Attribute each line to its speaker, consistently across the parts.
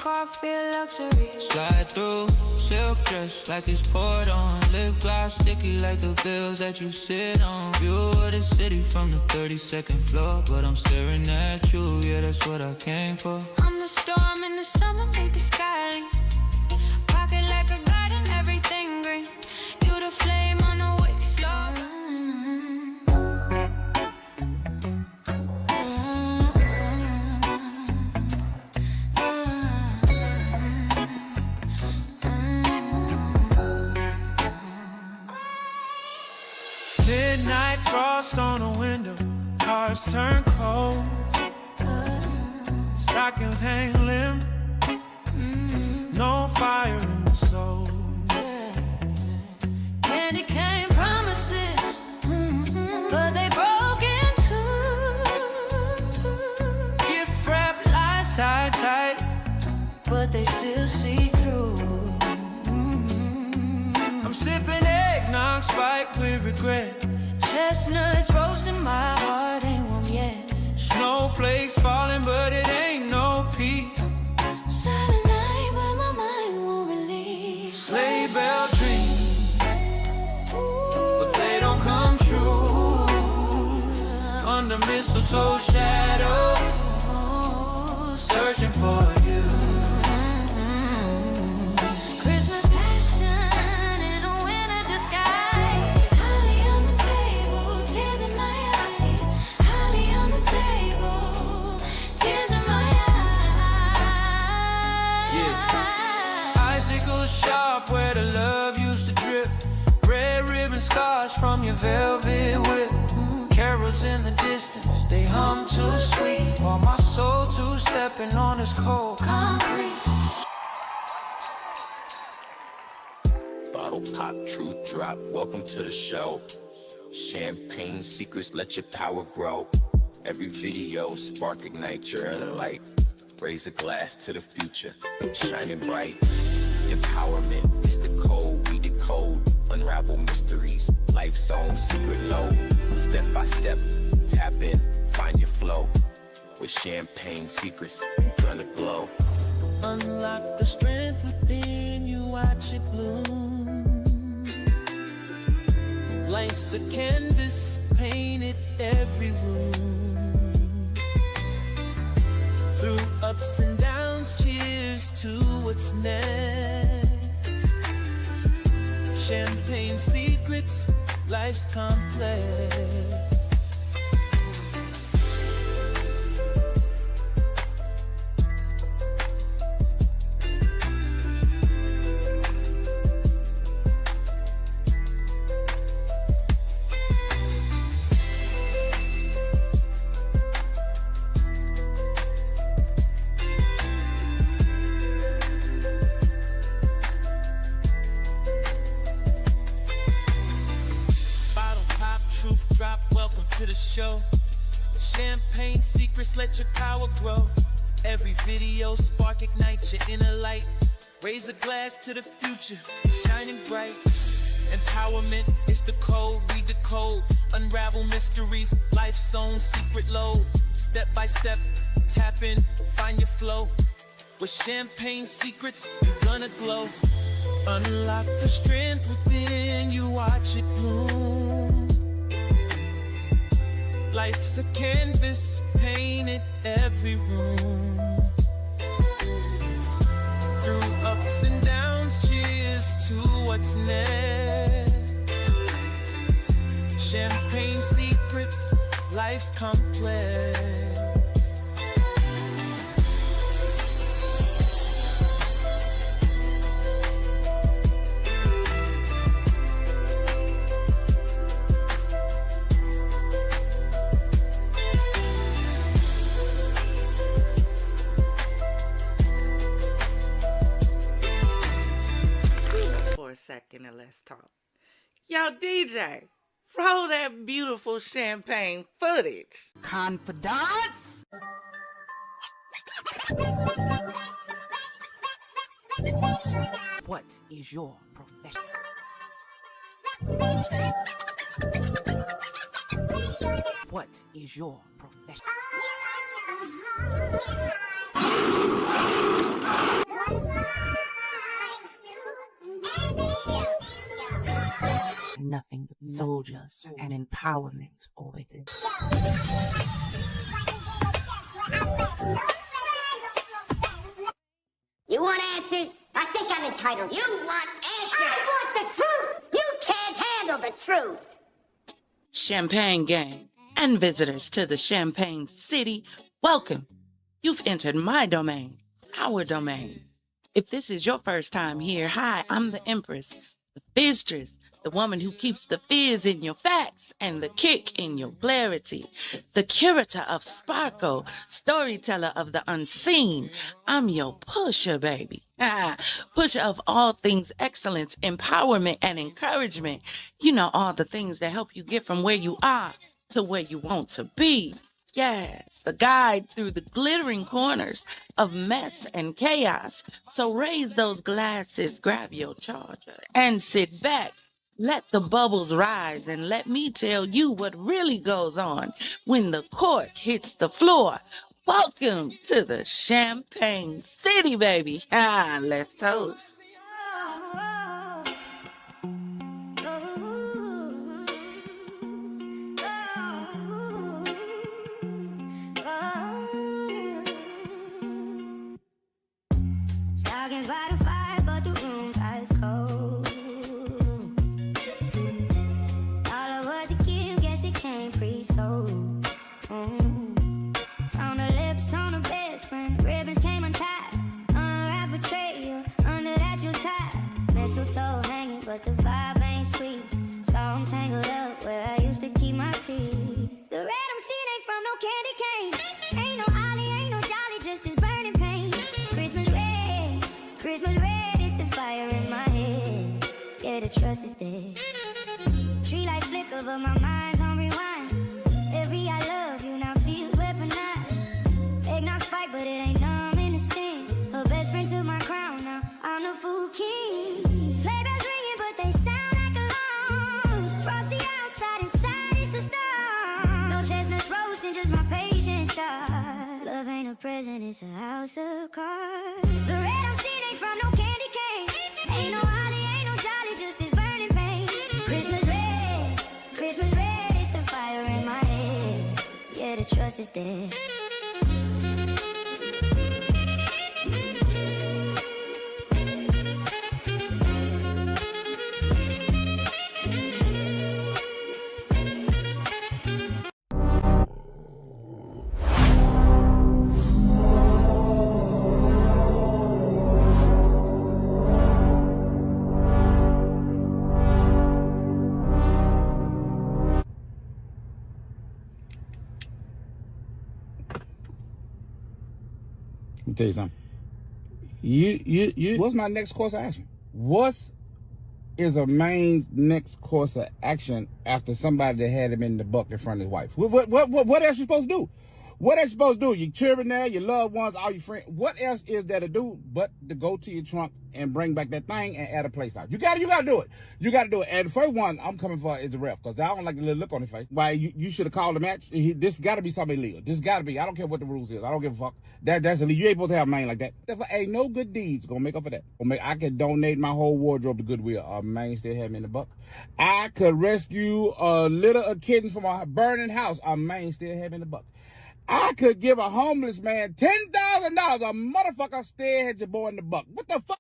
Speaker 1: car, feel luxury.
Speaker 2: Slide through, silk dress like it's poured on. Lip gloss sticky like the bills that you sit on. View of the city from the 32nd floor, but I'm staring at you, yeah, that's what I came for.
Speaker 1: I'm the storm in the summer, make the sky leak. Pocket like a garden, everything green. You the flame on the wick, slow.
Speaker 2: Midnight frost on the window, cars turn cold, stockings hang limp, no fire in the soul.
Speaker 1: Candy cane promises, but they broke in two.
Speaker 2: Gift wrap lies tied tight,
Speaker 1: but they still see through.
Speaker 2: I'm sipping eggnog spiked with regret.
Speaker 1: Chestnuts roasting, my heart ain't warm yet.
Speaker 2: Snowflakes falling, but it ain't no peace.
Speaker 1: Silent night, but my mind won't release.
Speaker 2: Sleigh bell dreams, but they don't come true. Under mistletoe shadows, searching for you.
Speaker 1: Christmas passion in a winter disguise. Holly on the table, tears in my eyes. Holly on the table, tears in my eyes.
Speaker 2: Yeah. Icicles sharp where the love used to drip. Red ribbon scars from your velvet whip. Carols in the distance, they hum too sweet, while my soul two-stepping on this cold
Speaker 1: Concrete.
Speaker 3: Bottle pop, truth drop, welcome to the show. Champagne secrets, let your power grow. Every video, spark, ignite your inner light. Raise a glass to the future, shining bright. Empowerment is the code, we decode. Unravel mysteries, life's own secret load. Step by step, tap in, find your flow. With champagne secrets, you gonna glow.
Speaker 4: Unlock the strength within you, watch it bloom. Life's a canvas, painted every room. Through ups and downs, cheers to what's next. Champagne secrets, life's complex. Champagne secrets, let your power grow. Every video, spark, ignite your inner light. Raise a glass to the future, shining bright. Empowerment is the code, we decode. Unravel mysteries, life's own secret load. Step by step, tap in, find your flow. With champagne secrets, you're gonna glow. Unlock the strength within you, watch it bloom. Life's a canvas, painted every room. Through ups and downs, cheers to what's next. Champagne secrets, life's complex.
Speaker 5: Second and let's talk. Yo, DJ, roll that beautiful champagne footage.
Speaker 6: Confidants? What is your profession? What is your profession? nothing but soldiers and empowerment over here.
Speaker 7: You want answers? I think I'm entitled. You want answers? I want the truth! You can't handle the truth!
Speaker 5: Champagne gang and visitors to the Champagne City, welcome. You've entered my domain, our domain. If this is your first time here, hi, I'm the Empress, the Fizstress, the woman who keeps the fizz in your facts and the kick in your clarity, the curator of sparkle, storyteller of the unseen. I'm your pusher, baby. Pusher of all things excellence, empowerment, and encouragement. You know, all the things that help you get from where you are to where you want to be. Yes, the guide through the glittering corners of mess and chaos. So raise those glasses, grab your charger, and sit back. Let the bubbles rise and let me tell you what really goes on when the cork hits the floor. Welcome to the Champagne City, baby. Let's toast.
Speaker 1: Stockings by the fire, but the room's ice cold. All of what you give, guess it came pre-sold. Found the lips on the best friend, ribbons came untied. Unwrap betrayal, under that you tied. Mistletoe hanging, but the vibe ain't sweet. So I'm tangled up where I used to keep my seat. The red I'm seeing ain't from no candy cane. Ain't no Ollie, ain't no Jolly, just this burning pain. Christmas red is the fire in my head. Yeah, the trust is dead. Tree lights flicker, but my mind's on rewind. Every I love you now feels weaponized. Eggnog spike, but it ain't numb in the sting. Her best friend took my crown, now I'm the fool king. Sleigh bells ringing, but they sound like alarms. Frosty outside, inside it's a storm. No chestnuts roasting, just my patience shot. Love ain't a present, it's a house of cards. The red I'm seeing ain't from no candy cane. Ain't no Ollie, ain't no Jolly, just this burning pain. Christmas red is the fire in my head. Yeah, the trust is dead.
Speaker 8: Let me tell you something. What's my next course of action? What is a man's next course of action after somebody that had him in the buck in front of his wife? What else you supposed to do? What else you supposed to do? Your children there, your loved ones, all your friends. What else is there to do but to go to your trunk and bring back that thing and add a place out? You gotta do it. You gotta do it. And the first one I'm coming for is the ref, because I don't like the little look on his face. Why you should have called the match. This gotta be something illegal. This gotta be. I don't care what the rules is. I don't give a fuck. That's illegal. You ain't supposed to have a man like that. Ain't no good deeds gonna make up for that. I could donate my whole wardrobe to Goodwill. A man still have me in the buck. I could rescue a kitten from a burning house. A man still have me in the buck. I could give a homeless man $10,000. A motherfucker still had your boy in the buck. What the fuck?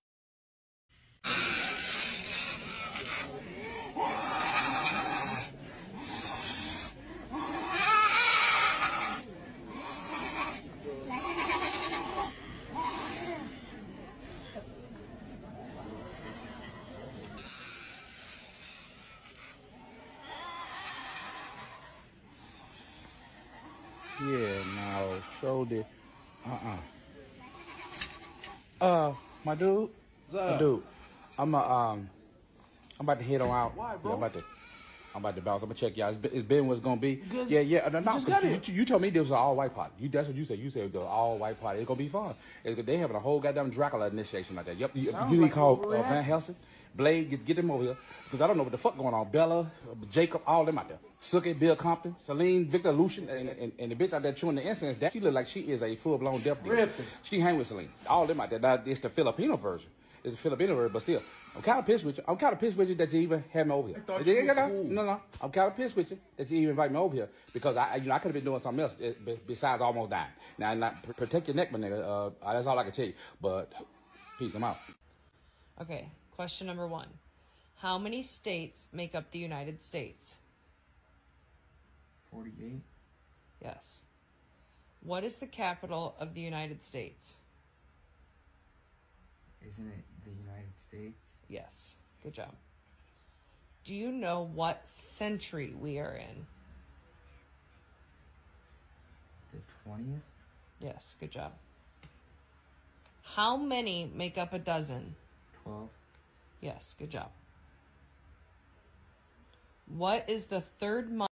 Speaker 8: Yeah, no, showed it. My dude. I'm about to head on out. Why, bro? Yeah, I'm about to bounce. I'm gonna check y'all. It's been what's gonna be. Yeah. No, you told me this was an all-white party. That's what you said. You said it was an all-white party. It's gonna be fun. They having a whole goddamn Dracula initiation like that. Yep. You need to call Van Helsing, Blade. Get them over here, because I don't know what the fuck going on. Bella, Jacob, all them out there. Sookie, Bill Compton, Celine, Victor Lucian, and the bitch out there chewing the incense. She look like she is a full-blown deaf dealer. She hang with Celine. All them out there. Now, it's the Filipino version. It's a Filipino word, but still. I'm kind of pissed with you. I'm kind of pissed with you that you even had me over here.
Speaker 9: I thought you were cool.
Speaker 8: No. I'm kind of pissed with you that you even invite me over here because I could have been doing something else besides almost dying. Now, protect your neck, my nigga. That's all I can tell you. But peace. I'm out.
Speaker 10: Okay, question number 1. How many states make up the United States?
Speaker 9: 48.
Speaker 10: Yes. What is the capital of the United States?
Speaker 9: Isn't it the United States?
Speaker 10: Yes. Good job. Do you know what century we are in?
Speaker 9: The 20th?
Speaker 10: Yes. Good job. How many make up a dozen?
Speaker 9: 12.
Speaker 10: Yes. Good job. What is the third month?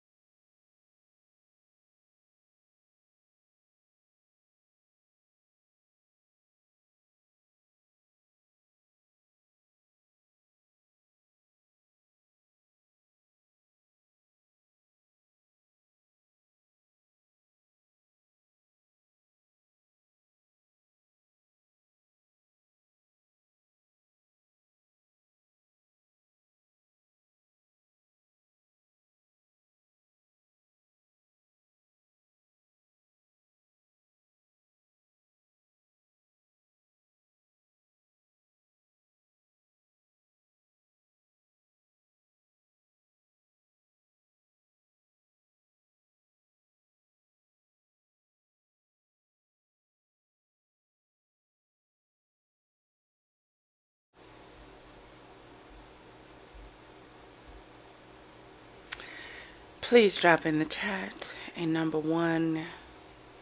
Speaker 5: Please drop in the chat. And number 1,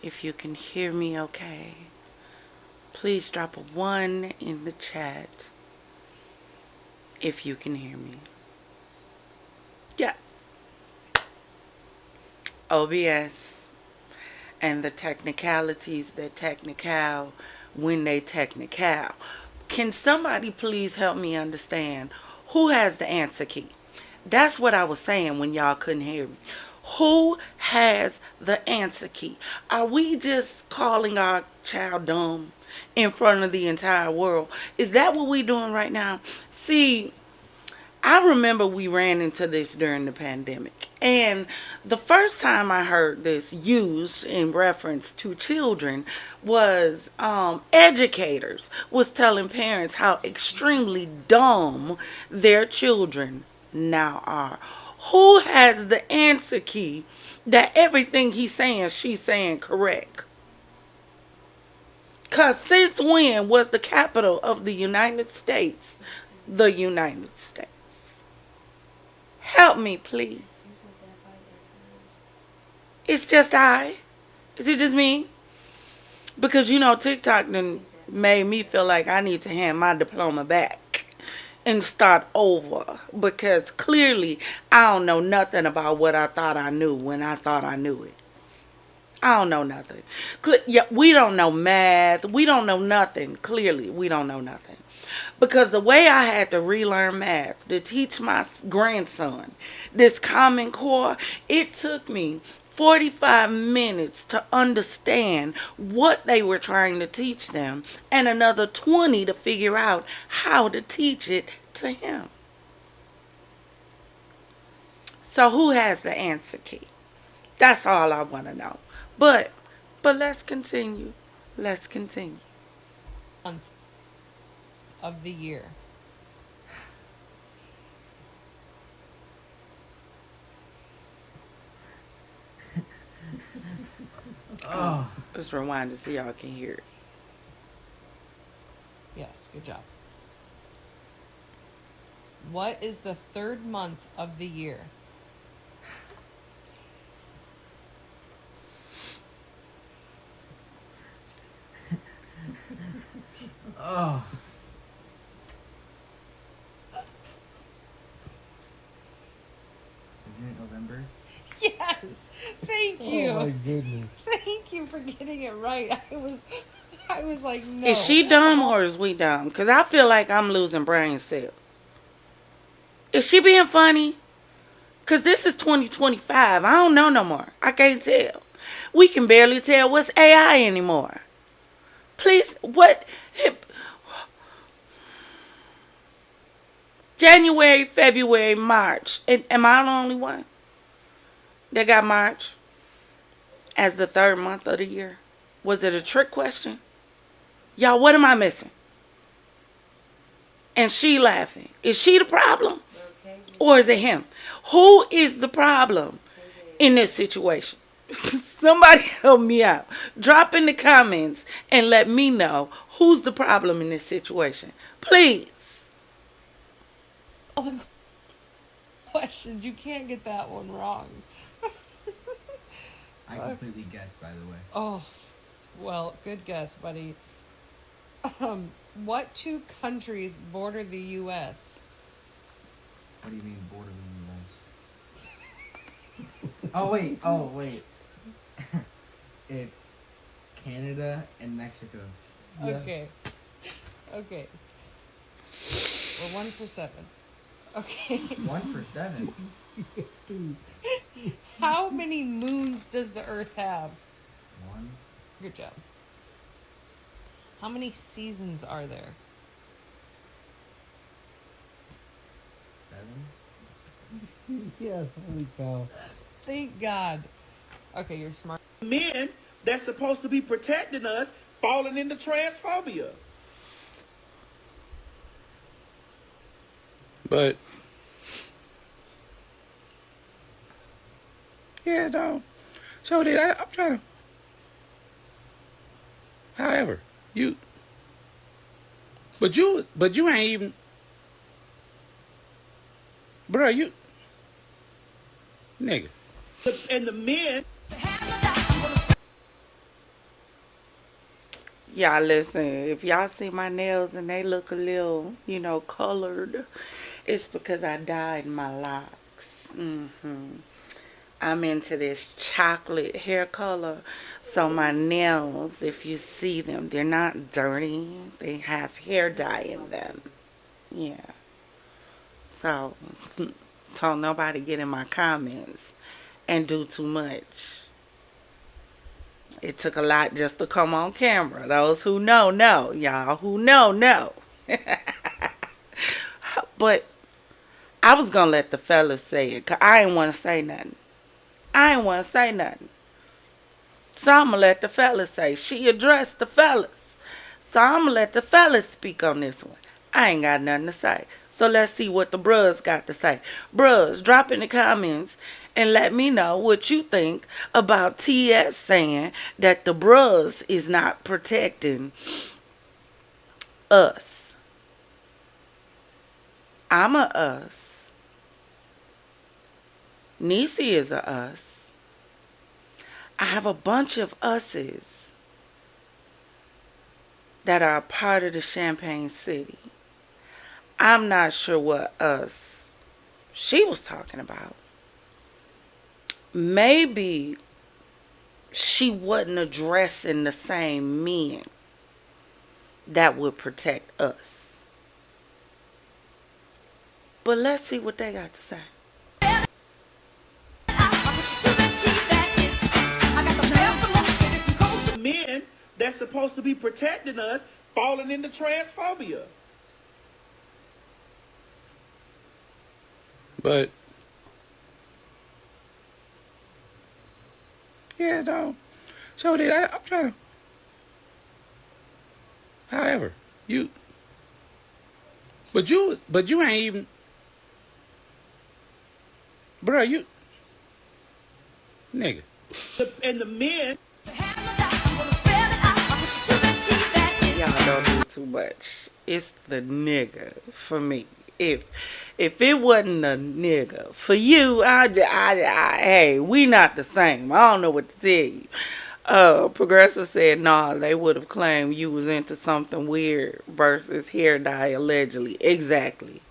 Speaker 5: if you can hear me okay. Please drop a 1 in the chat if you can hear me. Yeah. OBS and the technicalities that technical when they technical. Can somebody please help me understand who has the answer key? That's what I was saying when y'all couldn't hear me. Who has the answer key? Are we just calling our child dumb in front of the entire world? Is that what we're doing right now? See, I remember we ran into this during the pandemic. And the first time I heard this used in reference to children was educators was telling parents how extremely dumb their children now are. Who has the answer key that everything he's saying, she's saying correct? Because since when was the capital of the United States the United States? Help me, please. It's just I. Is it just me? Because, you know, TikTok done made me feel like I need to hand my diploma back and start over, because clearly I don't know nothing about what I thought I knew when I thought I knew it. I don't know nothing. Yeah, we don't know math. We don't know nothing. Clearly, we don't know nothing. Because the way I had to relearn math to teach my grandson this Common Core, it took me 45 minutes to understand what they were trying to teach them, and another 20 to figure out how to teach it to him. So who has the answer key? That's all I want to know. But let's continue. Let's continue.
Speaker 10: Month of the year.
Speaker 9: Oh.
Speaker 5: Let's rewind to see y'all can hear it.
Speaker 10: Yes, good job. What is the third month of the year?
Speaker 9: Oh. Isn't it November?
Speaker 10: Yes, thank you.
Speaker 9: Oh my goodness.
Speaker 10: Thank you for getting it right. I was like, no.
Speaker 5: Is she dumb or is we dumb? Because I feel like I'm losing brain cells. Is she being funny? Because this is 2025. I don't know no more. I can't tell. We can barely tell what's AI anymore. Please, what? January, February, March. And am I the only one that got March as the third month of the year? Was it a trick question? Y'all, what am I missing? And she laughing. Is she the problem? Or is it him? Who is the problem in this situation? Somebody help me out. Drop in the comments and let me know who's the problem in this situation. Please.
Speaker 10: All the questions. You can't get that one wrong.
Speaker 9: I completely guessed, by the way.
Speaker 10: Oh, well, good guess, buddy. What two countries border the U.S.?
Speaker 9: What do you mean border the U.S.? Oh, wait. It's Canada and Mexico.
Speaker 10: Okay. Okay. We're 1 for 7. Okay.
Speaker 9: 1 for 7.
Speaker 10: How many moons does the Earth have?
Speaker 9: 1.
Speaker 10: Good job. How many seasons are there?
Speaker 9: 7.
Speaker 11: Yes, holy cow.
Speaker 10: Thank God. Okay, you're smart.
Speaker 4: Men that's supposed to be protecting us falling into transphobia.
Speaker 8: But yeah, no. So did I'm trying to. However, but you ain't even, bro. You nigga.
Speaker 4: And the men.
Speaker 5: Y'all listen, if y'all see my nails and they look a little, colored, it's because I dyed my locks. I'm into this chocolate hair color. So my nails, if you see them, they're not dirty. They have hair dye in them. Yeah. So, don't nobody get in my comments and do too much. It took a lot just to come on camera. Those who know. Y'all who know. But I was going to let the fellas say it, because I didn't want to say nothing. So I'm going to let the fellas say. She addressed the fellas. So I'm going to let the fellas speak on this one. I ain't got nothing to say. So let's see what the bros got to say. Bros, drop in the comments and let me know what you think about TS saying that the bros is not protecting us. I'm a us. Niecy is a us. I have a bunch of us's that are a part of the Champagne City. I'm not sure what us she was talking about. Maybe she wasn't addressing the same men that would protect us. But let's see what they got to say.
Speaker 4: Men that's supposed to be protecting us falling into transphobia.
Speaker 8: But yeah, no. So did I'm trying to. However, but you ain't even, bro. You nigga.
Speaker 4: And the men.
Speaker 5: Y'all don't do too much. It's the nigga for me. If it wasn't a nigga for you, hey, we not the same. I don't know what to tell you. Progressive said, nah, they would have claimed you was into something weird versus hair dye allegedly. Exactly.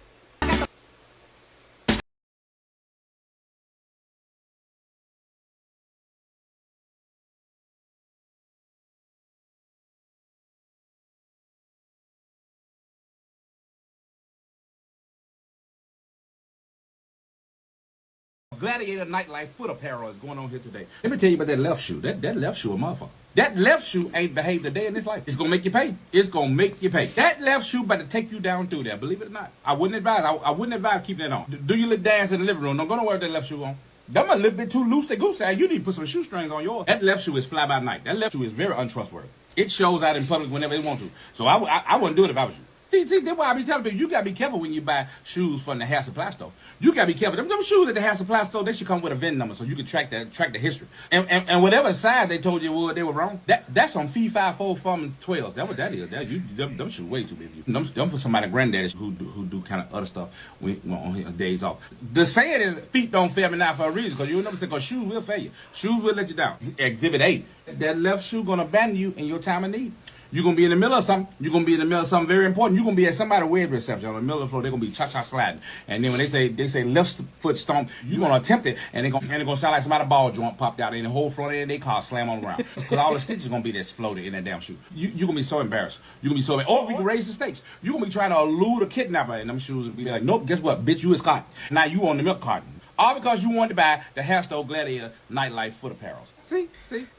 Speaker 8: Gladiator Nightlife foot apparel is going on here today. Let me tell you about that left shoe. That left shoe a motherfucker. That left shoe ain't behaved a day in his life. It's gonna make you pay. It's gonna make you pay. That left shoe better take you down through there. Believe it or not. I wouldn't advise. I wouldn't advise keeping that on. Do your little dance in the living room. Don't go nowhere with that left shoe on. Them a little bit too loosey-goosey. You need to put some shoestrings on yours. That left shoe is fly by night. That left shoe is very untrustworthy. It shows out in public whenever they want to. So I wouldn't do it if I was you. See, that's why I be telling people, you gotta be careful when you buy shoes from the hair supply store. You gotta be careful. Them shoes at the hair supply store, they should come with a VIN number so you can track the history. And whatever size they told you they were wrong. That's on fee 5 4 Farmers 12. That's what that is. Them shoes way too big. Them for somebody granddaddies who do kind of other stuff on his days off. The saying is feet don't fail me now for a reason, because you never say, because shoes will fail you. Shoes will let you down. Exhibit 8. That left shoe gonna abandon you in your time of need. You're going to be in the middle of something. You're going to be in the middle of something very important. You're going to be at somebody's wedding reception on the middle of the floor. They're going to be cha-cha sliding. And then when they say left foot stomp, you're going to attempt it. And it's going to sound like somebody's ball joint popped out. And the whole front end of their car slam on the ground. Because all the stitches are going to be exploded in that damn shoe. You're going to be so embarrassed. You're going to be so embarrassed. Or we can raise the stakes. You're going to be trying to elude a kidnapper in them shoes and be like, nope, guess what? Bitch, you is caught. Now you on the milk carton. All because you wanted to buy the hair store Gladiator Nightlife foot apparels. See?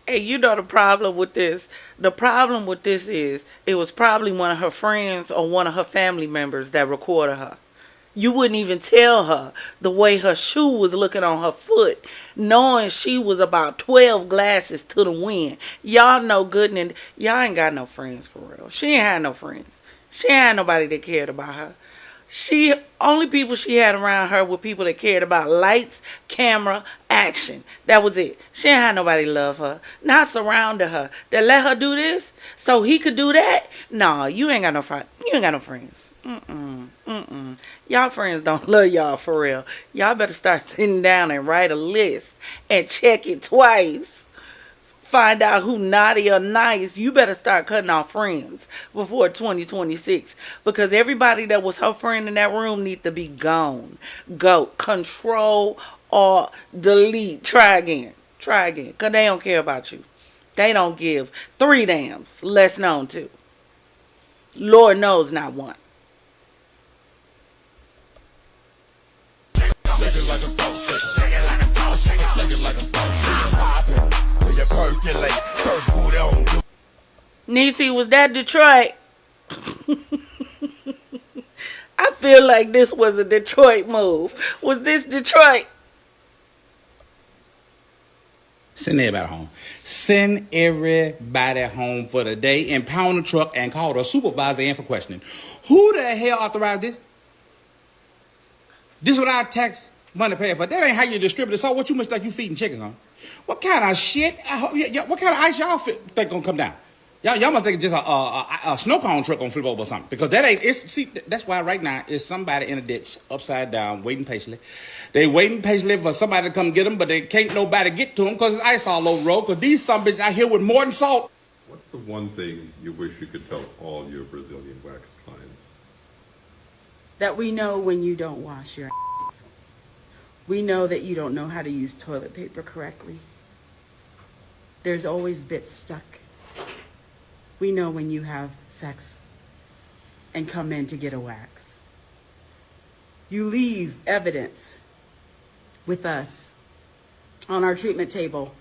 Speaker 5: Hey, you know the problem with this? The problem with this is it was probably one of her friends or one of her family members that recorded her. You wouldn't even tell her the way her shoe was looking on her foot, knowing she was about 12 glasses to the wind. Y'all know good and y'all ain't got no friends for real. She ain't had no friends. She ain't had nobody that cared about her. Only people she had around her were people that cared about lights, camera, action. That was it. She ain't had nobody love her, not surrounded her, that let her do this so he could do that. No, you ain't got no friends. You ain't got no friends. Y'all friends don't love y'all for real. Y'all better start sitting down and write a list and check it twice. Find out who naughty or nice. You better start cutting off friends before 2026, because everybody that was her friend in that room needs to be gone. Go. Control or delete. Try again. Because they don't care about you. They don't give 3 damns, less known 2. Lord knows not 1. Niecy, was that Detroit? I feel like this was a Detroit move. Was this Detroit?
Speaker 8: Send everybody home. Send everybody home for the day. Impound the truck and call the supervisor in for questioning. Who the hell authorized this? This is what our tax money paid for. That ain't how you distribute it. So what you must like you feeding chickens on? What kind of shit? What kind of ice y'all think gonna come down? Y'all must think just a snow cone truck gonna flip over or something. Because that ain't, that's why right now it's somebody in a ditch upside down waiting patiently. They waiting patiently for somebody to come get them, but they can't nobody get to them because there's ice all over the road, because these some bitches out here with more than salt.
Speaker 11: What's the one thing you wish you could tell all your Brazilian wax clients?
Speaker 12: That we know when you don't wash your hands. We know that you don't know how to use toilet paper correctly. There's always bits stuck. We know when you have sex and come in to get a wax. You leave evidence with us on our treatment table,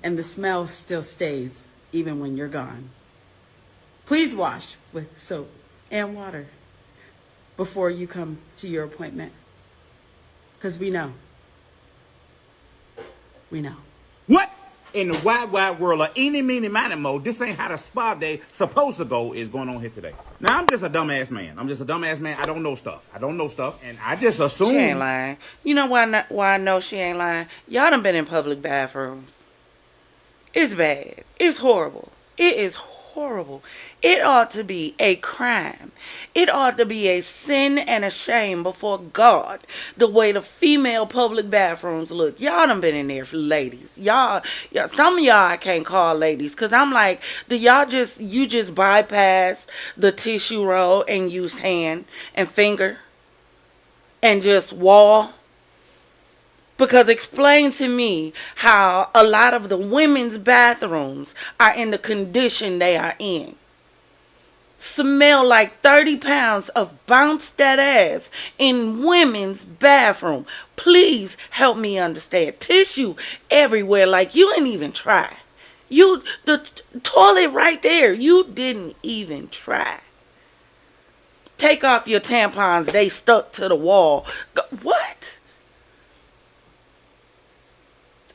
Speaker 12: and the smell still stays even when you're gone. Please wash with soap and water before you come to your appointment, because we know. We know.
Speaker 8: What in the wide world of eeny, meeny, miny, mo, this ain't how the spa day supposed to go is going on here today. Now, I'm just a dumbass man. I don't know stuff. And I just assume.
Speaker 5: She ain't lying. You know why I know she ain't lying? Y'all done been in public bathrooms. It's bad. It's horrible. It is horrible. It ought to be a crime. It ought to be a sin and a shame before God, the way the female public bathrooms look. Y'all done been in there, ladies. Y'all, some of y'all I can't call ladies, because I'm like, you just bypass the tissue roll and use hand and finger and just wall? Because explain to me how a lot of the women's bathrooms are in the condition they are in. smell like 30 pounds of bounce that ass in women's bathroom. Please help me understand. Tissue everywhere like you ain't even try. The toilet right there, you didn't even try. Take off your tampons, they stuck to the wall. What?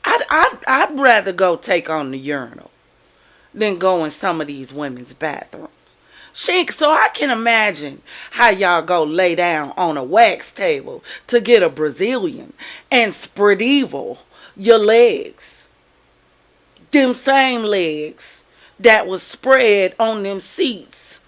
Speaker 5: I'd rather go take on the urinal than go in some of these women's bathrooms. So I can imagine how y'all go lay down on a wax table to get a Brazilian and spread eagle your legs. Them same legs that was spread on them seats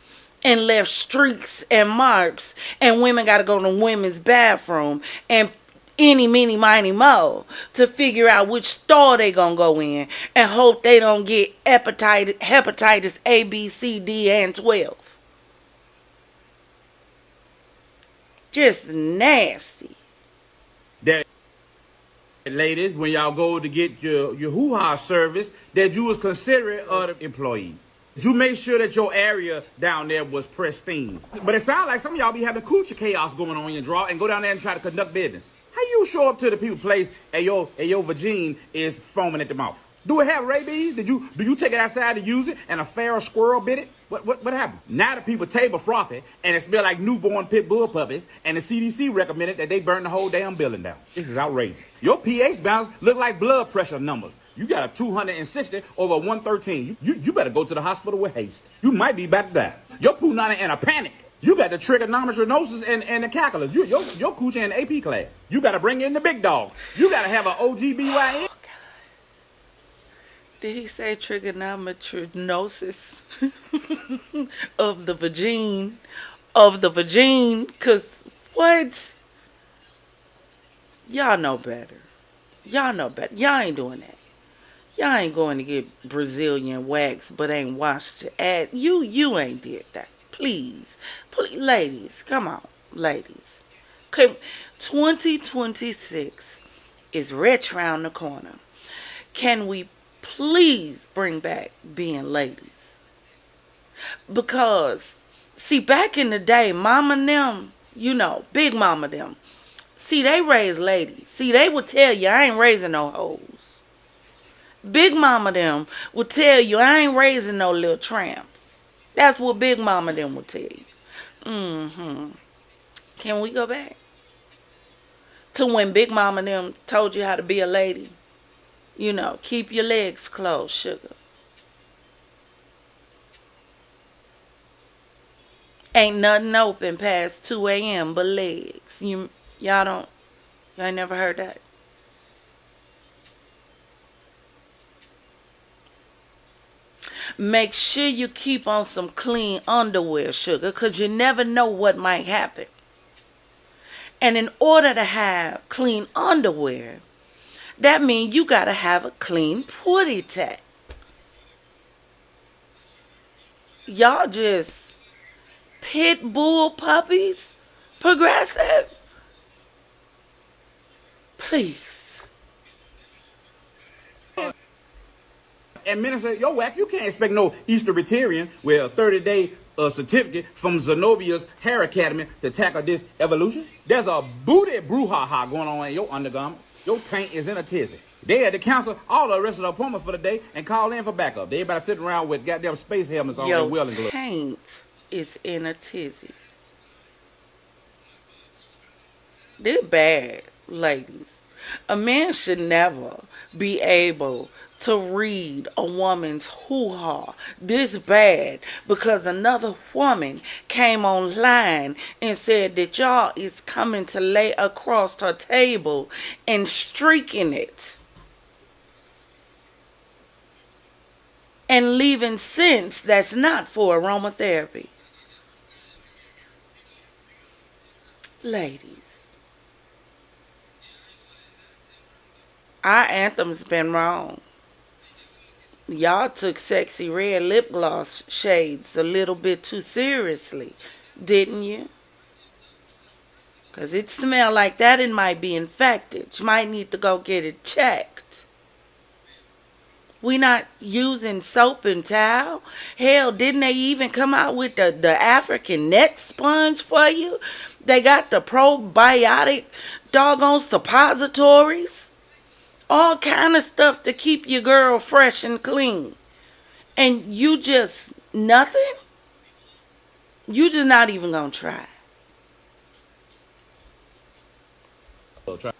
Speaker 5: and left streaks and marks, and women got to go to the women's bathroom and any, mini, miny, mo to figure out which store they gonna go in and hope they don't get hepatitis A, B, C, D, and 12. Just nasty.
Speaker 8: That ladies, when y'all go to get your hoo-ha service, that you was considerate of the employees. You make sure that your area down there was pristine. But it sounds like some of y'all be having coochie chaos going on in your draw and go down there and try to conduct business. How you show up to the people place and your vagina is foaming at the mouth? Do it have rabies? Do you take it outside to use it and a feral squirrel bit it? What happened? Now the people table frothy and it smell like newborn pit bull puppies, and the CDC recommended that they burn the whole damn building down. This is outrageous. Your pH balance look like blood pressure numbers. You got a 260 over 113. You better go to the hospital with haste. You might be about to die. Your punani in a panic. You got the trigonometry and the calculus. Your coochie in the AP class. You got to bring in the big dogs. You got to have an OGBYN.
Speaker 5: Did he say trigonometry-nosis of the vagine? Of the vagine? Because what? Y'all know better. Y'all know better. Y'all ain't doing that. Y'all ain't going to get Brazilian wax but ain't washed your ass. You ain't did that. Please, ladies, come on, ladies. 2026 is right round the corner. Can we please bring back being ladies? Because, see, back in the day, mama and them, big mama them, see, they raised ladies. See, they would tell you, I ain't raising no hoes. Big mama them would tell you, I ain't raising no little tramps. That's what big mama them would tell you. Can we go back to when big mama them told you how to be a lady? Keep your legs closed, sugar. Ain't nothing open past 2 a.m. but legs. Y'all ain't never heard that? Make sure you keep on some clean underwear, sugar, because you never know what might happen. And in order to have clean underwear, that means you got to have a clean putty tat. Y'all just pit bull puppies? Progressive? Please.
Speaker 8: Administer your wax. You can't expect no Easteritarian with a 30-day certificate from Zenobia's Hair Academy to tackle this evolution. There's a booty brouhaha going on in your undergarments. Your taint is in a tizzy. They had to cancel all the rest of the appointments for the day and call in for backup. Everybody sitting around with goddamn space helmets on and welding gloves.
Speaker 5: Your taint is in a tizzy. They're bad, ladies. A man should never be able to read a woman's hoo-ha this bad because another woman came online and said that y'all is coming to lay across her table and streaking it and leaving scents that's not for aromatherapy. Ladies, our anthem's been wrong. Y'all took sexy red lip gloss shades a little bit too seriously, didn't you? Because it smelled like that it might be infected. You might need to go get it checked. We not using soap and towel. Hell, didn't they even come out with the African net sponge for you? They got the probiotic doggone suppositories. All kind of stuff to keep your girl fresh and clean. And you just nothing? You just not even gonna try.
Speaker 8: Try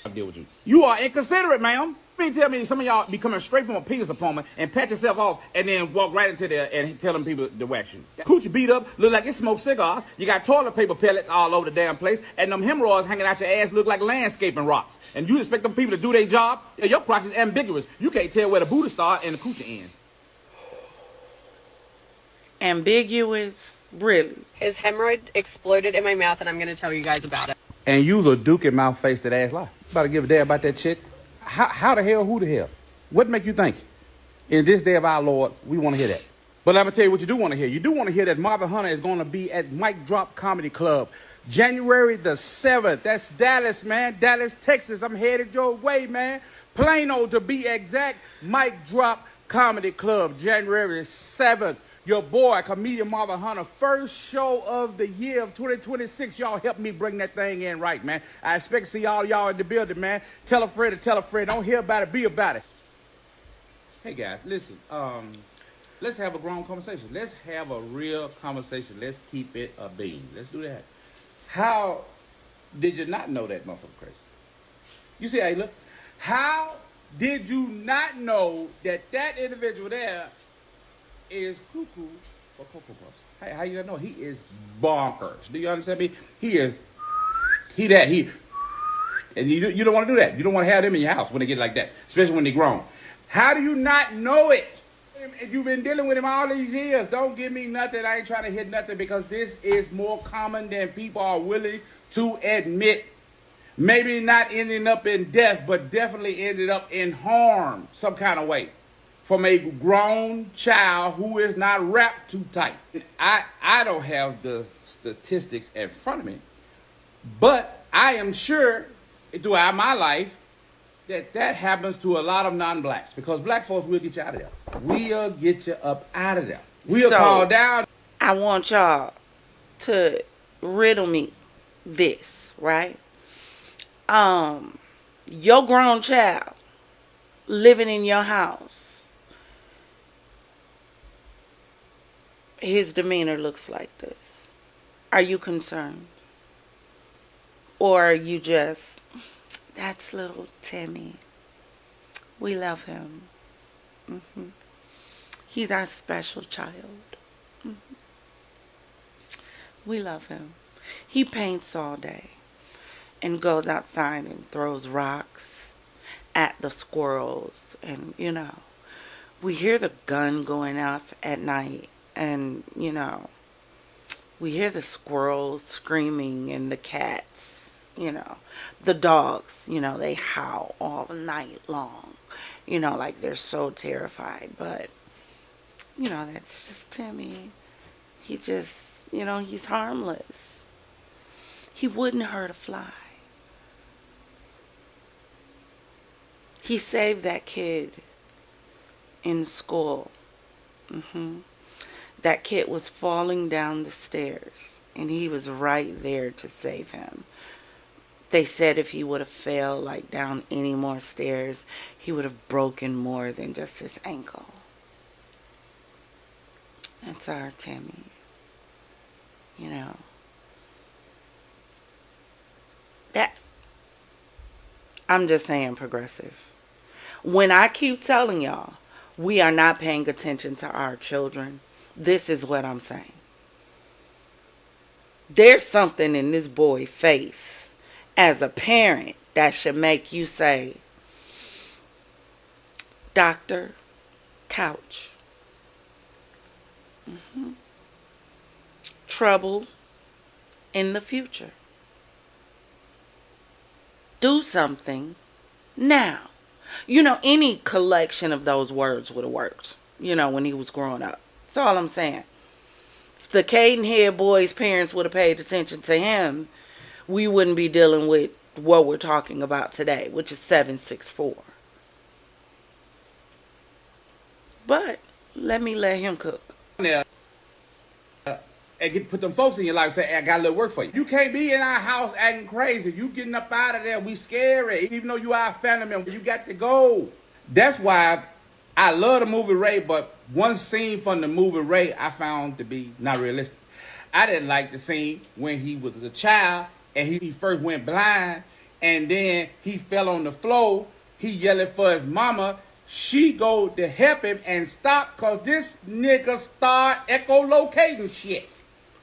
Speaker 8: to deal with you. You are inconsiderate, ma'am. You mean tell me some of y'all be coming straight from a penis appointment and pat yourself off and then walk right into there and tell them people to wax you. Coochie beat up, look like it smoked cigars. You got toilet paper pellets all over the damn place, and them hemorrhoids hanging out your ass look like landscaping rocks. And you expect them people to do their job? Your crotch is ambiguous. You can't tell where the booty start and the coochie end.
Speaker 5: Ambiguous? Really?
Speaker 10: His hemorrhoid exploded in my mouth, and I'm going to tell you guys about it.
Speaker 8: And use a duking mouth face that ass lie. About to give a damn about that shit. How the hell, who the hell? What make you think? In this day of our Lord, we want to hear that. But I'm going to tell you what you do want to hear. You do want to hear that Marvin Hunter is going to be at Mic Drop Comedy Club January the 7th. That's Dallas, man. Dallas, Texas. I'm headed your way, man. Plano, to be exact. Mic Drop Comedy Club January 7th. Your boy, comedian Marvin Hunter, first show of the year of 2026. Y'all help me bring that thing in right, man. I expect to see all y'all in the building, man. Tell a friend to tell a friend. Don't hear about it, be about it. Hey, guys, listen. Let's have a grown conversation. Let's have a real conversation. Let's keep it a bean. Let's do that. How did you not know that motherfucker crazy? You see how he look? How did you not know that that individual there is cuckoo for Cocoa Puffs? How you know? He is bonkers. Do you understand me? And you don't want to do that. You don't want to have them in your house when they get like that, especially when they're grown. How do you not know it? You've been dealing with him all these years. Don't give me nothing. I ain't trying to hit nothing, because this is more common than people are willing to admit. Maybe not ending up in death, but definitely ended up in harm some kind of way from a grown child who is not wrapped too tight. I don't have the statistics in front of me, but I am sure throughout my life that happens to a lot of non-blacks, because black folks will get you out of there. We'll get you up out of there. We'll call down.
Speaker 5: I want y'all to riddle me this, right? Your grown child living in your house, his demeanor looks like this. Are you concerned? Or are you just, that's little Timmy. We love him. He's our special child. We love him. He paints all day and goes outside and throws rocks at the squirrels. And, you know, we hear the gun going off at night. And, you know, we hear the squirrels screaming and the cats, you know, the dogs, you know, they howl all night long, you know, like they're so terrified. But, you know, that's just Timmy. He just, you know, he's harmless. He wouldn't hurt a fly. He saved that kid in school. That kid was falling down the stairs, and he was right there to save him. They said if he would have fell like down any more stairs, he would have broken more than just his ankle. That's our Timmy. You know. That, I'm just saying, progressive. When I keep telling y'all, we are not paying attention to our children, this is what I'm saying. There's something in this boy's face as a parent that should make you say, Dr. Couch. Trouble in the future. Do something now. You know, any collection of those words would have worked, you know, when he was growing up. That's all I'm saying. If the Cadenhead boy's parents would have paid attention to him, we wouldn't be dealing with what we're talking about today, which is 764. But let me let him cook.
Speaker 8: There and put them folks in your life and say, hey, I got a little work for you. You can't be in our house acting crazy. You getting up out of there. We scary. Even though you are a family member, you got to go. That's why I love the movie Ray, but one scene from the movie Ray I found to be not realistic. I didn't like the scene when he was a child and he first went blind and then he fell on the floor. He yelling for his mama. She go to help him and stop because this nigga start echolocating shit.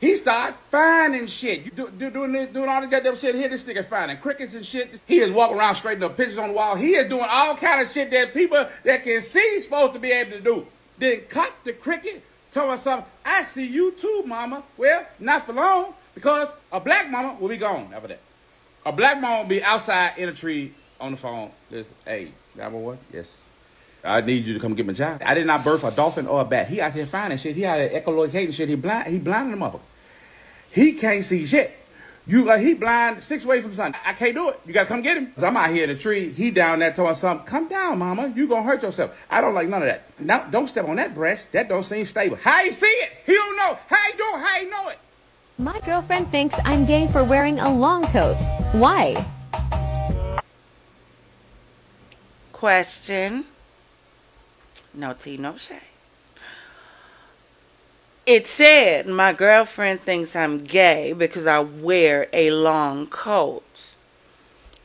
Speaker 8: He start finding shit. You doing all the goddamn shit here. This nigga finding crickets and shit. He is walking around straightening up pictures on the wall. He is doing all kind of shit that people that can see supposed to be able to do. Then cut the cricket, tell her something. I see you too, mama. Well, not for long because a black mama will be gone after that. A black mama will be outside in a tree on the phone. Listen, hey, 911? Yes. I need you to come get my child. I did not birth a dolphin or a bat. He out here finding shit. He out here echolocating shit. He blinding the motherfucker. He can't see shit. He blind 6 ways from the sun. I can't do it. You gotta come get him. I'm out here in the tree. He down there telling something. Come down, mama. You gonna hurt yourself. I don't like none of that. Now, don't step on that branch. That don't seem stable. How he see it? He don't know. How he do it? How he know it?
Speaker 13: My girlfriend thinks I'm gay for wearing a long coat. Why?
Speaker 5: Question. No tea, no shade. It said my girlfriend thinks I'm gay because I wear a long coat.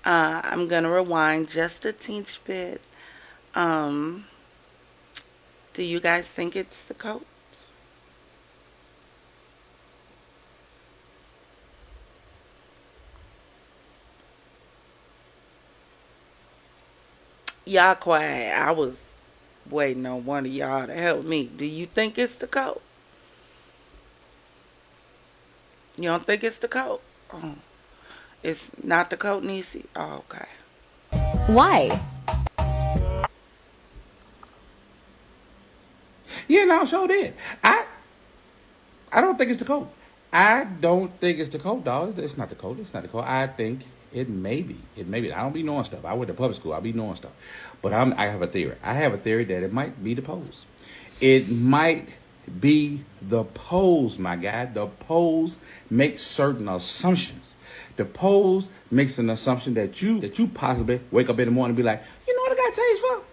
Speaker 5: I'm going to rewind just a teeny bit. Do you guys think it's the coat? Y'all quiet. I was waiting on one of y'all to help me. Do you think it's the coat? You don't think it's the coat? Oh. It's not the coat, Niecy? Oh, okay.
Speaker 13: Why?
Speaker 8: Yeah, no, sure did. I don't think it's the coat. I don't think it's the coat, dog. It's not the coat. It's not the coat. I think it may be. It may be. I don't be knowing stuff. I went to public school. I be knowing stuff. But I have a theory. I have a theory that it might be the pose. It might be the pose, my guy. The pose makes certain assumptions. The pose makes an assumption that you possibly wake up in the morning and be like, you know what I got taste for?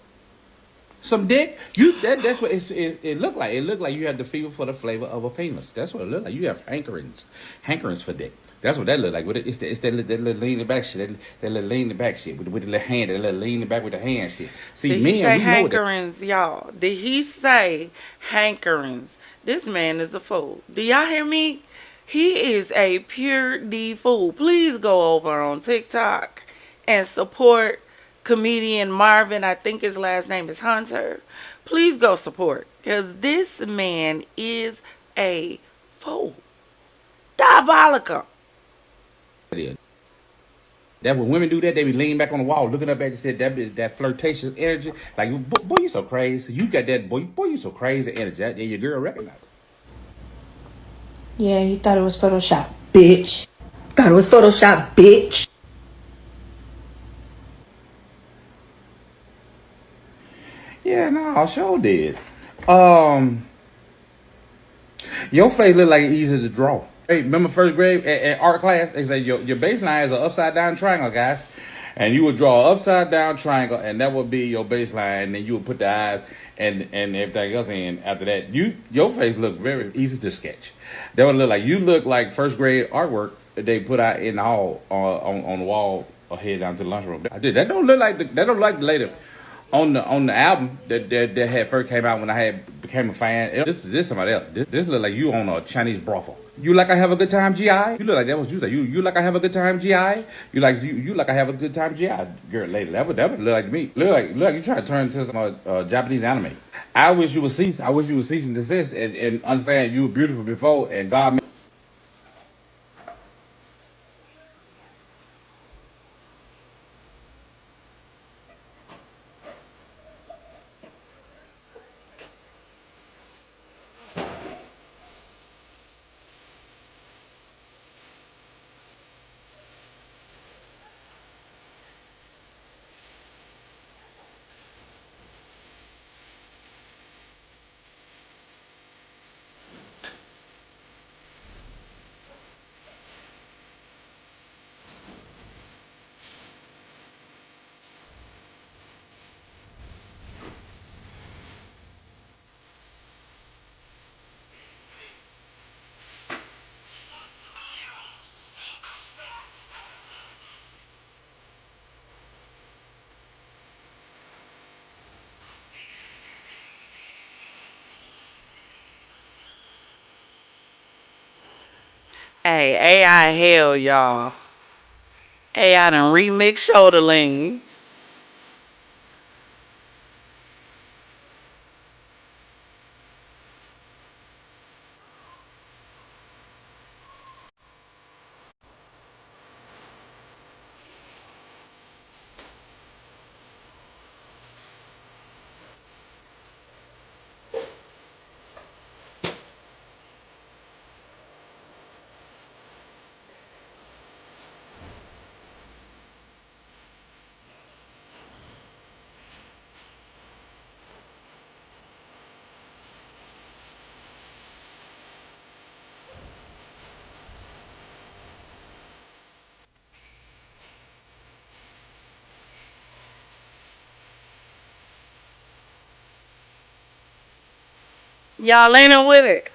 Speaker 8: Some dick. That's what it looked like. It looked like you had the feel for the flavor of a penis. That's what it looked like. You have hankerings for dick. That's what that look like. It's that little leaning back shit. That little leaning back shit with the little hand. That little leaning back with the hand shit. See,
Speaker 5: did he say hankerings, y'all? Did he say hankerings? This man is a fool. Do y'all hear me? He is a pure D fool. Please go over on TikTok and support comedian Marvin. I think his last name is Hunter. Please go support, because this man is a fool. Diabolical.
Speaker 8: That when women do that, they be leaning back on the wall, looking up at you, said that flirtatious energy. Like, boy, you so crazy. You got that, boy, you so crazy energy. And your girl recognized it.
Speaker 6: Yeah, he thought it was Photoshop, bitch. Thought it was Photoshop, bitch.
Speaker 8: Yeah, no, I sure did. Your face look like it's easy to draw. Hey, remember first grade at art class? They say your baseline is an upside down triangle, guys. And you would draw an upside down triangle, and that would be your baseline. And then you would put the eyes and everything else in after that. Your face looked very easy to sketch. That would look like you look like first grade artwork that they put out in the hall on the wall or head down to the lunchroom. I did. That don't look like the later on the album that had first came out when I became a fan. This somebody else. This look like you on a Chinese brothel. You like I have a good time, GI? You look like that was you. You like I have a good time, GI? You like I have a good time, GI? Girl, later. That would look like me. Look like you trying to turn into some Japanese anime. I wish you would cease. I wish you would cease and desist and understand you were beautiful before and God made.
Speaker 5: Hey, AI hell, y'all. AI done remix Shoulder Lean. Y'all ain't in with it.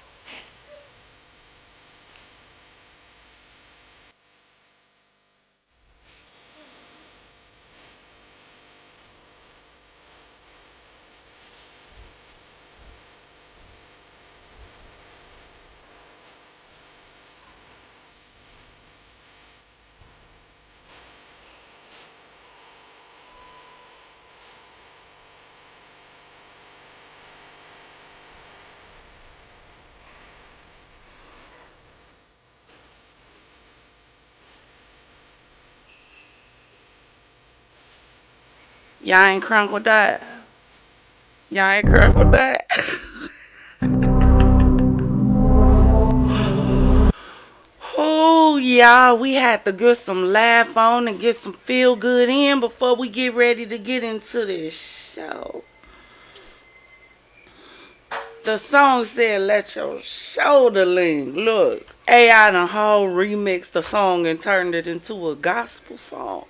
Speaker 5: Y'all ain't crunk with that. Y'all ain't crunk with that. Oh, y'all, we had to get some laugh on and get some feel good in before we get ready to get into this show. The song said, let your shoulder lean. Look, AI done whole remixed the song and turned it into a gospel song.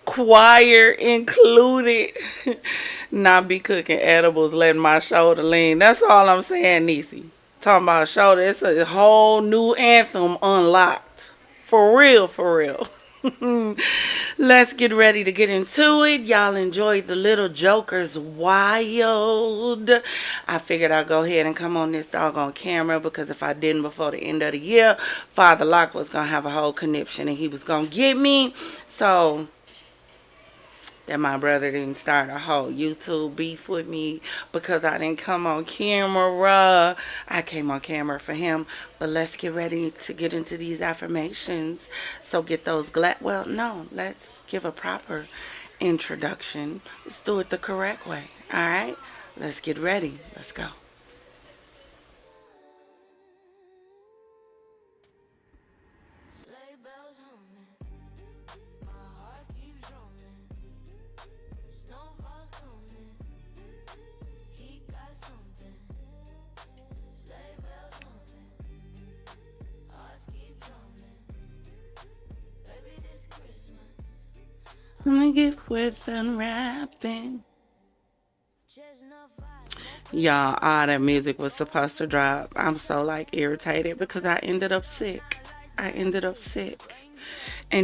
Speaker 5: Choir included. Not be cooking edibles, letting my shoulder lean. That's all I'm saying, Niecy. Talking about shoulder. It's a whole new anthem unlocked. For real, for real. Let's get ready to get into it. Y'all enjoyed the Little Joker's Wild. I figured I'd go ahead and come on this doggone camera because if I didn't before the end of the year, Father Locke was going to have a whole conniption and he was going to get me. So that my brother didn't start a whole YouTube beef with me because I didn't come on camera. I came on camera for him. But let's get ready to get into these affirmations. So get those well, no, let's give a proper introduction. Let's do it the correct way. All right? Let's get ready. Let's go. I'm gonna get with unwrapping. Y'all, all that music was supposed to drop. I'm so irritated because I ended up sick. And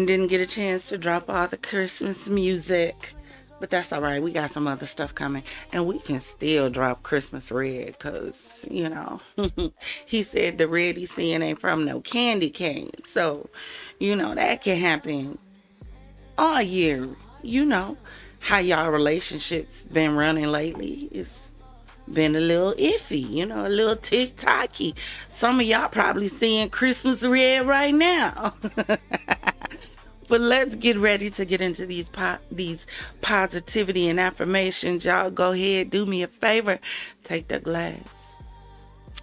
Speaker 5: didn't get a chance to drop all the Christmas music. But that's all right. We got some other stuff coming. And we can still drop Christmas Red because, he said the red he's seeing ain't from no candy cane. So, that can happen all year. How y'all relationships been running lately. It's been a little iffy, a little tick-tocky. Some of y'all probably seeing Christmas Red right now. But let's get ready to get into these positivity and affirmations. Y'all go ahead, do me a favor. Take the glass.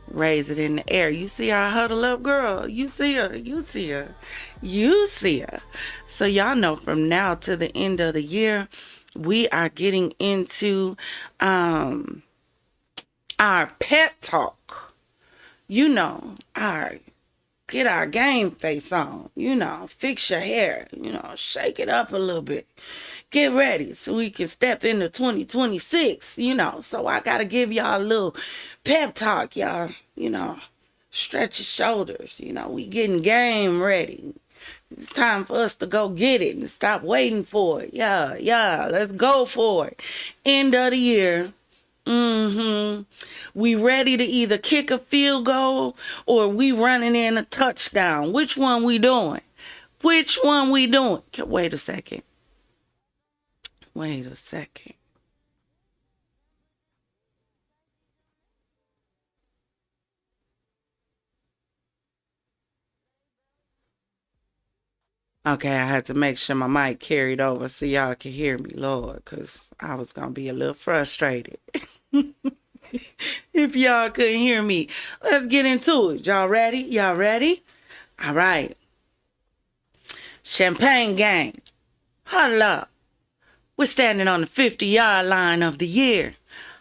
Speaker 5: Raise it in the air. You see our huddle up girl? You see her. So y'all know from now to the end of the year, we are getting into our pep talk. Get our game face on. Fix your hair. Shake it up a little bit. Get ready so we can step into 2026. So I got to give y'all a little pep talk, y'all. Stretch your shoulders. We getting game ready. It's time for us to go get it and stop waiting for it. Yeah, let's go for it. End of the year. We ready to either kick a field goal or we running in a touchdown. Which one we doing? Which one we doing? Wait a second. Wait a second. Okay, I had to make sure my mic carried over so y'all could hear me, Lord, because I was going to be a little frustrated if y'all couldn't hear me. Let's get into it. Y'all ready? Y'all ready? All right. Champagne gang. Huddle up. We're standing on the 50-yard line of the year.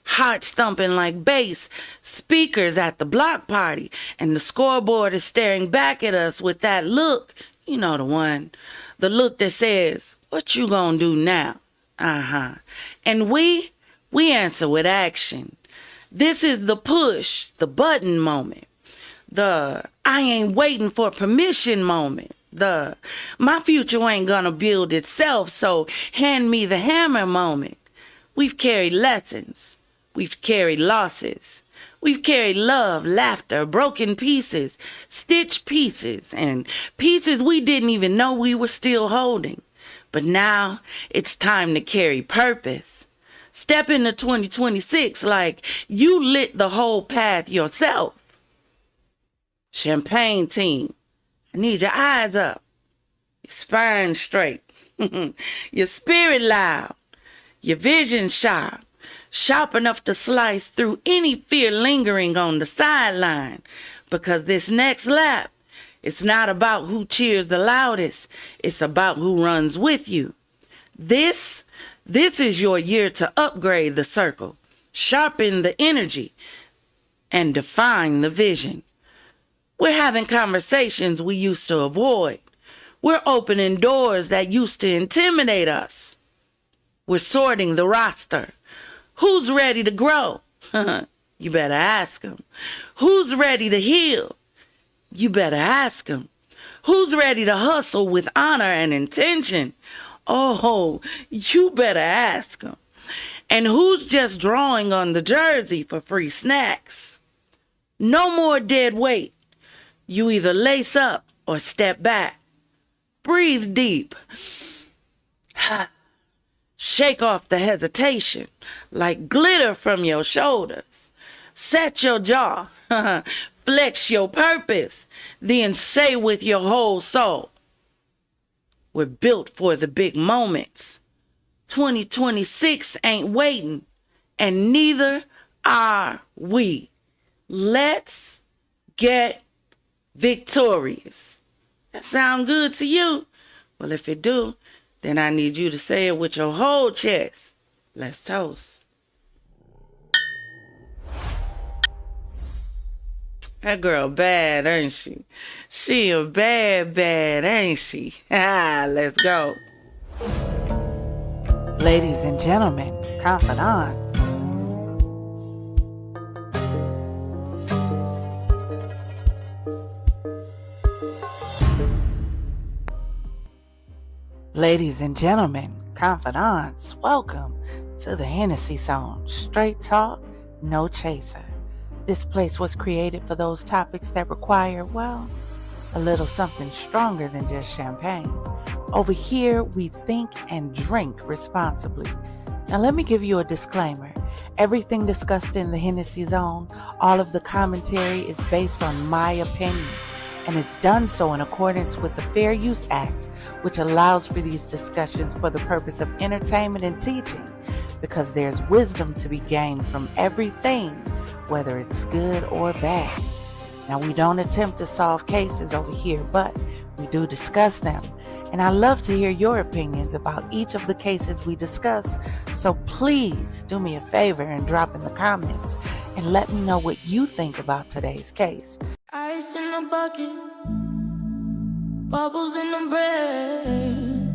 Speaker 5: Hearts thumping like bass, speakers at the block party, and the scoreboard is staring back at us with that look. You know the one. The look that says, what you gonna do now? And we answer with action. This is the push, the button moment. The I ain't waiting for permission moment. The my future ain't gonna build itself, so hand me the hammer moment. We've carried lessons. We've carried losses. We've carried love, laughter, broken pieces, stitched pieces, and pieces we didn't even know we were still holding. But now it's time to carry purpose. Step into 2026 like you lit the whole path yourself. Champagne team, I need your eyes up, your spine straight, your spirit loud, your vision sharp. Sharp enough to slice through any fear lingering on the sideline. Because this next lap, it's not about who cheers the loudest. It's about who runs with you. This is your year to upgrade the circle, sharpen the energy, and define the vision. We're having conversations we used to avoid. We're opening doors that used to intimidate us. We're sorting the roster. Who's ready to grow? You better ask them. Who's ready to heal? You better ask them. Who's ready to hustle with honor and intention? Oh, you better ask them. And who's just drawing on the jersey for free snacks? No more dead weight. You either lace up or step back. Breathe deep. Shake off the hesitation like glitter from your shoulders. Set your jaw, flex your purpose, then say with your whole soul, we're built for the big moments. 2026 ain't waiting, and neither are we. Let's get victorious. That sound good to you? Well, if it do, then I need you to say it with your whole chest. Let's toast. That girl bad, ain't she? She a bad, ain't she? Let's go. Ladies and gentlemen, confidant. Ladies and gentlemen, confidants, welcome to the Hennessy Zone. Straight talk, no chaser. This place was created for those topics that require, well, a little something stronger than just champagne. Over here, we think and drink responsibly. Now let me give you a disclaimer. Everything discussed in the Hennessy Zone, all of the commentary is based on my opinion, and it's done so in accordance with the Fair Use Act, which allows for these discussions for the purpose of entertainment and teaching, because there's wisdom to be gained from everything, whether it's good or bad. Now, we don't attempt to solve cases over here, but we do discuss them. And I love to hear your opinions about each of the cases we discuss, so please do me a favor and drop in the comments and let me know what you think about today's case.
Speaker 1: Ice in the bucket, bubbles in the brain,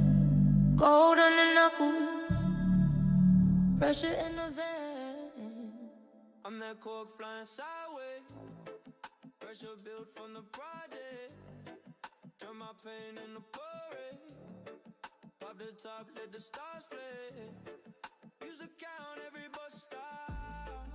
Speaker 1: gold on the knuckles, pressure in the vein.
Speaker 2: I'm that cork flying sideways, pressure built from the project. Turn my pain into parade, pop the top, let the stars flash. Use a count, every bus stop.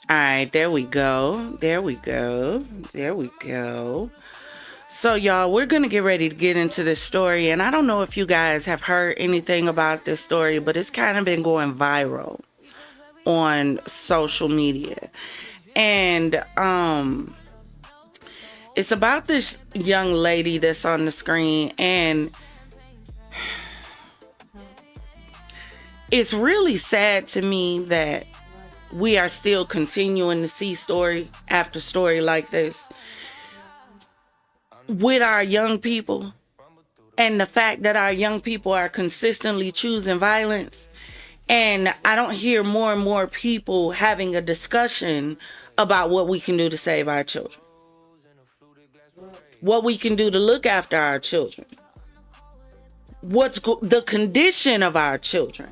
Speaker 5: All right, there we go. There we go. There we go. So, y'all, we're going to get ready to get into this story. And I don't know if you guys have heard anything about this story, but it's kind of been going viral on social media. And it's about this young lady that's on the screen. And it's really sad to me that we are still continuing to see story after story like this with our young people, and the fact that our young people are consistently choosing violence. And I don't hear more and more people having a discussion about what we can do to save our children, what we can do to look after our children, what's the condition of our children,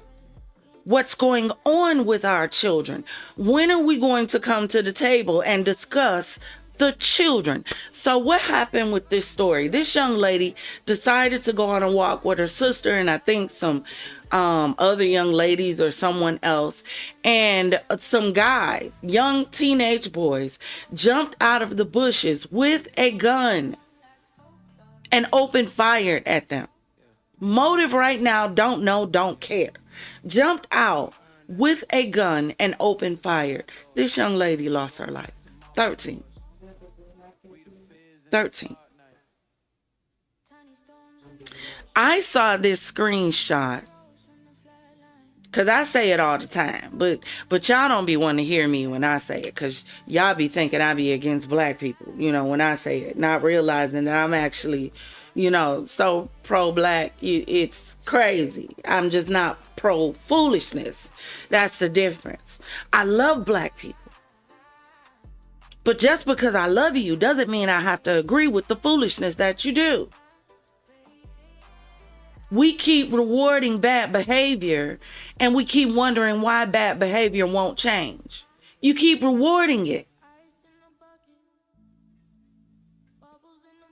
Speaker 5: what's going on with our children. When are we going to come to the table and discuss the children? So what happened with this story? This young lady decided to go on a walk with her sister and I think some other young ladies or someone else. And some guys, young teenage boys, jumped out of the bushes with a gun and opened fire at them. Motive right now, don't know, don't care. Jumped out with a gun and opened fire. This young lady lost her life. 13. I saw this screenshot because I say it all the time, but y'all don't be wanting to hear me when I say it, because y'all be thinking I be against black people, you know, when I say it, not realizing that I'm actually, you know, so pro-black. It's crazy. I'm just not pro-foolishness. That's the difference. I love black people. But just because I love you doesn't mean I have to agree with the foolishness that you do. We keep rewarding bad behavior and we keep wondering why bad behavior won't change. You keep rewarding it.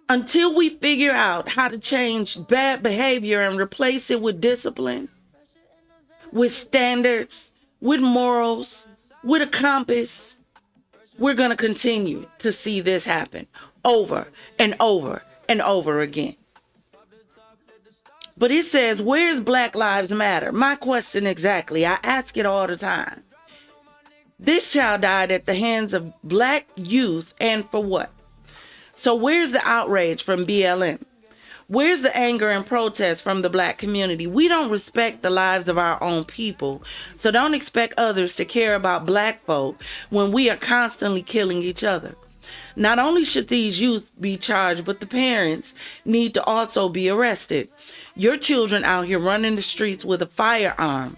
Speaker 5: Until we figure out how to change bad behavior and replace it with discipline, with standards, with morals, with a compass, we're going to continue to see this happen over and over and over again. But it says, where's Black Lives Matter? My question exactly. I ask it all the time. This child died at the hands of black youth, and for what? So where's the outrage from BLM? Where's the anger and protest from the black community? We don't respect the lives of our own people, so don't expect others to care about black folk when we are constantly killing each other. Not only should these youth be charged, but the parents need to also be arrested. Your children out here running the streets with a firearm.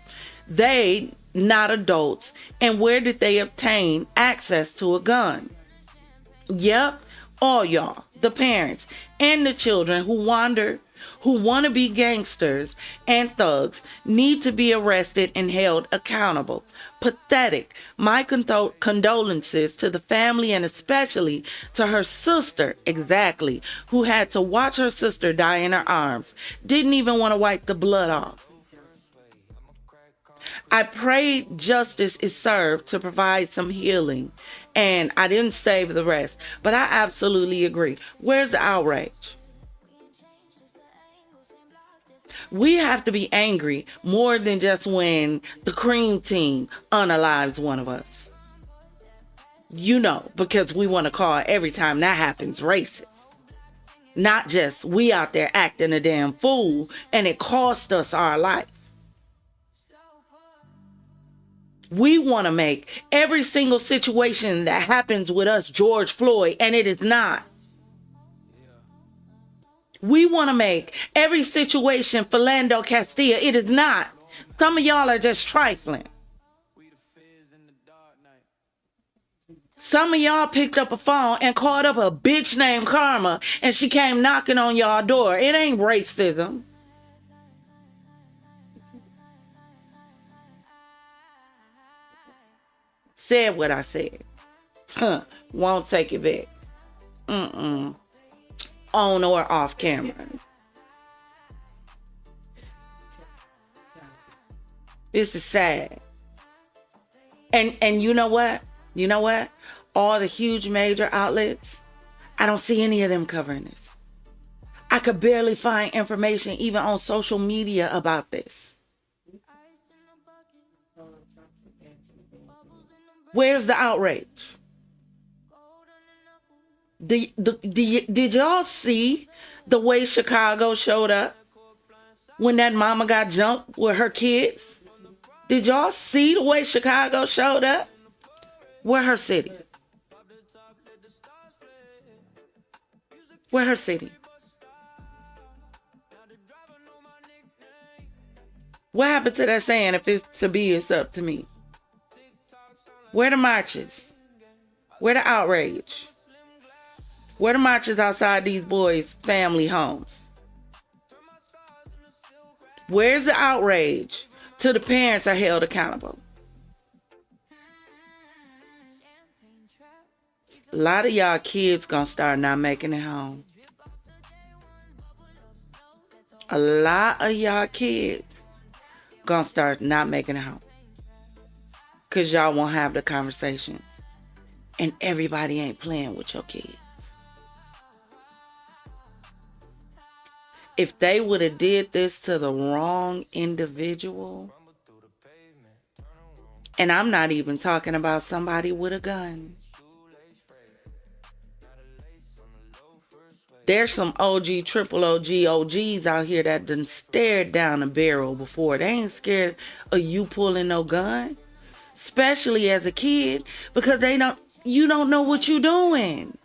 Speaker 5: They not adults. And where did they obtain access to a gun? Yep, all y'all, the parents and the children who want to be gangsters and thugs need to be arrested and held accountable. Pathetic. My condolences to the family and especially to her sister, exactly, who had to watch her sister die in her arms. Didn't even want to wipe the blood off. I pray justice is served to provide some healing, and I didn't save the rest, but I absolutely agree. Where's the outrage? We have to be angry more than just when the cream team unalives one of us. You know, because we want to call every time that happens racist. Not just we out there acting a damn fool and it cost us our life. We want to make every single situation that happens with us George Floyd, and it is not. We want to make every situation Philando Castile. It is not. Some of y'all are just trifling. Some of y'all picked up a phone and called up a bitch named Karma and she came knocking on y'all door. It ain't racism. Said what I said. Won't take it back. On or off camera. This is sad. And you know what? You know what? All the huge major outlets, I don't see any of them covering this. I could barely find information even on social media about this. Where's the outrage? Did y'all see the way Chicago showed up when that mama got jumped with her kids? Did y'all see the way Chicago showed up? Where her city? Where her city? What happened to that saying, if it's to be, it's up to me? Where the marches? Where the outrage? Where the marches outside these boys' family homes? Where's the outrage till the parents are held accountable? A lot of y'all kids gonna start not making it home. A lot of y'all kids gonna start not making it home. Because y'all won't have the conversations. And everybody ain't playing with your kids. If they would have did this to the wrong individual, and I'm not even talking about somebody with a gun. There's some OG, triple OG, OGs out here that done stared down a barrel before. They ain't scared of you pulling no gun, especially as a kid, because you don't know what you doing.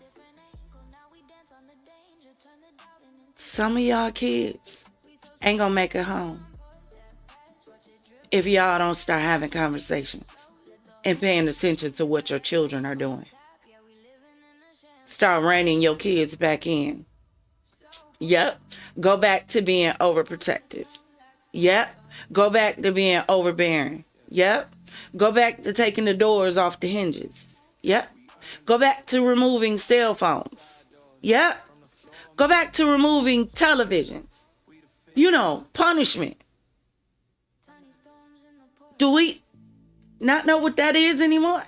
Speaker 5: Some of y'all kids ain't gonna make it home if y'all don't start having conversations and paying attention to what your children are doing. Start reining your kids back in. Yep. Go back to being overprotective. Yep. Go back to being overbearing. Yep. Go back to taking the doors off the hinges. Yep. Go back to removing cell phones. Yep. Go back to removing televisions. You know, punishment. Do we not know what that is anymore?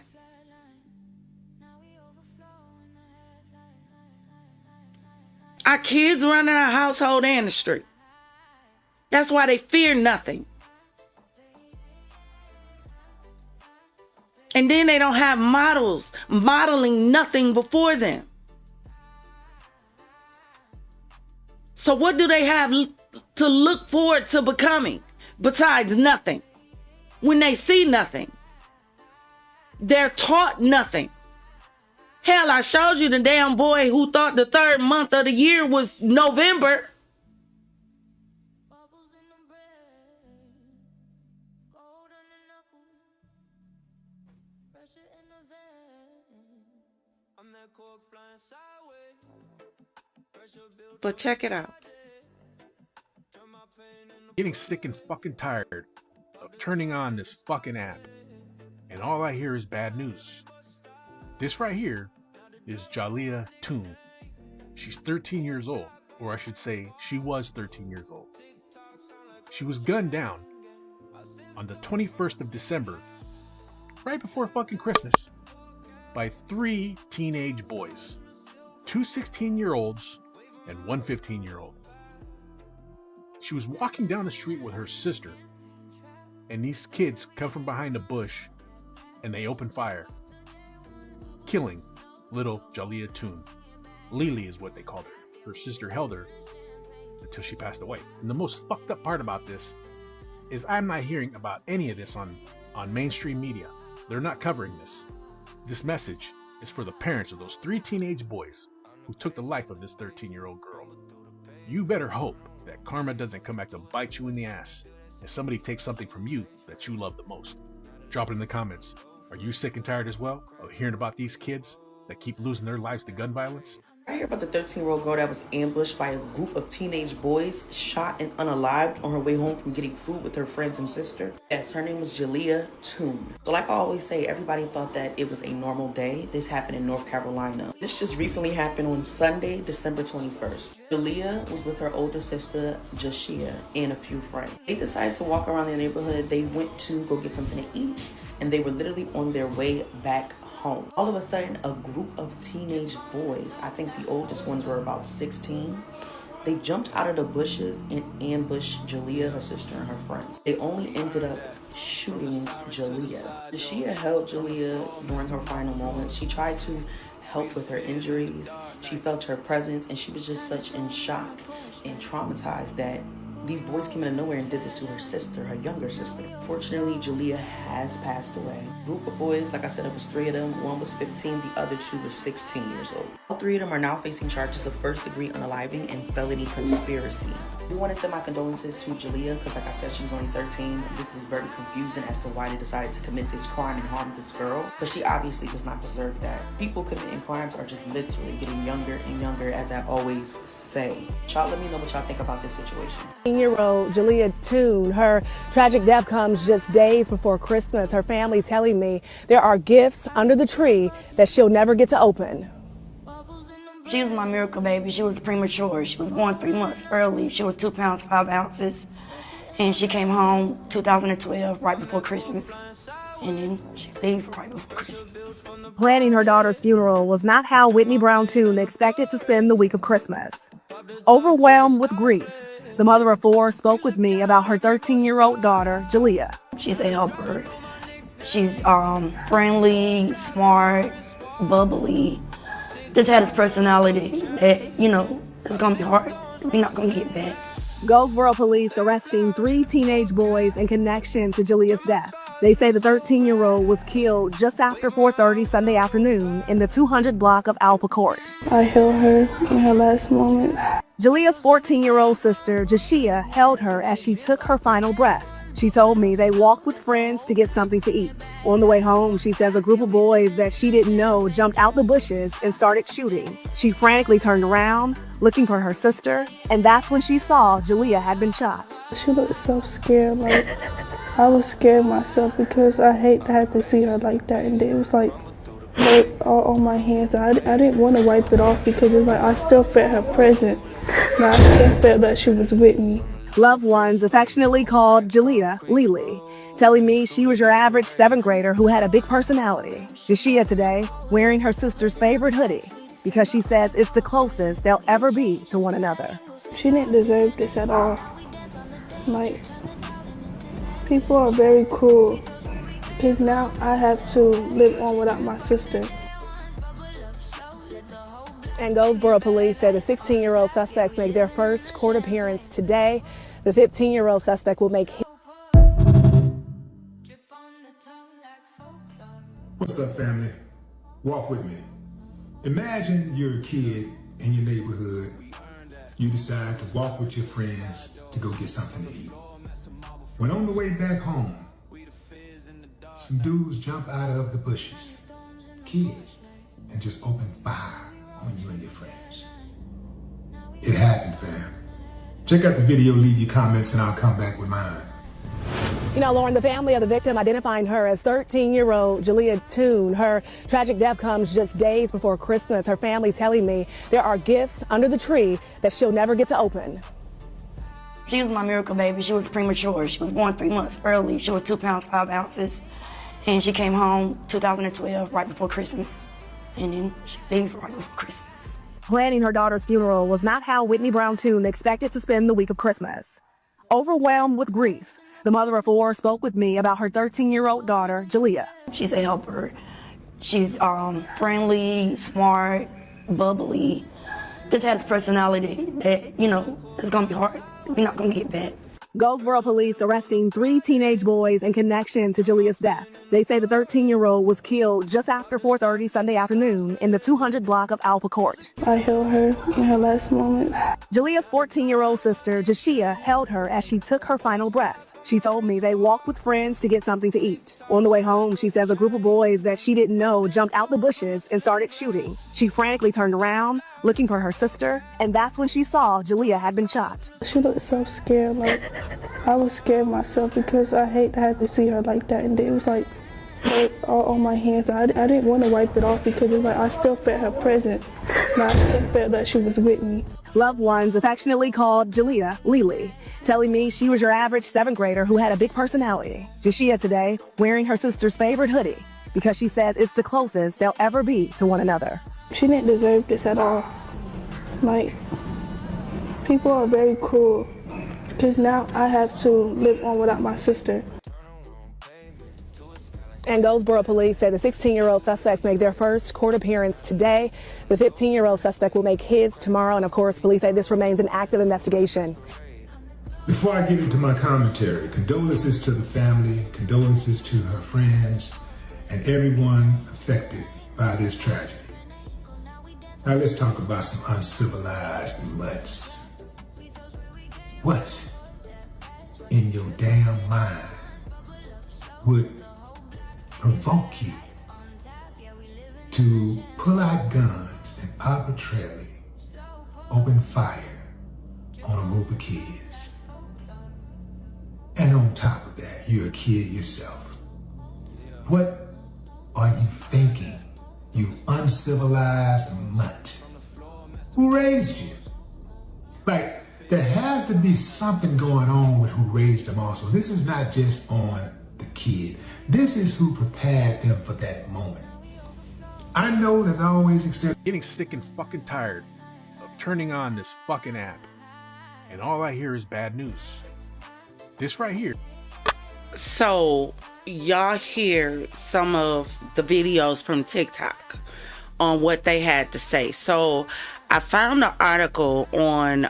Speaker 5: Our kids running our household and the street. That's why they fear nothing. And then they don't have models modeling nothing before them. So what do they have to look forward to becoming besides nothing? When they see nothing, they're taught nothing. Hell, I showed you the damn boy who thought the third month of the year was November. But check it out.
Speaker 14: Getting sick and fucking tired of turning on this fucking app, and all I hear is bad news. This right here is jaleeyahtune. She's 13 years old, or I should say she was 13 years old. She was gunned down on the 21st of December, right before fucking Christmas, by 3 teenage boys, 2 16-year-olds and 1 15-year-old. She was walking down the street with her sister, and these kids come from behind a bush and they open fire, killing little Jaleeyahtune. Lily is what they called her. Her sister held her until she passed away. And the most fucked up part about this is I'm not hearing about any of this on mainstream media. They're not covering this. This message is for the parents of those 3 teenage boys who took the life of this 13-year-old girl. You better hope that karma doesn't come back to bite you in the ass and somebody takes something from you that you love the most. Drop it in the comments. Are you sick and tired as well of hearing about these kids that keep losing their lives to gun violence?
Speaker 5: I hear about the 13-year-old girl that was ambushed by a group of teenage boys, shot and unalived on her way home from getting food with her friends and sister. Yes, her name was JALEEYAH. So like I always say, everybody thought that it was a normal day. This happened in North Carolina. This just recently happened on Sunday, December 21st. JALEEYAH was with her older sister, Jashia, and a few friends. They decided to walk around the neighborhood. They went to go get something to eat, and they were literally on their way back home. All of a sudden, a group of teenage boys, I think the oldest ones were about 16, they jumped out of the bushes and ambushed JALEEYAH, her sister, and her friends. They only ended up shooting JALEEYAH. Jashia held JALEEYAH during her final moments. She tried to help with her injuries. She felt her presence, and she was just such in shock and traumatized that these boys came out of nowhere and did this to her sister, her younger sister. Fortunately, JALEEYAH has passed away. Group of boys, like I said, it was 3 of them. One was 15, the other 2 were 16 years old. All 3 of them are now facing charges of first-degree unaliving and felony conspiracy. I do want to send my condolences to JALEEYAH because, like I said, she's only 13. This is very confusing as to why they decided to commit this crime and harm this girl, but she obviously does not deserve that. People committing crimes are just literally getting younger and younger, as I always say. Y'all let me know what y'all think about this situation.
Speaker 15: 18-year-old Jaleeyahtune, her tragic death comes just days before Christmas. Her family telling me there are gifts under the tree that she'll never get to open.
Speaker 16: She was my miracle baby. She was premature. She was born 3 months early. She was 2 pounds, 5 ounces. And she came home 2012, right before Christmas. And then she left right before Christmas.
Speaker 15: Planning her daughter's funeral was not how Whitney Brown Tune expected to spend the week of Christmas. Overwhelmed with grief, the mother of 4 spoke with me about her 13-year-old daughter, JALEEYAH.
Speaker 16: She's a helper. She's friendly, smart, bubbly. Just had this personality that, you know, it's gonna be hard. We're not gonna get back.
Speaker 15: Goldsboro police arresting 3 teenage boys in connection to JALEEYAH's death. They say the 13-year-old was killed just after 4:30 Sunday afternoon in the 200 block of Alpha Court.
Speaker 17: I held her in her last moments.
Speaker 15: JALEEYAH's 14-year-old sister, Jashia, held her as she took her final breath. She told me they walked with friends to get something to eat. On the way home, she says a group of boys that she didn't know jumped out the bushes and started shooting. She frantically turned around, looking for her sister, and that's when she saw JALEEYAH had been shot.
Speaker 17: She looked so scared, like I was scared myself because I hate to have to see her like that, and it was like all on my hands. I didn't want to wipe it off because it's like I still felt her presence, and I still felt that she was with me.
Speaker 15: Loved ones affectionately called JALEEYAH Lily, telling me she was your average 7th grader who had a big personality. Jashia today wearing her sister's favorite hoodie because she says it's the closest they'll ever be to one another.
Speaker 17: She didn't deserve this at all. Like, people are very cruel because now I have to live on without my sister.
Speaker 15: And Goldsboro police said the 16-year-old suspects make their first court appearance today. The 15-year-old suspect will make his.
Speaker 18: What's up, family? Walk with me. Imagine you're a kid in your neighborhood. You decide to walk with your friends to go get something to eat. When on the way back home, some dudes jump out of the bushes, kids, and just open fire on you and your friends. It happened, fam. Check out the video, leave your comments, and I'll come back with mine.
Speaker 15: You know, Lauren, the family of the victim identifying her as 13-year-old Jaleeyahtune. Her tragic death comes just days before Christmas. Her family telling me there are gifts under the tree that she'll never get to open.
Speaker 16: She was my miracle baby. She was premature. She was born 3 months early. She was 2 pounds, 5 ounces. And she came home 2012, right before Christmas. And then she left right before Christmas.
Speaker 15: Planning her daughter's funeral was not how Whitney Brown Tune expected to spend the week of Christmas. Overwhelmed with grief, the mother of 4 spoke with me about her 13-year-old daughter, JALEEYAH.
Speaker 16: She's a helper. She's friendly, smart, bubbly. Just had this personality that, you know, it's gonna be hard. We're not gonna get back.
Speaker 15: Goldsboro police arresting 3 teenage boys in connection to JALEEYAH's death. They say the 13-year-old was killed just after 4:30 Sunday afternoon in the 200 block of Alpha Court.
Speaker 17: I held her in her last moments.
Speaker 15: JALEEYAH's 14-year-old sister, Jashia, held her as she took her final breath. She told me they walked with friends to get something to eat. On the way home, she says a group of boys that she didn't know jumped out the bushes and started shooting. She frantically turned around, looking for her sister, and that's when she saw JALEEYAH had been shot.
Speaker 17: She looked so scared, like I was scared myself because I hate to have to see her like that, and it was like all on my hands. I didn't want to wipe it off because it's like I still felt her presence, and I still felt that she was with me.
Speaker 15: Loved ones affectionately called JALEEYAH Lily, telling me she was your average 7th grader who had a big personality. JALEEYAH today wearing her sister's favorite hoodie because she says it's the closest they'll ever be to one another.
Speaker 17: She didn't deserve this at all. Like, people are very cruel because now I have to live on without my sister.
Speaker 15: And Goldsboro police say the 16-year-old suspects make their first court appearance today. The 15-year-old suspect will make his tomorrow, and of course, police say this remains an active investigation.
Speaker 18: Before I get into my commentary, condolences to the family, condolences to her friends, and everyone affected by this tragedy. Now let's talk about some uncivilized mutts. What in your damn mind would provoke you to pull out guns and arbitrarily open fire on a group of kids? And on top of that, you're a kid yourself. What are you thinking, you uncivilized mutt? Who raised you? Like, there has to be something going on with who raised them also. This is not just on the kid. This is who prepared them for that moment. I know there's always exceptions.
Speaker 14: Getting sick and fucking tired of turning on this fucking app, and all I hear is bad news. This right here.
Speaker 5: So y'all hear some of the videos from TikTok on what they had to say. So I found an article on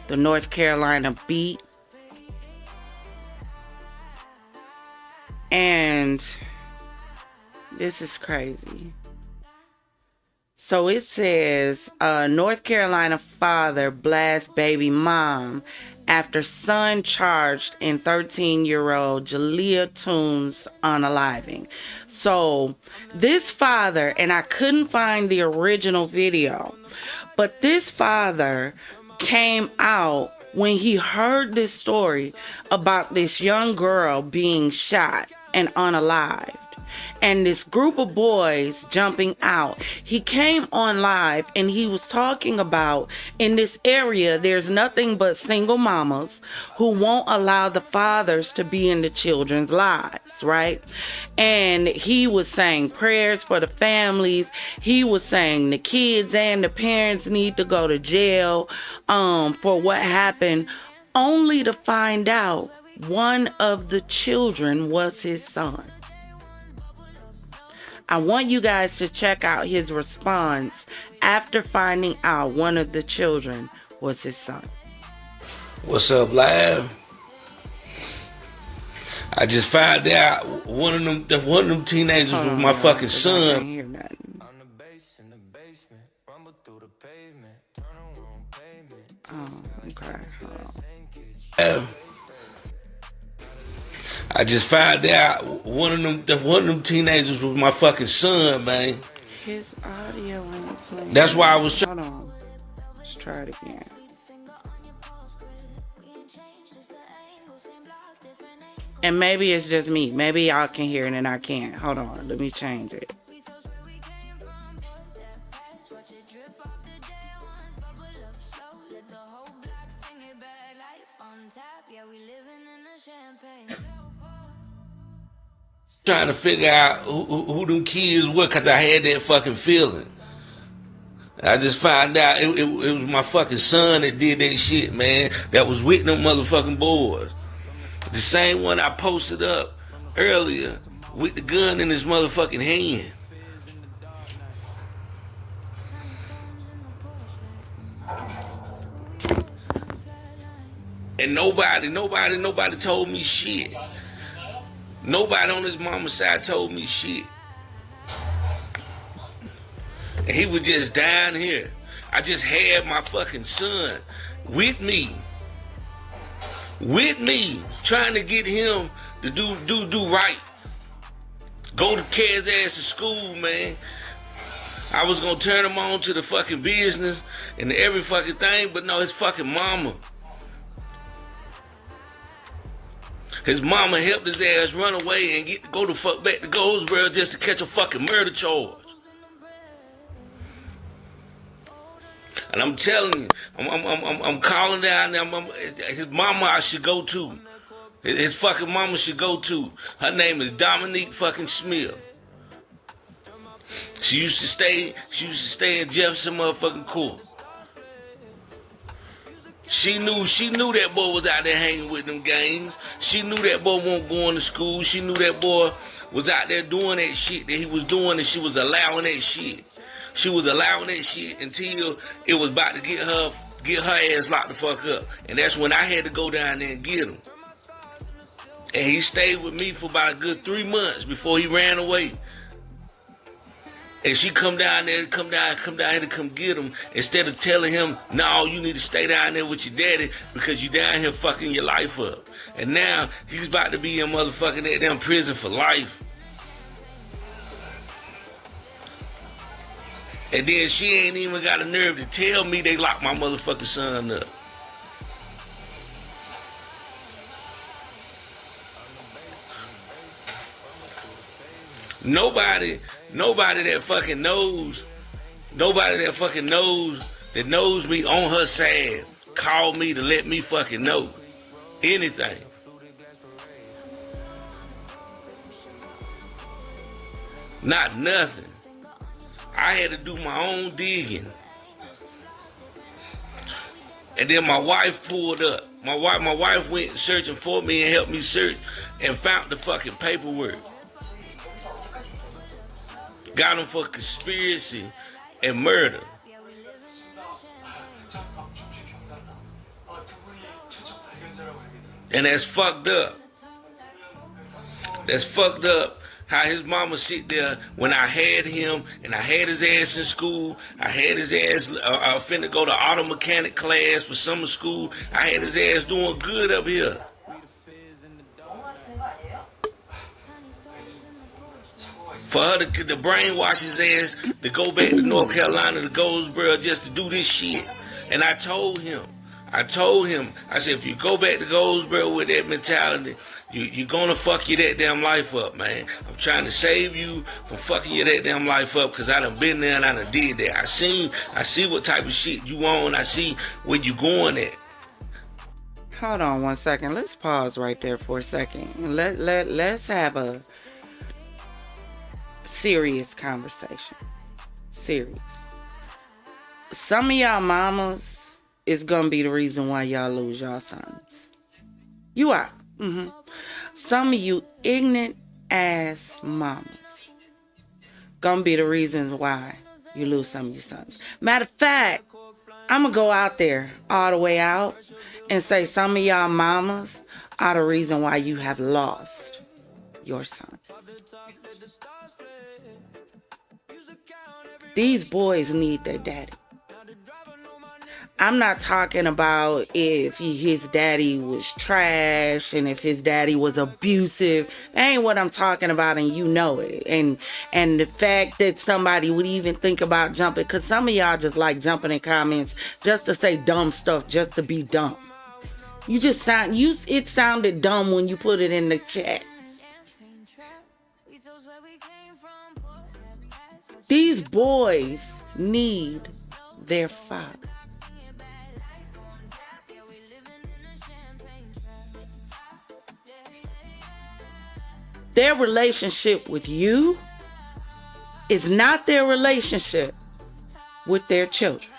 Speaker 5: the North Carolina Beat, and this is crazy. So it says, North Carolina father blasts baby mom after son charged in 13-year-old JaleeYahtune's unaliving. So this father, and I couldn't find the original video, but this father came out when he heard this story about this young girl being shot and unalived, and this group of boys jumping out. He came on live and he was talking about, in this area there's nothing but single mamas who won't allow the fathers to be in the children's lives, right? And he was saying prayers for the families. He was saying the kids and the parents need to go to jail for what happened, only to find out one of the children was his son. I want you guys to check out his response after finding out one of the children was his son.
Speaker 19: What's up, live? I just found out one of them teenagers was my fucking son.
Speaker 5: I can't hear nothing. Oh, okay. Hold on.
Speaker 19: I just found out one of them teenagers was my fucking son, man.
Speaker 5: His audio ain't playing.
Speaker 19: That's why I was
Speaker 5: Hold on. Let's try it again. And maybe it's just me. Maybe y'all can hear it and I can't. Hold on. Let me change it.
Speaker 19: Trying to figure out who them kids were, because I had that fucking feeling. I just found out it was my fucking son that did that shit, man, that was with them motherfucking boys. The same one I posted up earlier with the gun in his motherfucking hand. And nobody told me shit. Nobody on his mama's side told me shit. And he was just down here. I just had my fucking son with me. with me, trying to get him to do right. Go to Kid's ass to school, man. I was gonna turn him on to the fucking business and every fucking thing, but no, his fucking mama. His mama helped his ass run away and get to go the fuck back to Goldsboro just to catch a fucking murder charge. And I'm telling you, I'm calling down there. His mama I should go to. His fucking mama should go to. Her name is Dominique fucking Smith. She used to stay in Jefferson motherfucking Court. She knew that boy was out there hanging with them gangs. She knew that boy wasn't going to school. She knew that boy was out there doing that shit that he was doing, and she was allowing that shit. She was allowing that shit until it was about to get her ass locked the fuck up. And that's when I had to go down there and get him. And he stayed with me for about a good 3 months before he ran away. And she come down here to come get him, instead of telling him, no, you need to stay down there with your daddy because you down here fucking your life up. And now he's about to be in motherfucking that damn prison for life. And then she ain't even got a nerve to tell me they locked my motherfucking son up. Nobody that fucking knows, that knows me on her side, called me to let me fucking know anything. Not nothing. I had to do my own digging. And then my wife pulled up. My wife went searching for me and helped me search and found the fucking paperwork. Got him for conspiracy and murder. And that's fucked up. That's fucked up how his mama sit there when I had him and I had his ass in school. I had his ass finna go to auto mechanic class for summer school. I had his ass doing good up here. For her to brainwash his ass to go back to North Carolina to Goldsboro just to do this shit. And I told him, I said, if you go back to Goldsboro with that mentality, you're gonna fuck your that damn life up, man. I'm trying to save you from fucking your that damn life up because I done been there and I done did that. I see what type of shit you on. I see where you going at.
Speaker 5: Hold on 1 second. Let's pause right there for a second. Let's have a serious conversation. Serious. Some of y'all mamas is gonna be the reason why y'all lose y'all sons. You are. Some of you ignorant ass mamas gonna be the reasons why you lose some of your sons. Matter of fact, I'm gonna go out there all the way out and say some of y'all mamas are the reason why you have lost your sons. These boys need their daddy. I'm not talking about if his daddy was trash and if his daddy was abusive. That ain't what I'm talking about, and you know it. And the fact that somebody would even think about jumping, because some of y'all just like jumping in comments just to say dumb stuff, just to be dumb. It sounded dumb when you put it in the chat. These boys need their father. Their relationship with you is not their relationship with their children.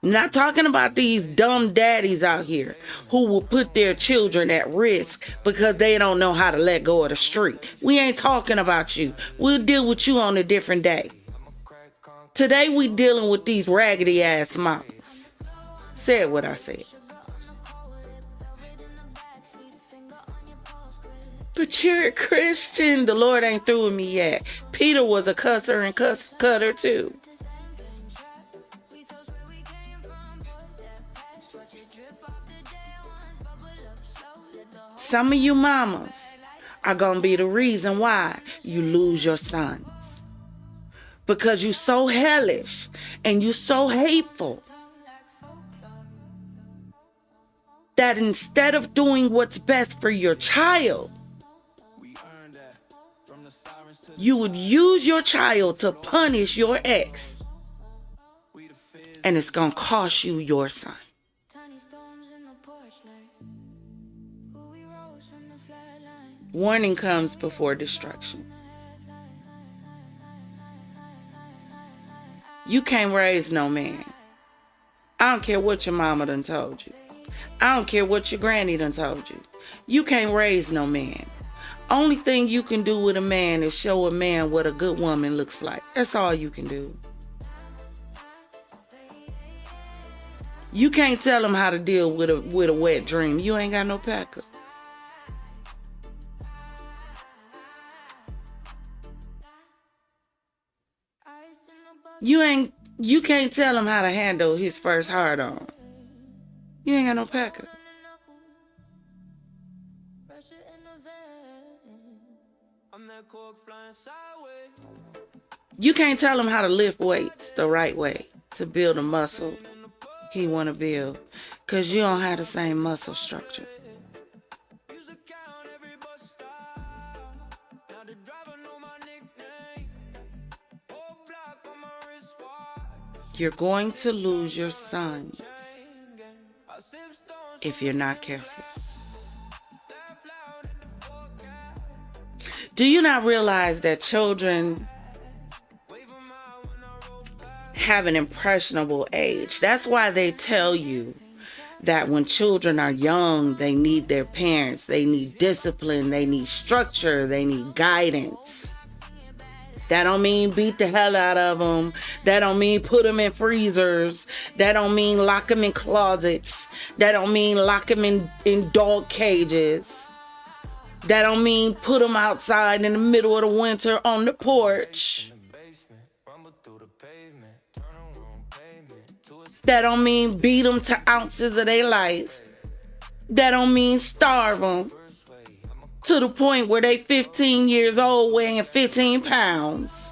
Speaker 5: I'm not talking about these dumb daddies out here who will put their children at risk because they don't know how to let go of the street. We ain't talking about you. We'll deal with you on a different day. Today we dealing with these raggedy ass mamas. Said what I said. But you're a Christian. The Lord ain't through with me yet. Peter was a cusser and cutter too. Some of you mamas are going to be the reason why you lose your sons. Because you so hellish and you so hateful that instead of doing what's best for your child, you would use your child to punish your ex. And it's going to cost you your son. Warning comes before destruction. You can't raise no man. I don't care what your mama done told you. I don't care what your granny done told you. You can't raise no man. Only thing you can do with a man is show a man what a good woman looks like. That's all you can do. You can't tell him how to deal with a wet dream. You ain't got no packer. You can't tell him how to handle his first hard on. You ain't got no packer. You can't tell him how to lift weights the right way to build a muscle he want to build, because you don't have the same muscle structure. You're going to lose your sons if you're not careful. Do you not realize that children have an impressionable age? That's why they tell you that when children are young, they need their parents, they need discipline, they need structure, they need guidance. That don't mean beat the hell out of them. That don't mean put them in freezers. That don't mean lock them in closets. That don't mean lock them in dog cages. That don't mean put them outside in the middle of the winter on the porch. That don't mean beat them to ounces of their life. That don't mean starve them to the point where they 15 years old weighing 15 pounds.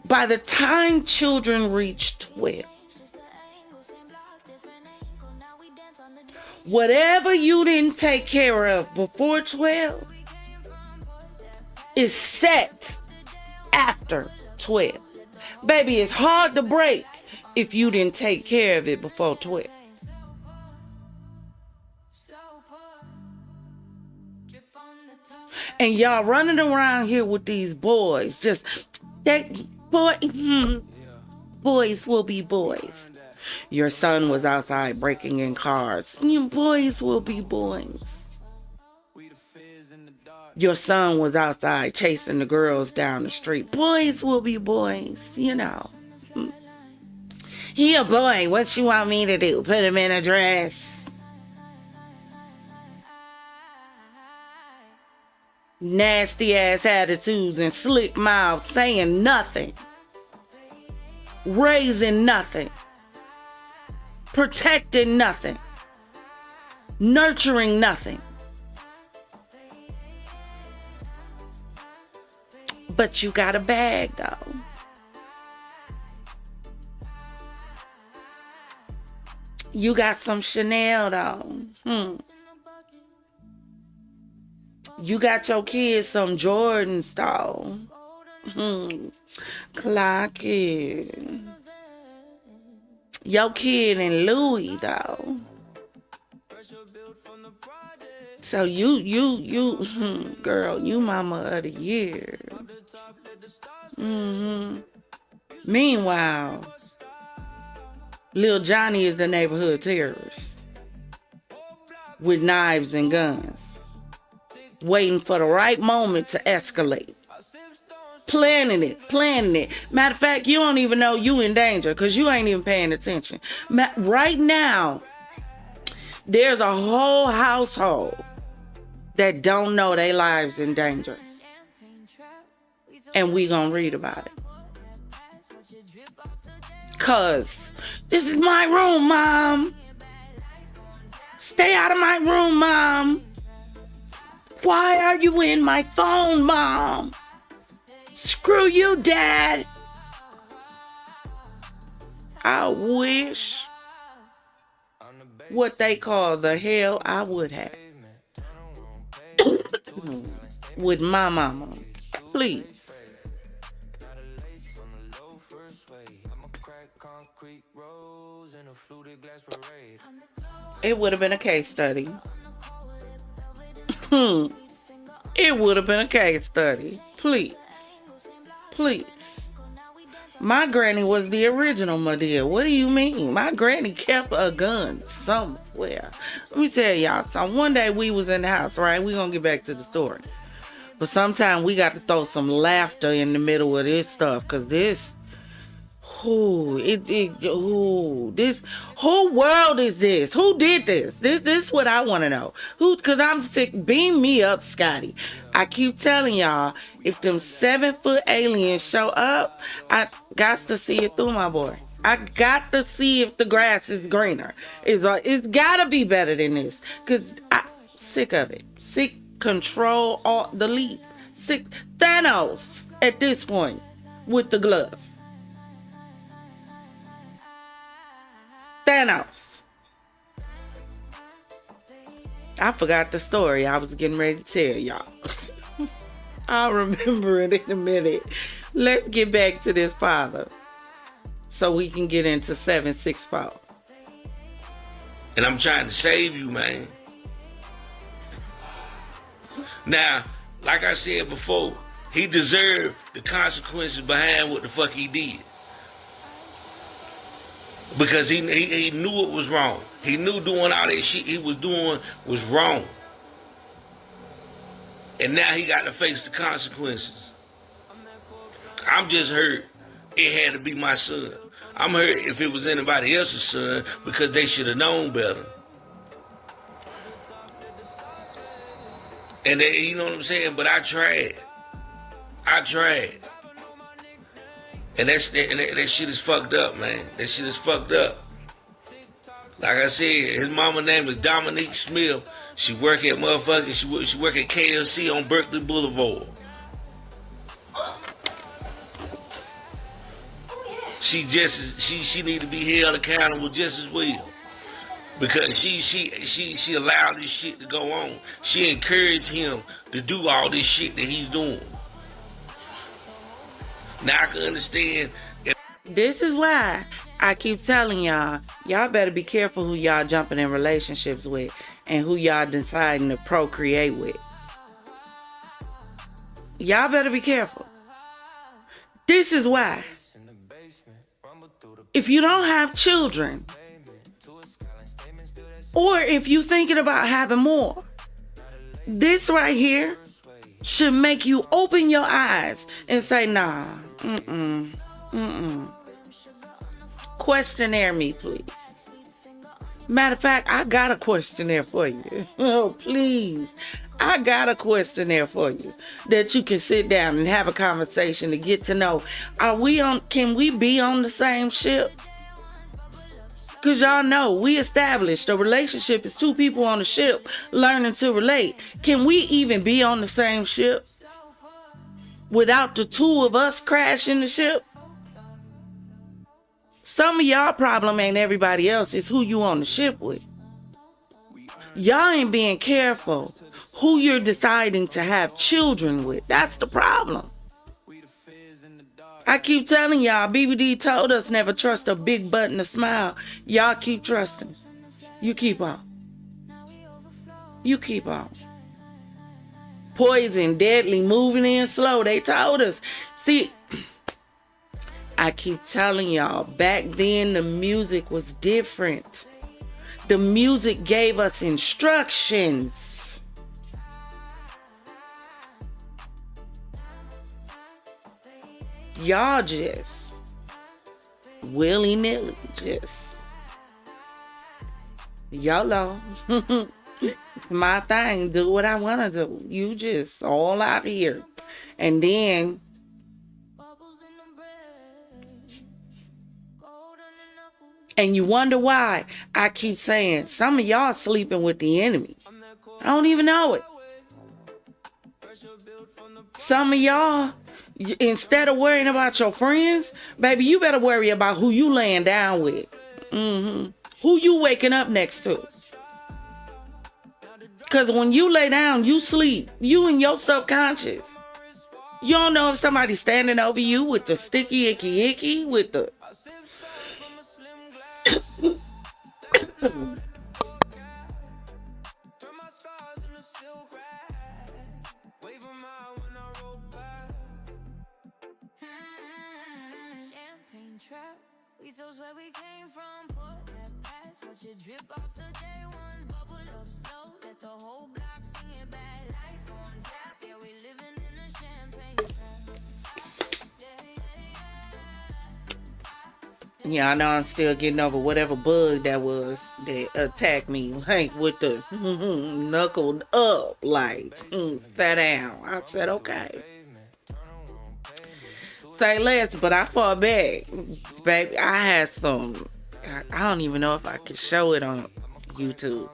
Speaker 5: By the time children reach 12, whatever you didn't take care of before 12 is set after 12. Baby, it's hard to break if you didn't take care of it before 12. And y'all running around here with these boys, just that boys will be boys. Your son was outside breaking in cars. You boys will be boys. Your son was outside chasing the girls down the street. Boys will be boys, you know. He a boy. What you want me to do? Put him in a dress? Nasty ass attitudes and slick mouths, saying nothing, raising nothing, protecting nothing, nurturing nothing. But you got a bag though. You got some Chanel though. You got your kids some Jordans though. Clock it. Your kid in Louis though. So you girl, you mama of the year. Meanwhile, Lil Johnny is the neighborhood terrorist with knives and guns, waiting for the right moment to escalate. Planning it. Matter of fact, you don't even know you in danger because you ain't even paying attention. Right now, there's a whole household that don't know their lives in danger. And we gonna read about it. Cause this is my room, Mom. Stay out of my room, Mom. Why are you in my phone, Mom? Screw you, Dad. I wish what they call the hell I would have with my mama. Please. It would have been a case study. It would have been a case study. Please. Please. My granny was the original, my dear. What do you mean? My granny kept a gun somewhere. Let me tell y'all something. One day we was in the house, right? We're going to get back to the story. But sometimes we got to throw some laughter in the middle of this stuff. Because this... this whole world is this? Who did this? This is what I want to know. Because I'm sick. Beam me up, Scotty. I keep telling y'all, if them 7-foot aliens show up, I got to see it through, my boy. I got to see if the grass is greener. It's got to be better than this. Because I'm sick of it. Sick, control, alt, delete. Sick. Thanos at this point with the glove. Thanos. I forgot the story I was getting ready to tell y'all. I'll remember it in a minute. Let's get back to this father so we can get into 764.
Speaker 19: And I'm trying to save you, man. Now, like I said before, he deserved the consequences behind what the fuck he did. Because he knew it was wrong. He knew doing all that shit he was doing was wrong. And now he got to face the consequences. I'm just hurt it had to be my son. I'm hurt if it was anybody else's son because they should have known better. And they, you know what I'm saying? But I tried. And that shit is fucked up, man. That shit is fucked up. Like I said, his mama name is Dominique Smith. She work at motherfucking, she work at KFC on Berkeley Boulevard. She need to be held accountable just as well. Because she allowed this shit to go on. She encouraged him to do all this shit that he's doing. Now I can understand.
Speaker 5: This is why I keep telling y'all better be careful who y'all jumping in relationships with and who y'all deciding to procreate with. Y'all better be careful. This is why. If you don't have children, or if you thinking about having more, this right here should make you open your eyes and say, nah, questionnaire me, please. Matter of fact, I got a questionnaire for you. Oh, please. I got a questionnaire for you that you can sit down and have a conversation to get to know. Can we be on the same ship? Because y'all know, we established a relationship is two people on the ship learning to relate. Can we even be on the same ship without the two of us crashing the ship? Some of y'all problem ain't everybody else. It's who you on the ship with. Y'all ain't being careful who you're deciding to have children with. That's the problem. I keep telling y'all, BBD told us never trust a big butt and a smile. Y'all keep trusting. You keep on. You keep on. Poison, deadly, moving in slow. They told us. See, I keep telling y'all, back then the music was different. The music gave us instructions. Y'all just willy-nilly, just YOLO. It's my thing. Do what I want to do. You just all out here. And then And you wonder why I keep saying some of y'all sleeping with the enemy. I don't even know it. Some of y'all, instead of worrying about your friends, baby, you better worry about who you laying down with. Who you waking up next to. Because when you lay down, you sleep. You in your subconscious. You don't know if somebody's standing over you with the sticky icky icky, with the...
Speaker 1: We toast where we came from, pour that past, watch it drip off the day ones, bubble up slow, let the whole block sing it back, life on tap, yeah, we living in a champagne trap.
Speaker 5: Yeah, I know I'm still getting over whatever bug that was that attacked me, like with the knuckled up, like sat down. I said, okay. Say less, but I fought back. Baby, I had some, I don't even know if I could show it on YouTube.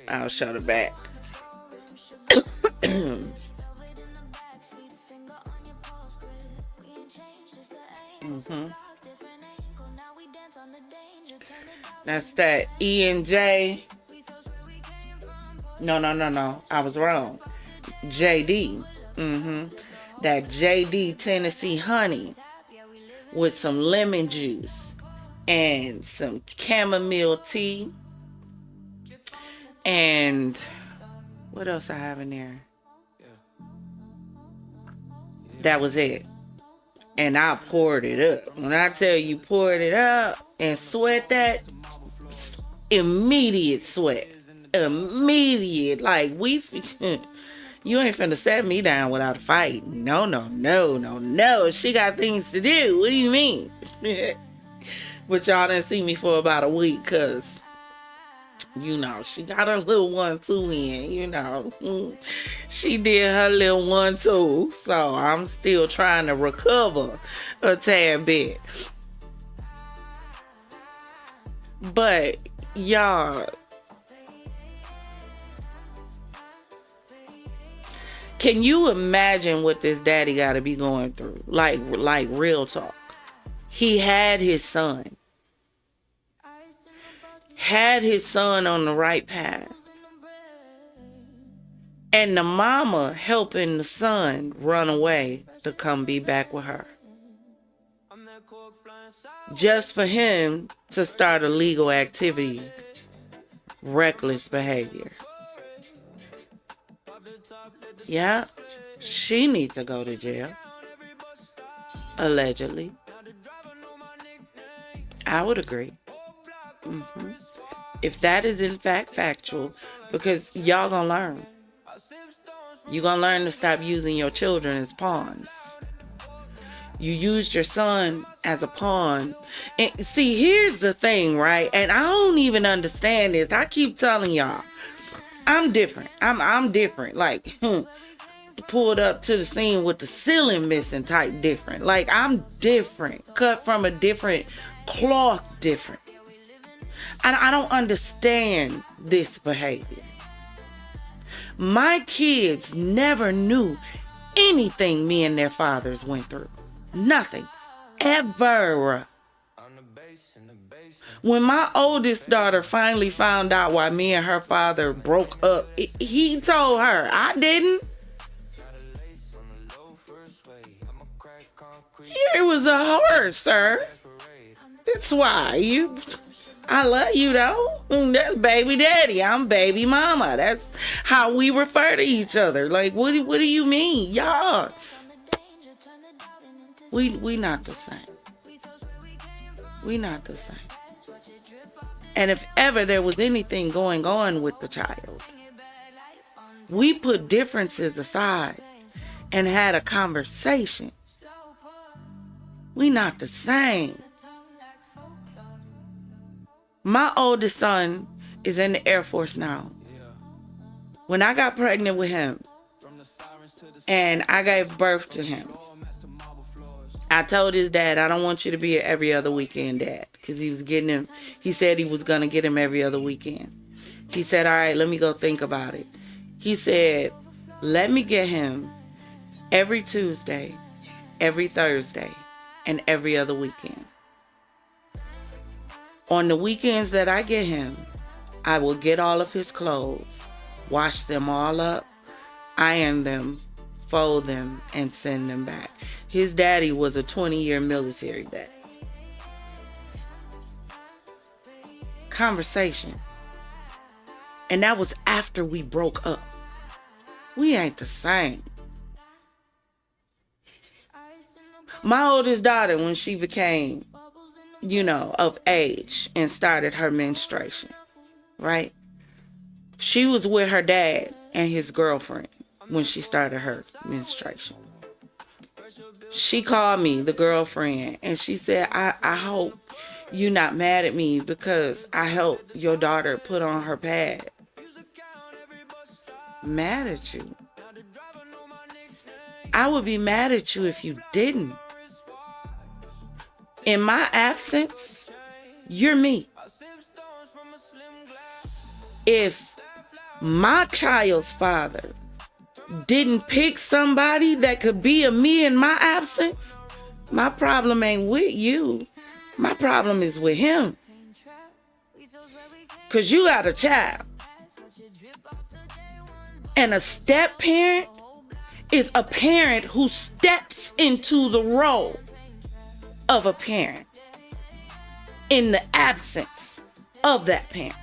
Speaker 5: I'll show the back. That's that E and J. No. I was wrong. JD. That JD Tennessee honey with some lemon juice and some chamomile tea. And what else I have in there? That was it. And I poured it up. When I tell you poured it up and sweat that, immediate sweat. Immediate. Like you ain't finna set me down without a fight. No. She got things to do. What do you mean? But y'all didn't see me for about a week because, you know, she got her little 1-2 in, you know. She did her little 1-2. So I'm still trying to recover a tad bit. But, y'all, can you imagine what this daddy got to be going through? Like real talk. He had his son. Had his son on the right path. And the mama helping the son run away to come be back with her. Just for him to start a legal activity. Reckless behavior. Yeah, she needs to go to jail. Allegedly. I would agree. If that is in fact factual, because y'all gonna learn. You're gonna learn to stop using your children as pawns. You used your son as a pawn. And see, here's the thing, right? And I don't even understand this. I keep telling y'all, I'm different. I'm different. Like, pulled up to the scene with the ceiling missing type different. Like, I'm different. Cut from a different cloth different. And I don't understand this behavior. My kids never knew anything me and their fathers went through. Nothing. Ever. When my oldest daughter finally found out why me and her father broke up, he told her. I didn't. It was a horse, sir. That's why. I love you, though. That's baby daddy. I'm baby mama. That's how we refer to each other. Like, what do you mean? Y'all. We not the same. We not the same. And if ever there was anything going on with the child, we put differences aside and had a conversation. We not the same. My oldest son is in the Air Force now. When I got pregnant with him and I gave birth to him, I told his dad, I don't want you to be an every other weekend dad. Because he was getting him, he said he was going to get him every other weekend. He said, all right, let me go think about it. He said, let me get him every Tuesday, every Thursday, and every other weekend. On the weekends that I get him, I will get all of his clothes, wash them all up, iron them, fold them, and send them back. His daddy was a 20-year military vet. Conversation. And that was after we broke up. We ain't the same. My oldest daughter, when she became, of age and started her menstruation, right? She was with her dad and his girlfriend when she started her menstruation. She called me, the girlfriend, and she said, I hope you're not mad at me because I helped your daughter put on her pad. Mad at you? I would be mad at you if you didn't. In my absence, you're me. If my child's father didn't pick somebody that could be a me in my absence, my problem ain't with you. My problem is with him. Because you got a child. And a step parent is a parent who steps into the role of a parent in the absence of that parent.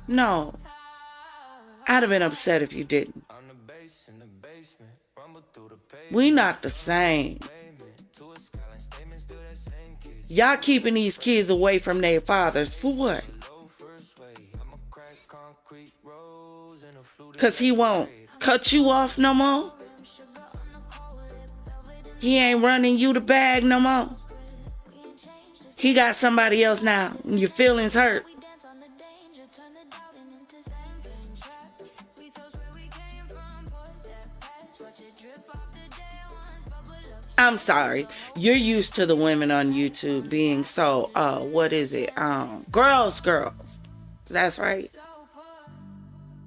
Speaker 5: No. I'd have been upset if you didn't. We not the same. Y'all keeping these kids away from their fathers for what? Because he won't cut you off no more? He ain't running you the bag no more? He got somebody else now and your feelings hurt? I'm sorry. You're used to the women on YouTube being so, what is it? Girls. That's right.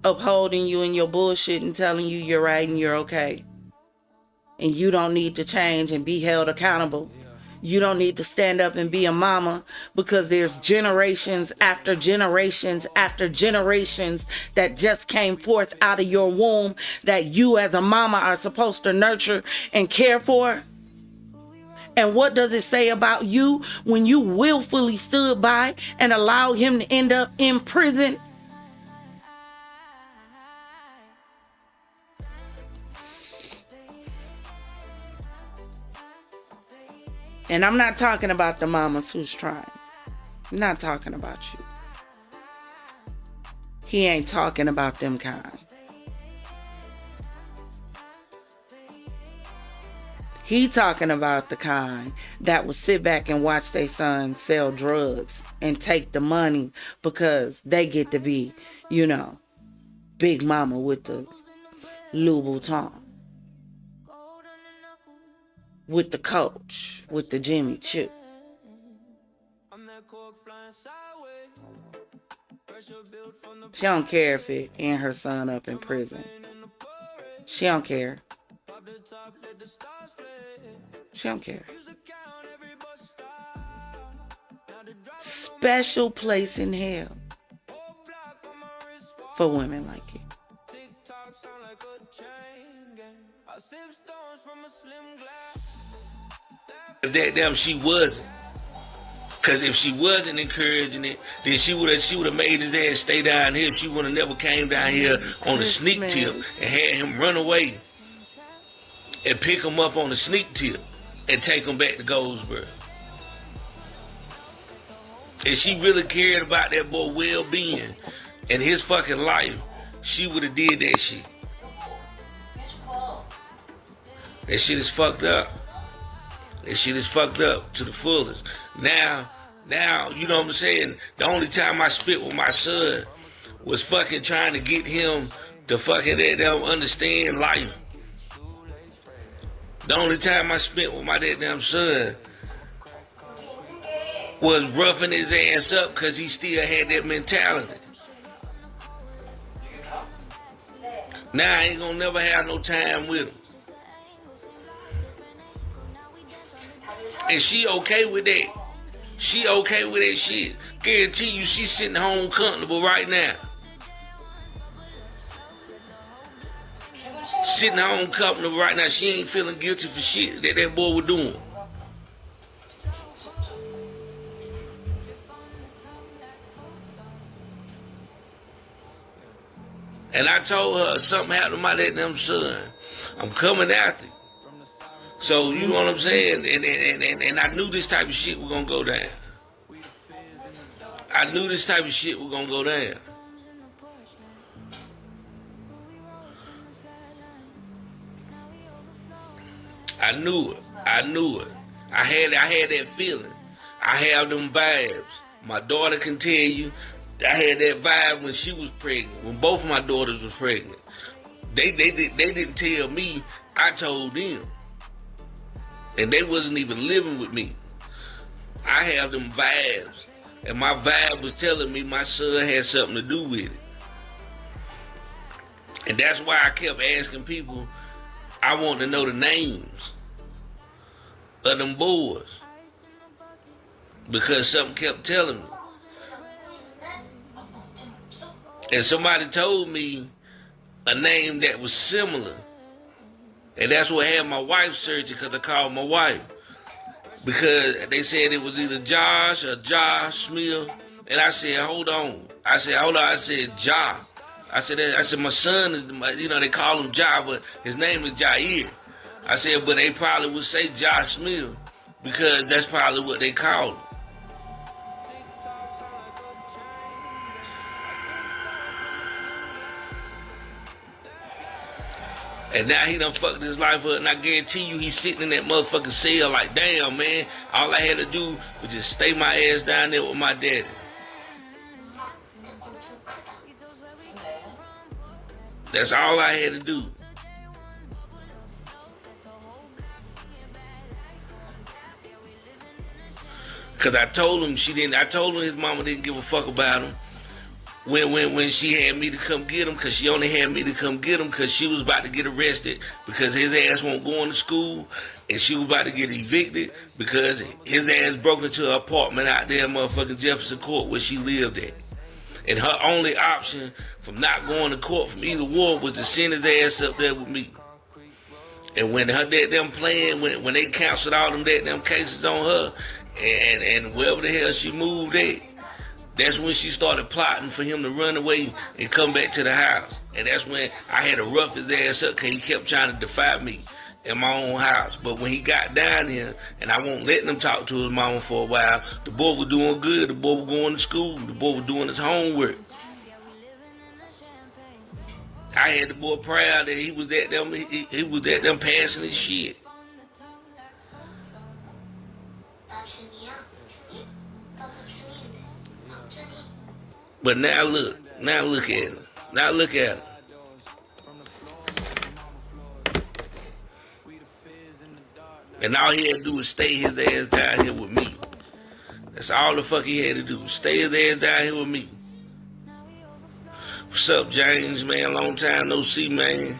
Speaker 5: Upholding you in your bullshit and telling you you're right and you're okay. And you don't need to change and be held accountable. You don't need to stand up and be a mama because there's generations after generations after generations that just came forth out of your womb that you as a mama are supposed to nurture and care for. And what does it say about you when you willfully stood by and allowed him to end up in prison? And I'm not talking about the mamas who's trying. I'm not talking about you. He ain't talking about them kind. He talking about the kind that would sit back and watch their son sell drugs and take the money because they get to be, big mama with the Louboutin. With the Coach, with the Jimmy Choo. She don't care if it end her son up in prison. She don't care. She don't care. Special place in hell for women like you.
Speaker 19: If that damn she wasn't. Because if she wasn't encouraging it, then she would have made his ass stay down here. She would have never came down here on a sneak tip and had him run away and pick him up on a sneak tip and take him back to Goldsboro. If she really cared about that boy well-being and his fucking life, she would have did that shit. That shit is fucked up. That shit is fucked up to the fullest. Now, you know what I'm saying? The only time I spit with my son was fucking trying to get him to fucking let them understand life. The only time I spent with my damn son was roughing his ass up because he still had that mentality. Now I ain't gonna never have no time with him. And she okay with that. She okay with that shit. Guarantee you she's sitting home comfortable right now. Sitting home comfortable right now. She ain't feeling guilty for shit that boy was doing. And I told her something happened to my damn son. I'm coming after you. So you know what I'm saying? And I knew this type of shit was gonna go down. I knew this type of shit was gonna go down. I knew it. I knew it. I had that feeling. I have them vibes. My daughter can tell you, I had that vibe when she was pregnant. When both my daughters were pregnant, they didn't tell me. I told them, and they wasn't even living with me. I have them vibes, and my vibe was telling me my son had something to do with it. And that's why I kept asking people. I want to know the names of them boys, because something kept telling me. And somebody told me a name that was similar. And that's what had my wife searching, because I called my wife. Because they said it was either Josh or Josh Smith. And I said, hold on. I said, Josh. I said, my son is, you know, they call him Ja, but his name is Jair. I said, but they probably would say Josh Smith, because that's probably what they call him. And now he done fucked his life up, and I guarantee you he's sitting in that motherfucking cell like, damn, man, all I had to do was just stay my ass down there with my daddy. That's all I had to do. Cause I told him his mama didn't give a fuck about him. When she had me to come get him, because she only had me to come get him because she was about to get arrested because his ass won't go into school, and she was about to get evicted because his ass broke into her apartment out there in motherfucking Jefferson Court where she lived at. And her only option from not going to court from either war was to send his ass up there with me. And when her them playing, when they canceled all them cases on her, and wherever the hell she moved at, that's when she started plotting for him to run away and come back to the house. And that's when I had to rough his ass up because he kept trying to defy me in my own house. But when he got down here and I won't letting him talk to his mama for a while, the boy was doing good. The boy was going to school. The boy was doing his homework. I had the boy proud that he was at them passing his shit. But now look at him. Now look at him. And all he had to do was stay his ass down here with me. That's all the fuck he had to do. Stay his ass down here with me. What's up, James, man? Long time no see, man.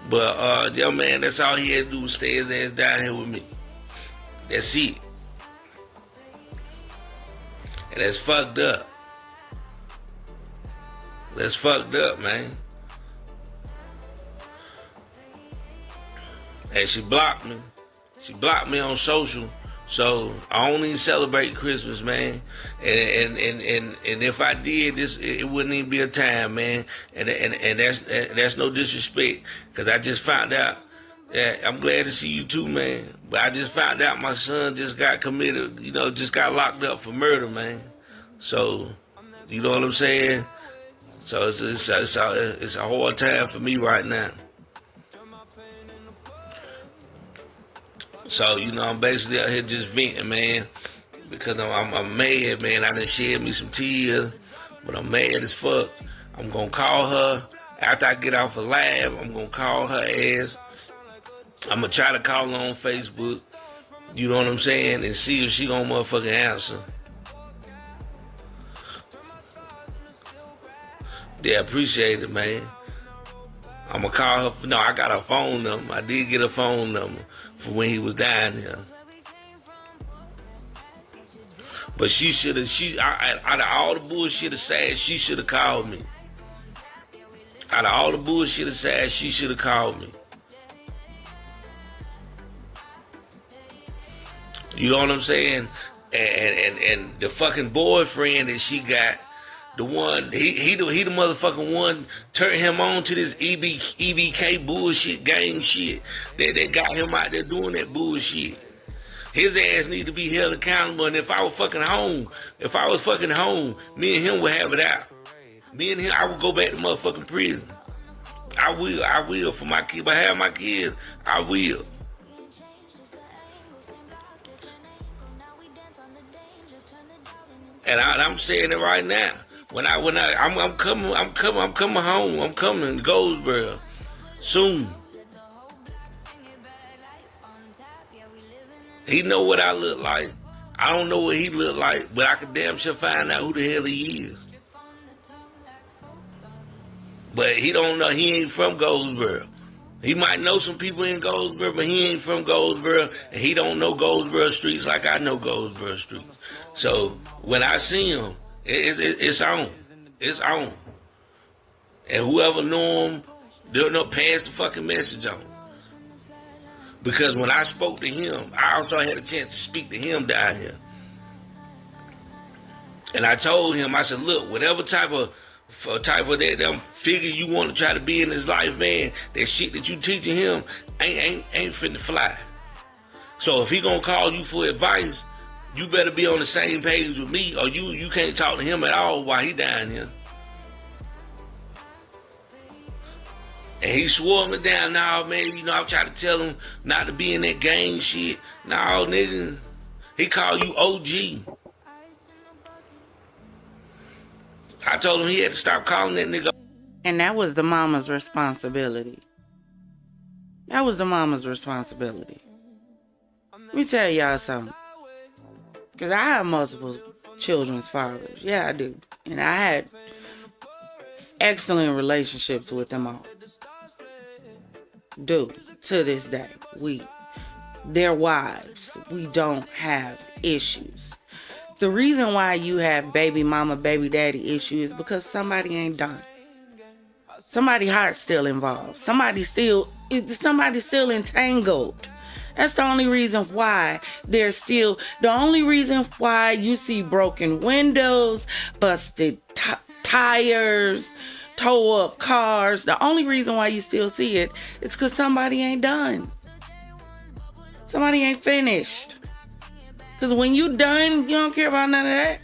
Speaker 19: But, yo, man, that's all he had to do was stay his ass down here with me. That's it. And that's fucked up. That's fucked up, man. And she blocked me. She blocked me on social. So I don't even celebrate Christmas, man. And if I did, it wouldn't even be a time, man. And that's no disrespect, because I just found out. I'm glad to see you too, man. But I just found out my son just got committed, just got locked up for murder, man. So, you know what I'm saying? So it's a hard time for me right now. So, I'm basically out here just venting, man, because I'm mad, man. I done shed me some tears, but I'm mad as fuck. I'm gonna call her After I get off a live, I'm gonna call her ass. I'm gonna try to call her on Facebook. You know what I'm saying? And see if she gonna motherfucking answer. Yeah, appreciate it, man. I'm gonna call her. No, I got her phone number. I did get her phone number for when he was down here. But she should have. Out of all the bullshit aside, she should have called me. Out of all the bullshit aside, she should have called me. You know what I'm saying? And the fucking boyfriend that she got, the one, he the motherfucking one turned him on to this EBK bullshit gang shit that got him out there doing that bullshit. His ass need to be held accountable. And if I was fucking home, me and him would have it out. Me and him, I would go back to motherfucking prison. I will for my kids. If I have my kids, I will. And I'm saying it right now. I'm coming home. I'm coming to Goldsboro soon. He know what I look like. I don't know what he look like, but I can damn sure find out who the hell he is. But he don't know. He ain't from Goldsboro. He might know some people in Goldsboro, but he ain't from Goldsboro, and he don't know Goldsboro streets like I know Goldsboro streets. So when I see him, it's on. It's on. And whoever know him, they'll know, pass the fucking message on. Because when I spoke to him, I also had a chance to speak to him down here. And I told him, I said, look, whatever type of that figure you want to try to be in his life, man, that shit that you teaching him ain't finna fly. So if he gonna call you for advice, you better be on the same page with me, or you can't talk to him at all while he down here. And he swore me down. Nah, man, you know, I'm trying to tell him not to be in that gang shit. Nah, nigga, he called you OG. I told him he had to stop calling that nigga.
Speaker 5: And that was the mama's responsibility. That was the mama's responsibility. Let me tell y'all something. Because I have multiple children's fathers. Yeah, I do. And I had excellent relationships with them all. Do. To this day. Their wives. We don't have issues. The reason why you have baby mama, baby daddy issues is because somebody ain't done. Somebody's heart's still involved. Somebody's still entangled. That's the only reason why the only reason why you see broken windows, busted tires, tow up cars. The only reason why you still see it is because somebody ain't done. Somebody ain't finished. Because when you done, you don't care about none of that.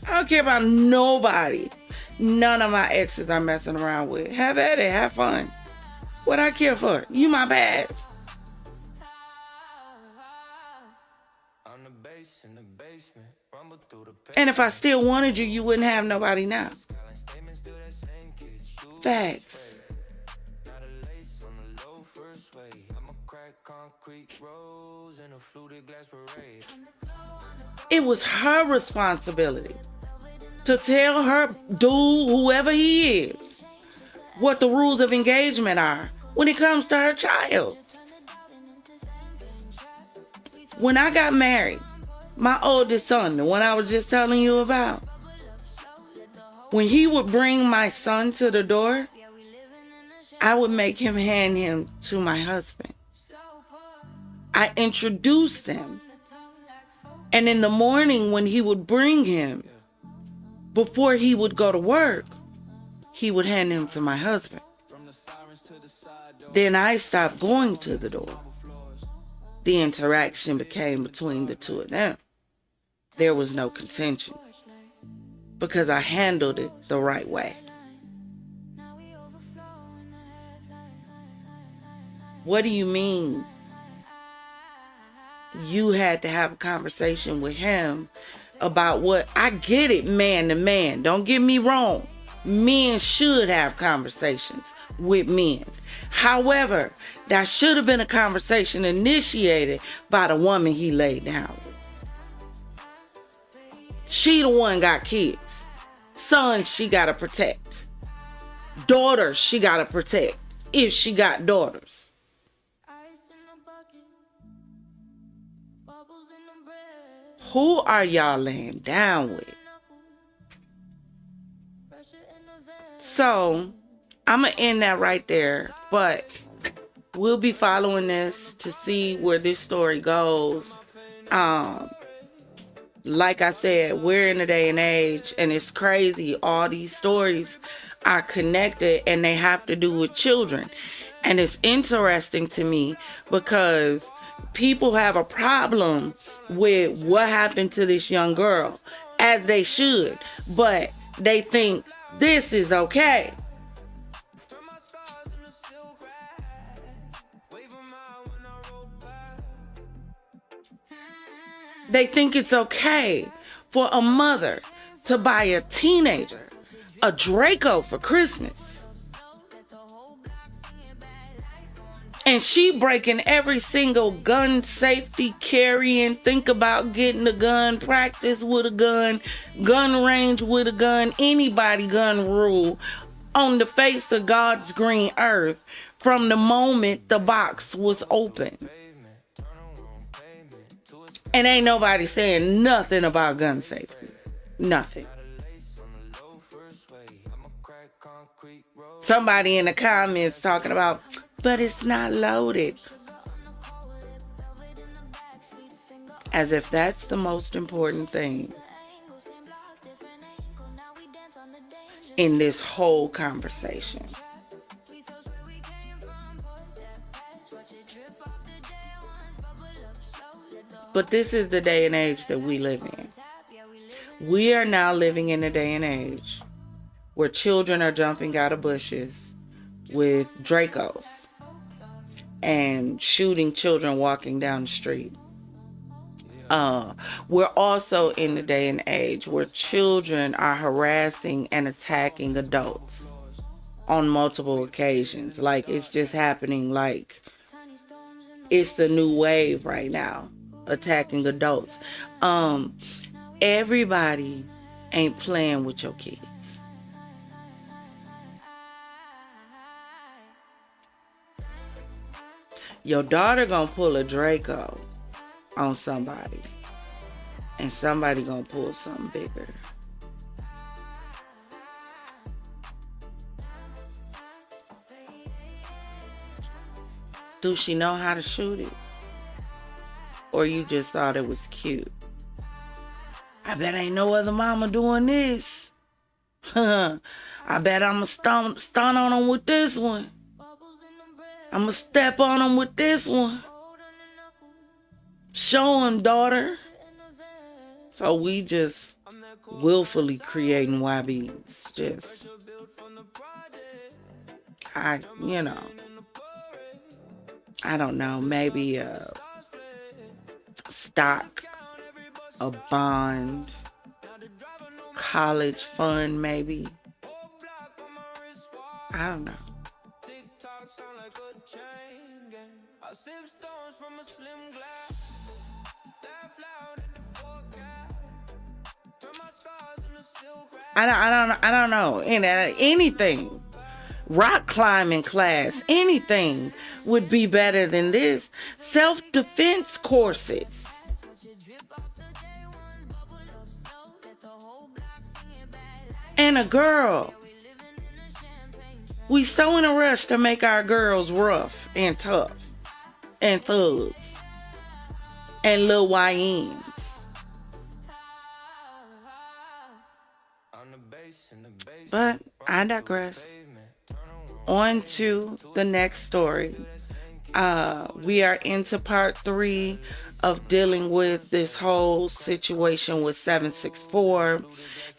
Speaker 5: I don't care about nobody. None of my exes I'm messing around with. Have at it. Have fun. What I care for? You my past. And if I still wanted you, you wouldn't have nobody now. Facts. It was her responsibility to tell her dude, whoever he is, what the rules of engagement are when it comes to her child. When I got married, my oldest son, the one I was just telling you about, when he would bring my son to the door, I would make him hand him to my husband. I introduced them. And in the morning when he would bring him, before he would go to work, he would hand him to my husband. Then I stopped going to the door. The interaction became between the two of them. There was no contention because I handled it the right way. What do you mean? You had to have a conversation with him about what, I get it, man to man. Don't get me wrong. Men should have conversations with men. However, that should have been a conversation initiated by the woman he laid down with. She the one got kids. Sons she gotta protect. Daughters she gotta protect if she got daughters. Who are y'all laying down with? So, I'm going to end that right there. But we'll be following this to see where this story goes. Like I said, we're in a day and age, and it's crazy. All these stories are connected, and they have to do with children. And it's interesting to me because people have a problem with what happened to this young girl, as they should, but they think this is okay. They think it's okay for a mother to buy a teenager a Draco for Christmas. And she breaking every single gun safety carrying, think about getting a gun, practice with a gun range with a gun, anybody gun rule on the face of God's green earth from the moment the box was open. And ain't nobody saying nothing about gun safety. Nothing. Somebody in the comments talking about, but it's not loaded. As if that's the most important thing in this whole conversation. But this is the day and age that we live in. We are now living in a day and age where children are jumping out of bushes with Dracos and shooting children walking down the street. We're also in the day and age where children are harassing and attacking adults on multiple occasions. Like, it's just happening. Like, it's the new wave right now, attacking adults. Everybody ain't playing with your kids. Your daughter gonna pull a Draco on somebody, and somebody gonna pull something bigger. Do she know how to shoot it? Or you just thought it was cute? I bet ain't no other mama doing this. I bet I'ma stunt on them with this one. I'ma step on them with this one. Show them, daughter. So we just willfully creating YBs. Just, I don't know, maybe a stock, a bond, college fund, maybe. I don't know. I don't know. Anything. Rock climbing class, anything would be better than this. Self-defense courses. And a girl. We so in a rush to make our girls rough and tough and thugs and little YNs. But I digress. On to the next story. We are into part 3 of dealing with this whole situation with 764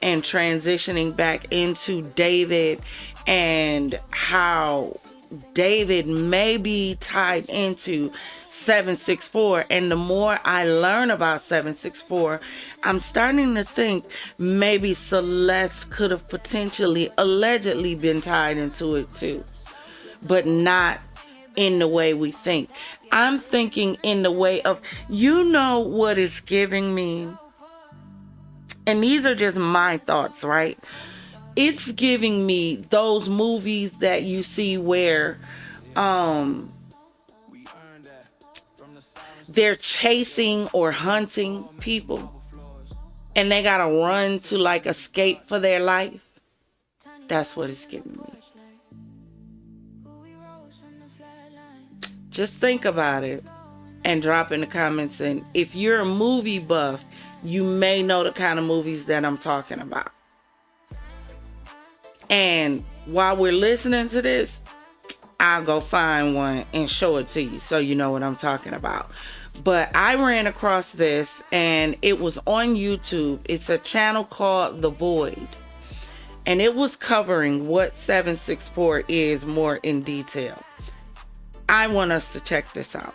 Speaker 5: and transitioning back into David and how David may be tied into 764. And the more I learn about 764, I'm starting to think maybe Celeste could have potentially, allegedly been tied into it too, but not in the way we think. I'm thinking in the way of, you know what it's giving me? And these are just my thoughts, right? It's giving me those movies that you see where they're chasing or hunting people and they gotta run to like escape for their life. That's what it's giving me. Just think about it and drop in the comments. And if you're a movie buff, you may know the kind of movies that I'm talking about. And while we're listening to this, I'll go find one and show it to you so you know what I'm talking about. But I ran across this and it was on YouTube. It's a channel called The Void. And it was covering what 764 is more in detail. I want us to check this out.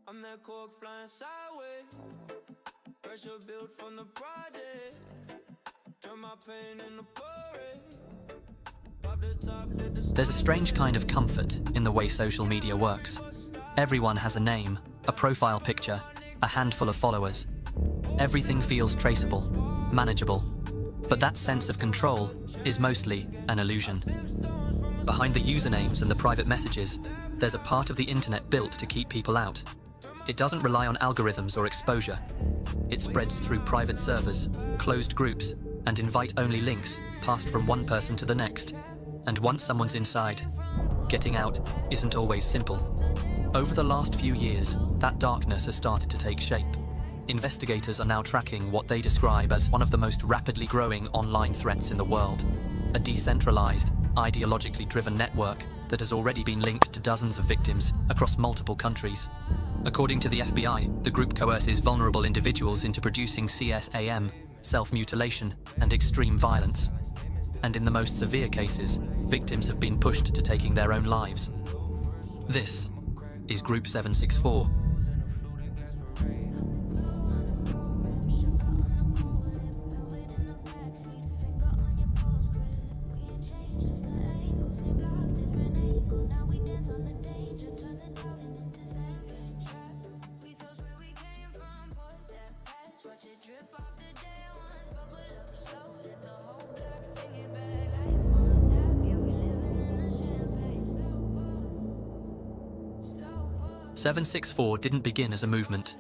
Speaker 2: I'm that cork flying sideways. Pressure built from the project. Turn my pain into parade. Pop the top, let the
Speaker 20: There's a strange kind of comfort in the way social media works. Everyone has a name, a profile picture, a handful of followers. Everything feels traceable, manageable. But that sense of control is mostly an illusion. Behind the usernames and the private messages, there's a part of the internet built to keep people out. It doesn't rely on algorithms or exposure. It spreads through private servers, closed groups, and invite-only links passed from one person to the next. And once someone's inside, getting out isn't always simple. Over the last few years, that darkness has started to take shape. Investigators are now tracking what they describe as one of the most rapidly growing online threats in the world. A decentralized, ideologically driven network that has already been linked to dozens of victims across multiple countries. According to the FBI, the group coerces vulnerable individuals into producing CSAM, self-mutilation, and extreme violence. And in the most severe cases, victims have been pushed to taking their own lives. This is Group 764.
Speaker 1: Drip off the day ones, bubble up slow, let the whole block sing it back. Life on tap, yeah, we living in a champagne slow.
Speaker 20: 764 didn't begin as a movement.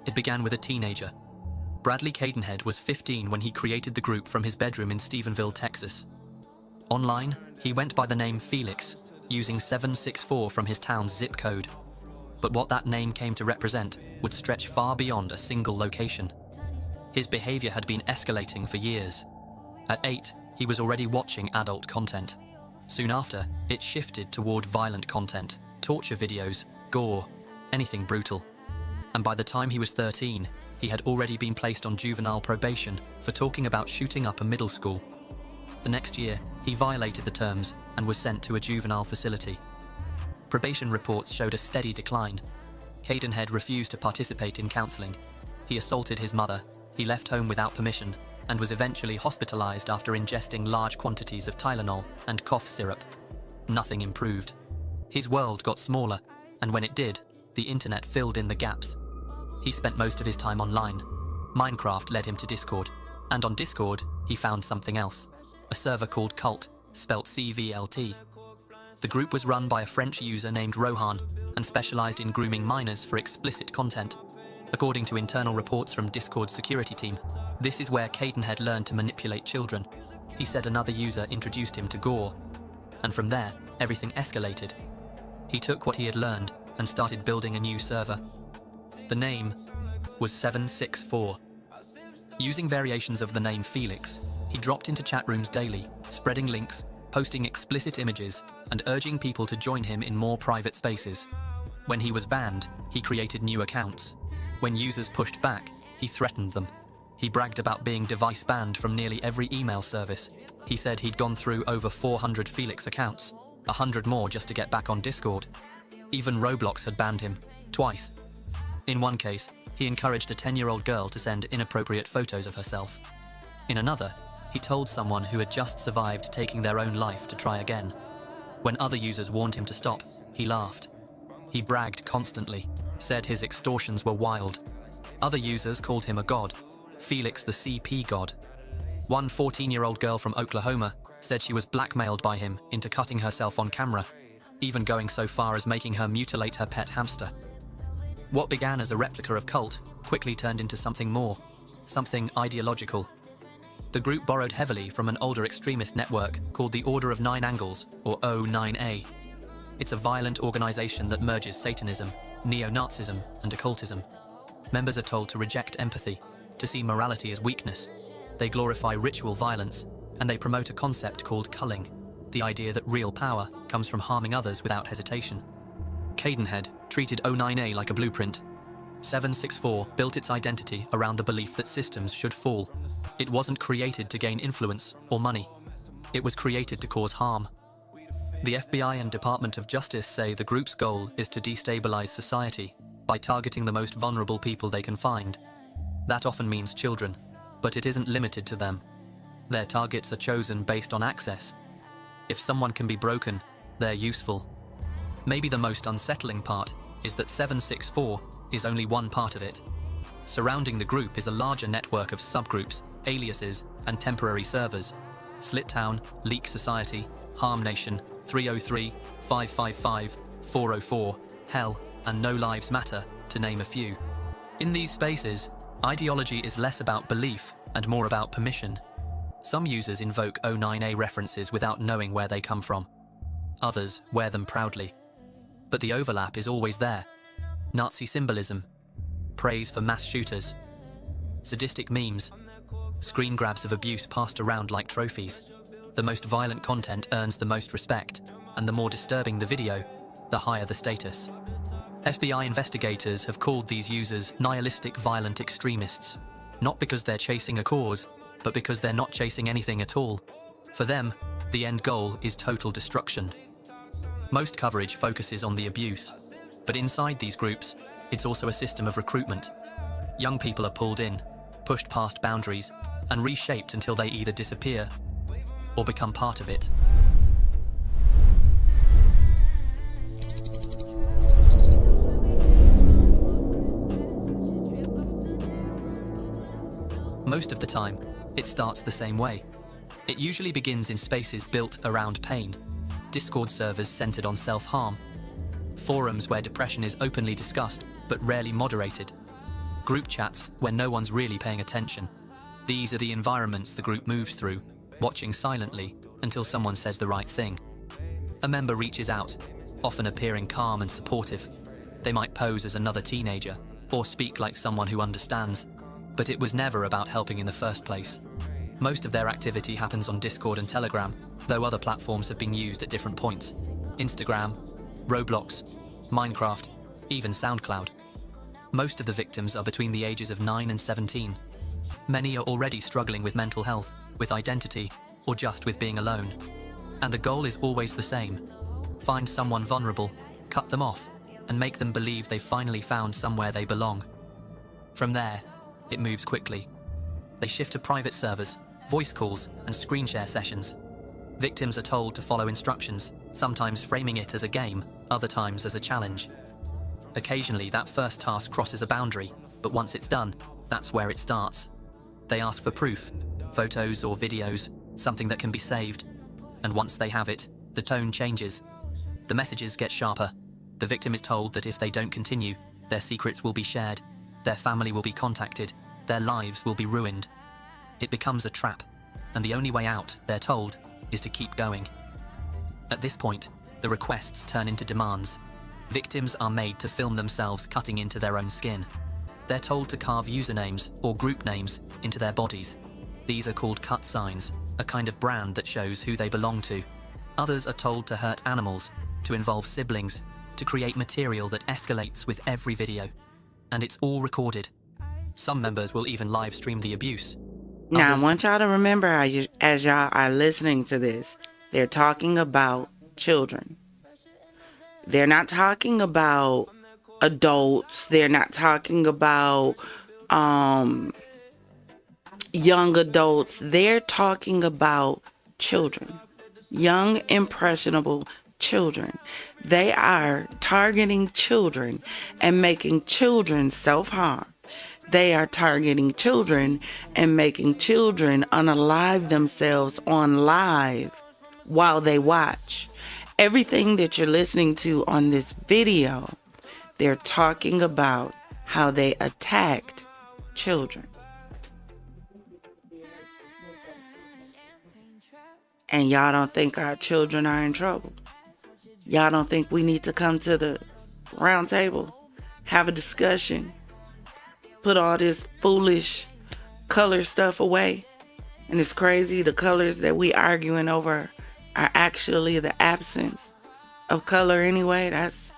Speaker 20: It began with a teenager. Bradley Cadenhead was 15 when he created the group from his bedroom in Stephenville, Texas. Online, he went by the name Felix, using 764 from his town's zip code. But what that name came to represent would stretch far beyond a single location. His behavior had been escalating for years. At 8, he was already watching adult content. Soon after, it shifted toward violent content, torture videos, gore, anything brutal. And by the time he was 13, he had already been placed on juvenile probation for talking about shooting up a middle school. The next year, he violated the terms and was sent to a juvenile facility. Probation reports showed a steady decline. Cadenhead refused to participate in counseling. He assaulted his mother, he left home without permission, and was eventually hospitalized after ingesting large quantities of Tylenol and cough syrup. Nothing improved. His world got smaller, and when it did, the internet filled in the gaps. He spent most of his time online. Minecraft led him to Discord, and on Discord, he found something else, a server called Cult, spelt CVLT. The group was run by a French user named Rohan and specialized in grooming minors for explicit content. According to internal reports from Discord's security team, this is where Cadenhead learned to manipulate children. He said another user introduced him to gore, and from there, everything escalated. He took what he had learned and started building a new server. The name was 764. Using variations of the name Felix, he dropped into chat rooms daily, spreading links, posting explicit images and urging people to join him in more private spaces. When he was banned, he created new accounts. When users pushed back, he threatened them. He bragged about being device banned from nearly every email service. He said he'd gone through over 400 Felix accounts, 100 more just to get back on Discord. Even Roblox had banned him, twice. In one case, he encouraged a 10-year-old girl to send inappropriate photos of herself. In another, he told someone who had just survived taking their own life to try again. When other users warned him to stop, he laughed. He bragged constantly, said his extortions were wild. Other users called him a god, Felix the CP god. One 14-year-old girl from Oklahoma said she was blackmailed by him into cutting herself on camera, even going so far as making her mutilate her pet hamster. What began as a replica of cult quickly turned into something more, something ideological. The group borrowed heavily from an older extremist network called the Order of Nine Angles, or O9A. It's a violent organization that merges Satanism, neo-Nazism, and occultism. Members are told to reject empathy, to see morality as weakness. They glorify ritual violence, and they promote a concept called culling, the idea that real power comes from harming others without hesitation. Cadenhead treated O9A like a blueprint. 764 built its identity around the belief that systems should fall. It wasn't created to gain influence or money. It was created to cause harm. The FBI and Department of Justice say the group's goal is to destabilize society by targeting the most vulnerable people they can find. That often means children, but it isn't limited to them. Their targets are chosen based on access. If someone can be broken, they're useful. Maybe the most unsettling part is that 764 is only one part of it. Surrounding the group is a larger network of subgroups, aliases, and temporary servers. Slittown, Leak Society, Harm Nation, 303, 555, 404, Hell, and No Lives Matter, to name a few. In these spaces, ideology is less about belief and more about permission. Some users invoke O9A references without knowing where they come from. Others wear them proudly. But the overlap is always there. Nazi symbolism, praise for mass shooters, sadistic memes, screen grabs of abuse passed around like trophies. The most violent content earns the most respect, and the more disturbing the video, the higher the status. FBI investigators have called these users nihilistic violent extremists, not because they're chasing a cause, but because they're not chasing anything at all. For them, the end goal is total destruction. Most coverage focuses on the abuse, but inside these groups, it's also a system of recruitment. Young people are pulled in, pushed past boundaries, and reshaped until they either disappear or become part of it. Most of the time, it starts the same way. It usually begins in spaces built around pain, Discord servers centered on self-harm, forums where depression is openly discussed but rarely moderated, group chats where no one's really paying attention. These are the environments the group moves through, watching silently until someone says the right thing. A member reaches out, often appearing calm and supportive. They might pose as another teenager or speak like someone who understands, but it was never about helping in the first place. Most of their activity happens on Discord and Telegram, though other platforms have been used at different points. Instagram, Roblox, Minecraft, even SoundCloud. Most of the victims are between the ages of 9 and 17. Many are already struggling with mental health, with identity, or just with being alone. And the goal is always the same. Find someone vulnerable, cut them off, and make them believe they've finally found somewhere they belong. From there, it moves quickly. They shift to private servers, voice calls, and screen share sessions. Victims are told to follow instructions, sometimes framing it as a game, other times as a challenge. Occasionally, that first task crosses a boundary, but once it's done, that's where it starts. They ask for proof, photos or videos, something that can be saved. And once they have it, the tone changes. The messages get sharper. The victim is told that if they don't continue, their secrets will be shared, their family will be contacted, their lives will be ruined. It becomes a trap, and the only way out, they're told, is to keep going. At this point, the requests turn into demands. Victims are made to film themselves cutting into their own skin. They're told to carve usernames or group names into their bodies. These are called cut signs, a kind of brand that shows who they belong to. Others are told to hurt animals, to involve siblings, to create material that escalates with every video. And it's all recorded. Some members will even live stream the abuse.
Speaker 5: Now, I want y'all to remember, as y'all are listening to this, they're talking about children. They're not talking about adults. They're not talking about young adults. They're talking about children. Young, impressionable children. They are targeting children and making children self-harm. They are targeting children and making children unalive themselves on live while they watch. Everything that you're listening to on this video, they're talking about how they attacked children. And y'all don't think our children are in trouble. Y'all don't think we need to come to the round table, have a discussion, put all this foolish color stuff away. And it's crazy, the colors that we arguing over are actually the absence of color anyway. That's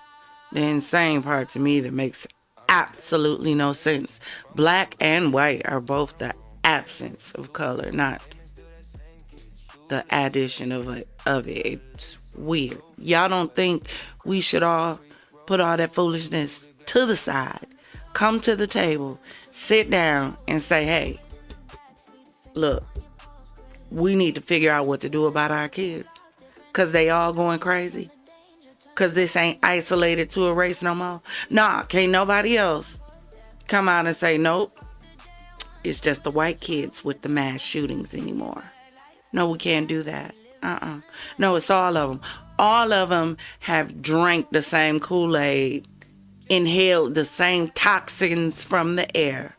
Speaker 5: the insane part to me that makes absolutely no sense. Black and white are both the absence of color, not the addition of it. It's weird. Y'all don't think we should all put all that foolishness to the side, come to the table, sit down and say, hey, look, we need to figure out what to do about our kids. Because they all going crazy. Because this ain't isolated to a race no more. Nah, can't nobody else come out and say, nope, it's just the white kids with the mass shootings anymore. No, we can't do that. No, it's all of them. All of them have drank the same Kool-Aid, inhaled the same toxins from the air,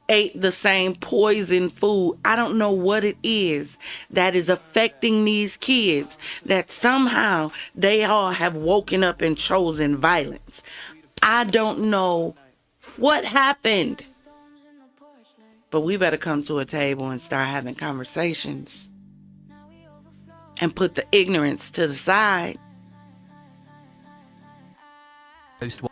Speaker 5: ate the same poison food. I don't know what it is that is affecting these kids, that somehow they all have woken up and chosen violence. I don't know what happened. But we better come to a table and start having conversations and put the ignorance to the side.
Speaker 20: Host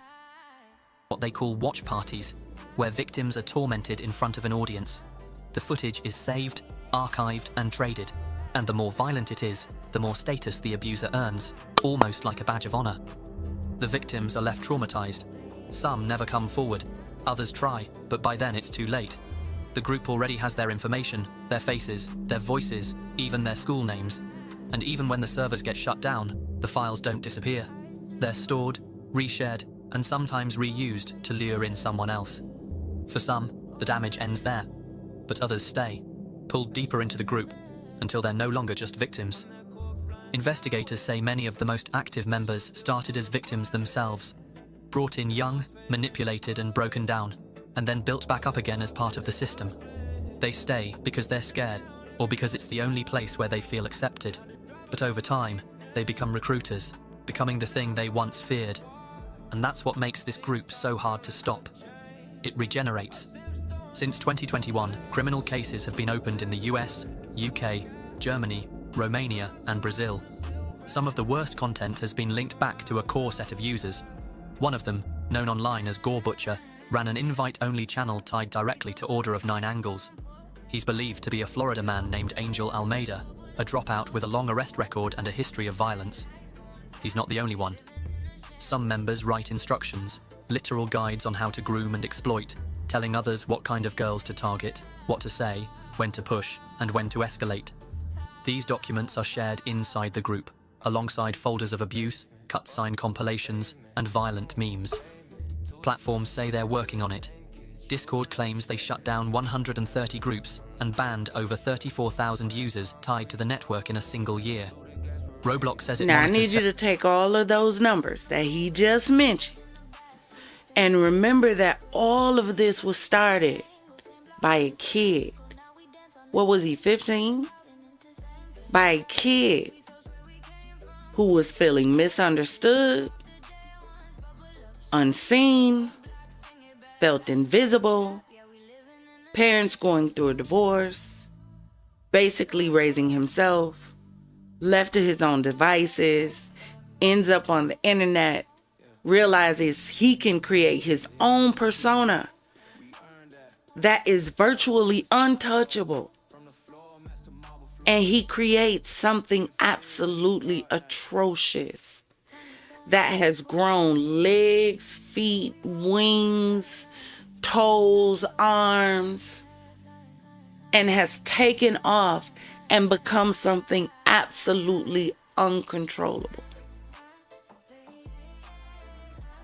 Speaker 20: what they call watch parties, where victims are tormented in front of an audience. The footage is saved, archived, and traded, and the more violent it is, the more status the abuser earns, almost like a badge of honor. The victims are left traumatized. Some never come forward, others try, but by then it's too late. The group already has their information, their faces, their voices, even their school names. And even when the servers get shut down, the files don't disappear. They're stored, reshared, and sometimes reused to lure in someone else. For some, the damage ends there, but others stay, pulled deeper into the group, until they're no longer just victims. Investigators say many of the most active members started as victims themselves, brought in young, manipulated and broken down, and then built back up again as part of the system. They stay because they're scared, or because it's the only place where they feel accepted. But over time, they become recruiters, becoming the thing they once feared. And that's what makes this group so hard to stop. It regenerates. Since 2021, criminal cases have been opened in the US, UK, Germany, Romania, and Brazil. Some of the worst content has been linked back to a core set of users. One of them, known online as Gore Butcher, ran an invite-only channel tied directly to Order of Nine Angles. He's believed to be a Florida man named Angel Almeida, a dropout with a long arrest record and a history of violence. He's not the only one. Some members write instructions, literal guides on how to groom and exploit, telling others what kind of girls to target, what to say, when to push, and when to escalate. These documents are shared inside the group, alongside folders of abuse, cut-sign compilations, and violent memes. Platforms say they're working on it. Discord claims they shut down 130 groups and banned over 34,000 users tied to the network in a single year. Roblox says it
Speaker 5: Now, I need you to take all of those numbers that he just mentioned and remember that all of this was started by a kid. What was he, 15? By a kid who was feeling misunderstood, unseen, felt invisible, parents going through a divorce, basically raising himself, left to his own devices, ends up on the internet, realizes he can create his own persona that is virtually untouchable. And he creates something absolutely atrocious that has grown legs, feet, wings, toes, arms, and has taken off and become something absolutely uncontrollable.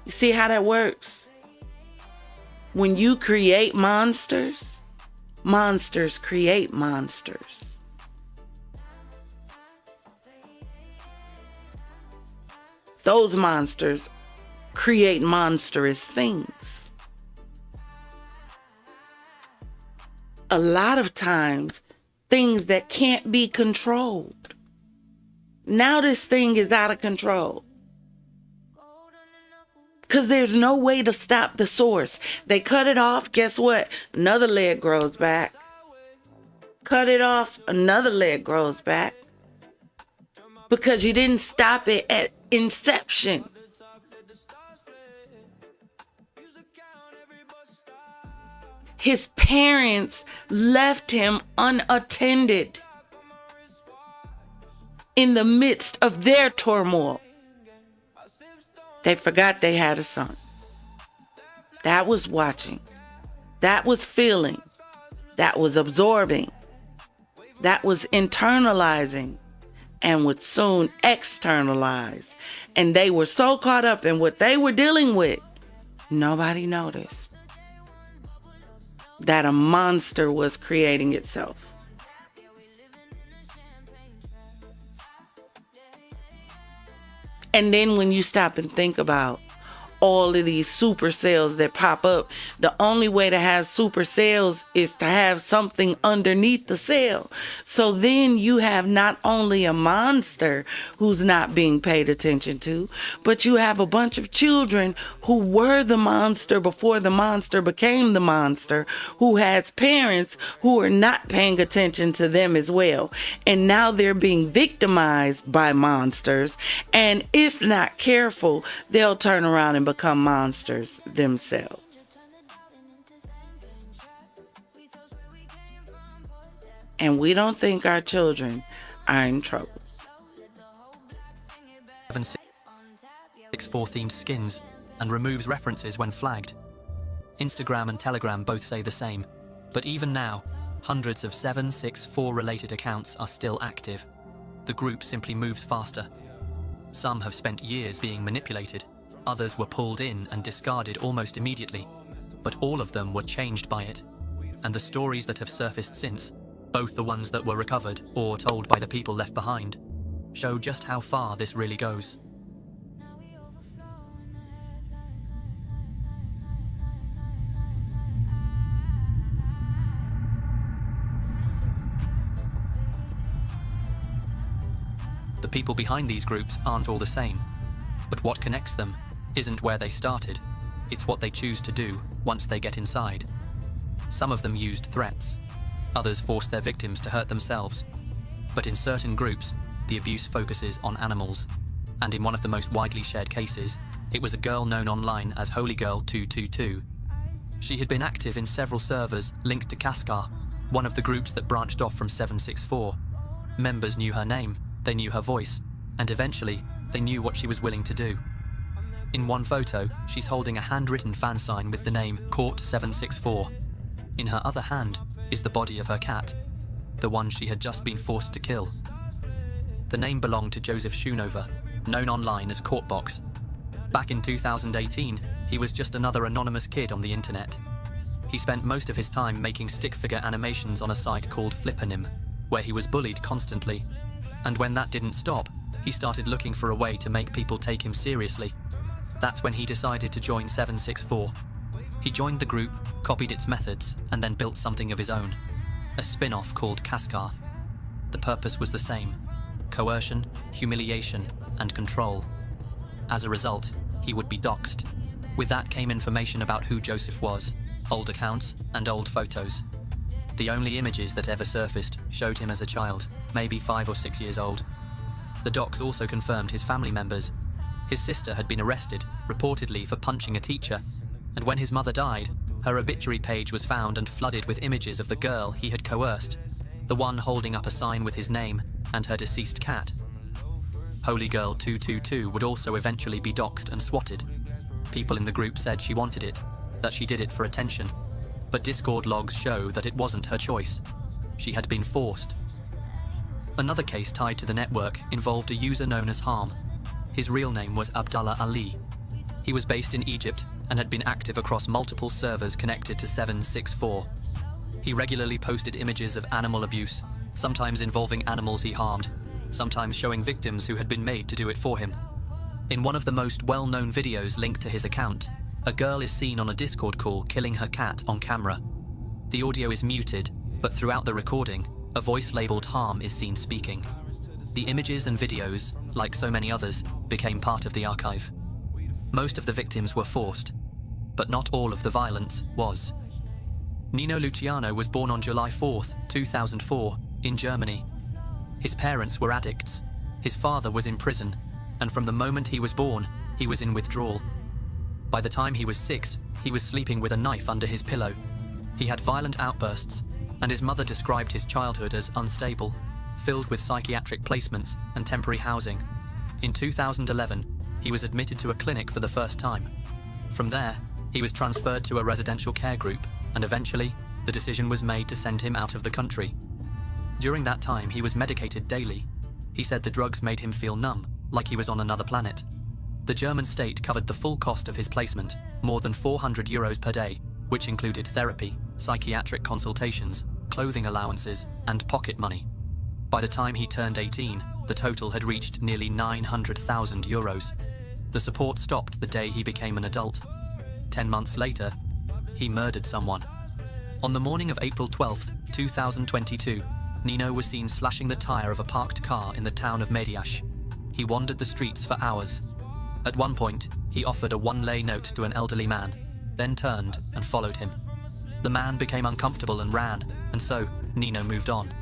Speaker 5: You see how that works? When you create monsters, monsters create monsters. Those monsters create monstrous things. A lot of times, things that can't be controlled. Now this thing is out of control. Because there's no way to stop the source. They cut it off, guess what? Another leg grows back. Cut it off, another leg grows back. Because you didn't stop it at inception. His parents left him unattended in the midst of their turmoil. They forgot they had a son. That was watching. That was feeling. That was absorbing. That was internalizing and would soon externalize. And they were so caught up in what they were dealing with, nobody noticed that a monster was creating itself. And then when you stop and think about all of these supercells that pop up, the only way to have supercells is to have something underneath the cell. So then you have not only a monster who's not being paid attention to, but you have a bunch of children who were the monster before the monster became the monster, who has parents who are not paying attention to them as well. And now they're being victimized by monsters. And if not careful, they'll turn around and become monsters themselves. And we don't think our children are in trouble.
Speaker 20: 764 themed skins and removes references when flagged. Instagram and Telegram both say the same, but even now, hundreds of 764 related accounts are still active. The group simply moves faster. Some have spent years being manipulated. Others were pulled in and discarded almost immediately, but all of them were changed by it. And the stories that have surfaced since, both the ones that were recovered or told by the people left behind, show just how far this really goes. The people behind these groups aren't all the same, but what connects them isn't where they started, it's what they choose to do once they get inside. Some of them used threats, others forced their victims to hurt themselves. But in certain groups, the abuse focuses on animals. And in one of the most widely shared cases, it was a girl known online as HolyGirl222. She had been active in several servers linked to Kaskar, one of the groups that branched off from 764. Members knew her name, they knew her voice, and eventually, they knew what she was willing to do. In one photo, she's holding a handwritten fan sign with the name Court764. In her other hand is the body of her cat, the one she had just been forced to kill. The name belonged to Joseph Schoonover, known online as Courtbox. Back in 2018, he was just another anonymous kid on the internet. He spent most of his time making stick figure animations on a site called Flippernim, where he was bullied constantly. And when that didn't stop, he started looking for a way to make people take him seriously. That's when he decided to join 764. He joined the group, copied its methods, and then built something of his own. A spin-off called Kaskar. The purpose was the same: coercion, humiliation, and control. As a result, he would be doxxed. With that came information about who Joseph was, old accounts, and old photos. The only images that ever surfaced showed him as a child, maybe 5 or 6 years old. The docs also confirmed his family members. His sister had been arrested, reportedly for punching a teacher, and when his mother died, her obituary page was found and flooded with images of the girl he had coerced, the one holding up a sign with his name and her deceased cat. Holy Girl 222 would also eventually be doxed and swatted. People in the group said she wanted it, that she did it for attention, but Discord logs show that it wasn't her choice. She had been forced. Another case tied to the network involved a user known as Harm. His real name was Abdullah Ali. He was based in Egypt and had been active across multiple servers connected to 764. He regularly posted images of animal abuse, sometimes involving animals he harmed, sometimes showing victims who had been made to do it for him. In one of the most well-known videos linked to his account, a girl is seen on a Discord call killing her cat on camera. The audio is muted, but throughout the recording, a voice labeled Harm is seen speaking. The images and videos, like so many others, became part of the archive. Most of the victims were forced, but not all of the violence was. Nino Luciano was born on July 4, 2004, in Germany. His parents were addicts. His father was in prison, and from the moment he was born, he was in withdrawal. By the time he was 6, he was sleeping with a knife under his pillow. He had violent outbursts, and his mother described his childhood as unstable, filled with psychiatric placements and temporary housing. In 2011, he was admitted to a clinic for the first time. From there, he was transferred to a residential care group, and eventually, the decision was made to send him out of the country. During that time, he was medicated daily. He said the drugs made him feel numb, like he was on another planet. The German state covered the full cost of his placement, more than €400 per day, which included therapy, psychiatric consultations, clothing allowances, and pocket money. By the time he turned 18, the total had reached nearly €900,000. The support stopped the day he became an adult. 10 months later, he murdered someone. On the morning of April 12, 2022, Nino was seen slashing the tire of a parked car in the town of Mediash. He wandered the streets for hours. At one point, he offered a one-lei note to an elderly man, then turned and followed him. The man became uncomfortable and ran, and so Nino moved on.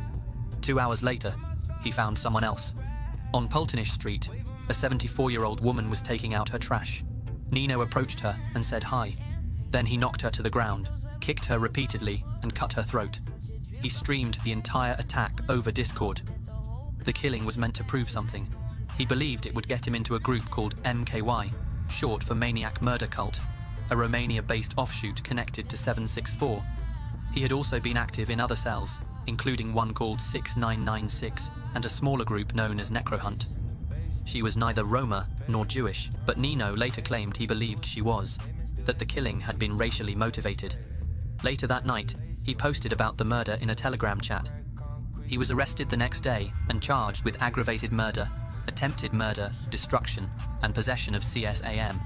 Speaker 20: 2 hours later, he found someone else. On Pultenish Street, a 74-year-old woman was taking out her trash. Nino approached her and said hi. Then he knocked her to the ground, kicked her repeatedly, and cut her throat. He streamed the entire attack over Discord. The killing was meant to prove something. He believed it would get him into a group called MKY, short for Maniac Murder Cult, a Romania-based offshoot connected to 764. He had also been active in other cells, including one called 6996 and a smaller group known as Necrohunt. She was neither Roma nor Jewish, but Nino later claimed he believed she was, that the killing had been racially motivated. Later that night, he posted about the murder in a Telegram chat. He was arrested the next day and charged with aggravated murder, attempted murder, destruction, and possession of CSAM.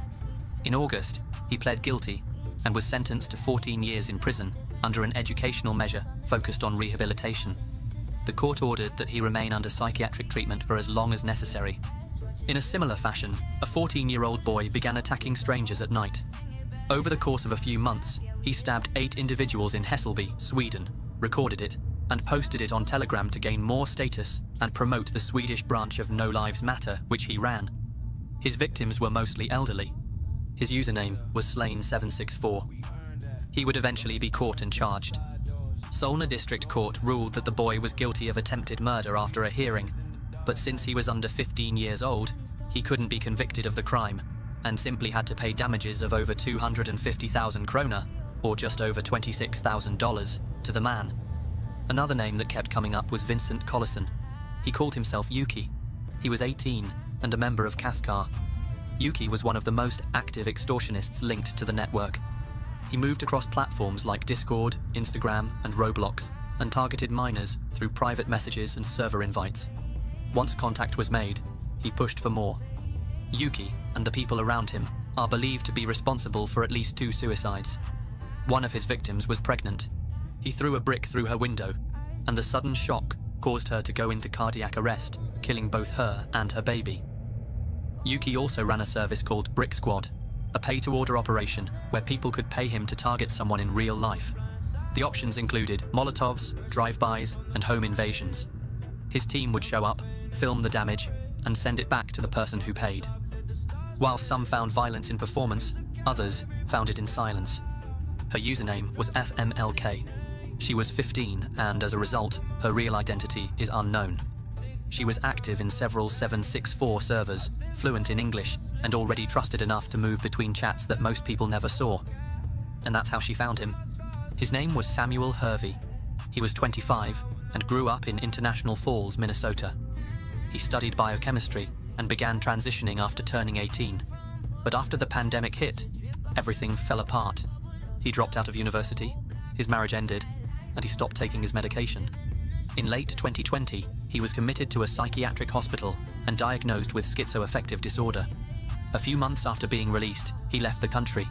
Speaker 20: In August, he pled guilty and was sentenced to 14 years in prison under an educational measure focused on rehabilitation. The court ordered that he remain under psychiatric treatment for as long as necessary. In a similar fashion, a 14-year-old boy began attacking strangers at night. Over the course of a few months, he stabbed 8 individuals in Hässelby, Sweden, recorded it, and posted it on Telegram to gain more status and promote the Swedish branch of No Lives Matter, which he ran. His victims were mostly elderly. His username was Slain764. He would eventually be caught and charged. Solna District Court ruled that the boy was guilty of attempted murder after a hearing, but since he was under 15 years old, he couldn't be convicted of the crime, and simply had to pay damages of over 250,000 krona, or just over $26,000, to the man. Another name that kept coming up was Vincent Collison. He called himself Yuki. He was 18 and a member of Kaskar. Yuki was one of the most active extortionists linked to the network. He moved across platforms like Discord, Instagram, and Roblox, and targeted minors through private messages and server invites. Once contact was made, he pushed for more. Yuki and the people around him are believed to be responsible for at least 2 suicides. One of his victims was pregnant. He threw a brick through her window, and the sudden shock caused her to go into cardiac arrest, killing both her and her baby. Yuki also ran a service called Brick Squad, a pay-to-order operation where people could pay him to target someone in real life. The options included Molotovs, drive-bys, and home invasions. His team would show up, film the damage, and send it back to the person who paid. While some found violence in performance, others found it in silence. Her username was FMLK. She was 15 and, as a result, her real identity is unknown. She was active in several 764 servers, fluent in English, and already trusted enough to move between chats that most people never saw. And that's how she found him. His name was Samuel Hervey. He was 25 and grew up in International Falls, Minnesota. He studied biochemistry and began transitioning after turning 18. But after the pandemic hit, everything fell apart. He dropped out of university, his marriage ended, and he stopped taking his medication. In late 2020, he was committed to a psychiatric hospital and diagnosed with schizoaffective disorder. A few months after being released, he left the country.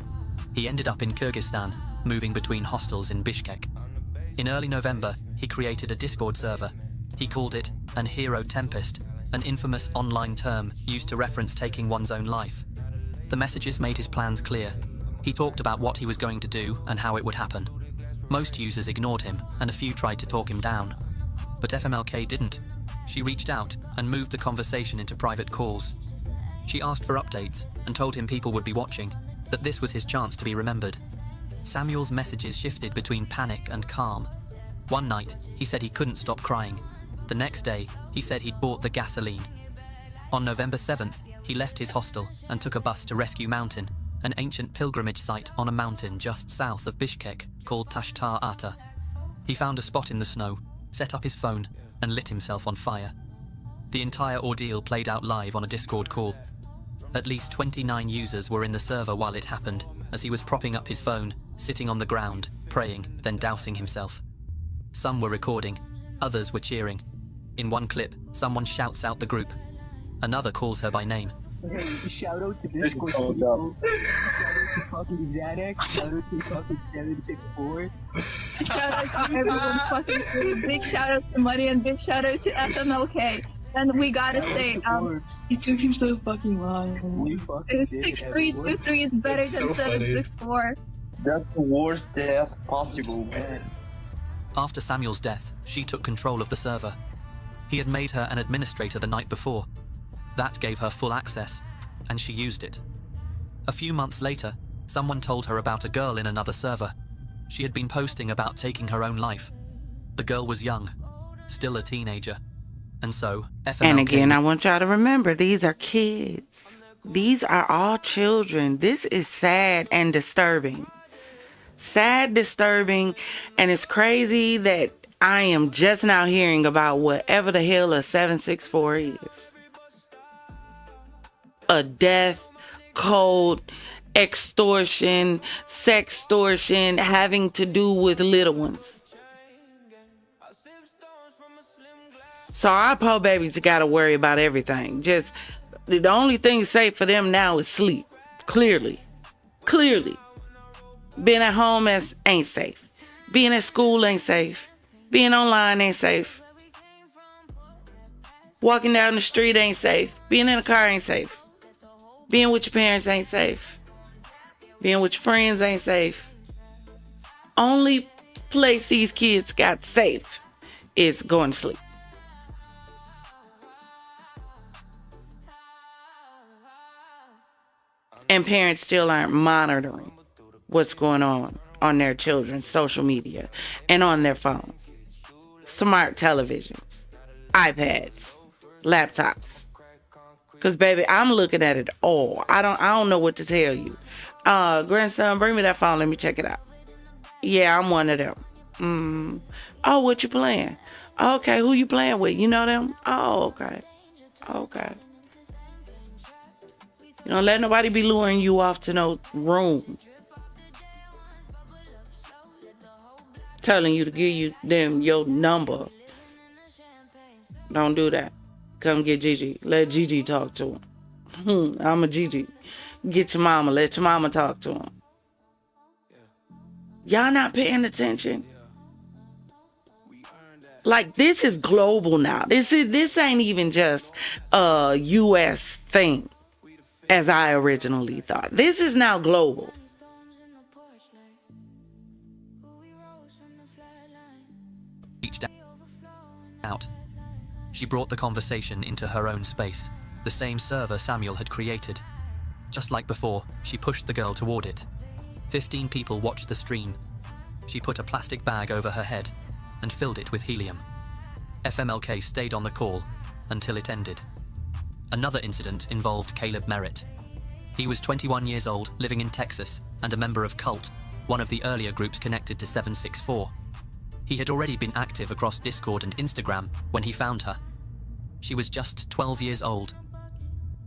Speaker 20: He ended up in Kyrgyzstan, moving between hostels in Bishkek. In early November, he created a Discord server. He called it an hero tempest, an infamous online term used to reference taking one's own life. The messages made his plans clear. He talked about what he was going to do and how it would happen. Most users ignored him, and a few tried to talk him down. But FMLK didn't. She reached out and moved the conversation into private calls. She asked for updates and told him people would be watching, that this was his chance to be remembered. Samuel's messages shifted between panic and calm. One night, he said he couldn't stop crying. The next day, he said he'd bought the gasoline. On November 7th, he left his hostel and took a bus to Rescue Mountain, an ancient pilgrimage site on a mountain just south of Bishkek called Tashtar Ata. He found a spot in the snow, set up his phone, and lit himself on fire. The entire ordeal played out live on a Discord call. At least 29 users were in the server while it happened, as he was propping up his phone, sitting on the ground, praying, then dousing himself. Some were recording, others were cheering. In one clip, someone shouts out the group. Another calls her by name.
Speaker 21: Shout out to Discord people. Shout out to fucking Xanax. Shout out to fucking 764.
Speaker 22: Shout out to everyone fucking. Big shout out to Money and big shout out to FMLK. And we gotta say,
Speaker 21: you took him so fucking long.
Speaker 22: 6323 is better than 764.
Speaker 21: That's the worst death possible, man.
Speaker 20: After Samuel's death, she took control of the server. He had made her an administrator the night before. That gave her full access, and she used it. A few months later, someone told her about a girl in another server. She had been posting about taking her own life. The girl was young, still a teenager. And so, FMLK...
Speaker 5: And again, I want y'all to remember, these are kids. These are all children. This is sad and disturbing. Sad, disturbing, and it's crazy that I am just now hearing about whatever the hell a 764 is. A death, code, extortion, sextortion, having to do with little ones. So our poor babies got to worry about everything. Just the only thing safe for them now is sleep. Clearly. Being at home ain't safe. Being at school ain't safe. Being online ain't safe. Walking down the street ain't safe. Being in a car ain't safe. Being with your parents ain't safe. Being with your friends ain't safe. Only place these kids got safe is going to sleep. And parents still aren't monitoring what's going on their children's social media and on their phones. Smart televisions, iPads, laptops. Because, baby, I'm looking at it all. I don't know what to tell you. Grandson, bring me that phone. Let me check it out. Yeah, I'm one of them. Oh, what you playing? Okay, who you playing with? You know them? Oh, okay. You don't let nobody be luring you off to no room. Telling you to give them your number. Don't do that. Come get Gigi. Let Gigi talk to him. I'm a Gigi. Get your mama. Let your mama talk to him. Y'all not paying attention? Like, this is global now. This ain't even just a U.S. thing, as I originally thought. This is now global.
Speaker 20: Reached out. She brought the conversation into her own space. the same server Samuel had created. Just like before, she pushed the girl toward it. 15 people watched the stream. She put a plastic bag over her head and filled it with helium. FMLK stayed on the call until it ended. Another incident involved Caleb Merritt. He was 21 years old, living in Texas, and a member of Cult, one of the earlier groups connected to 764. He had already been active across Discord and Instagram when he found her. She was just 12 years old.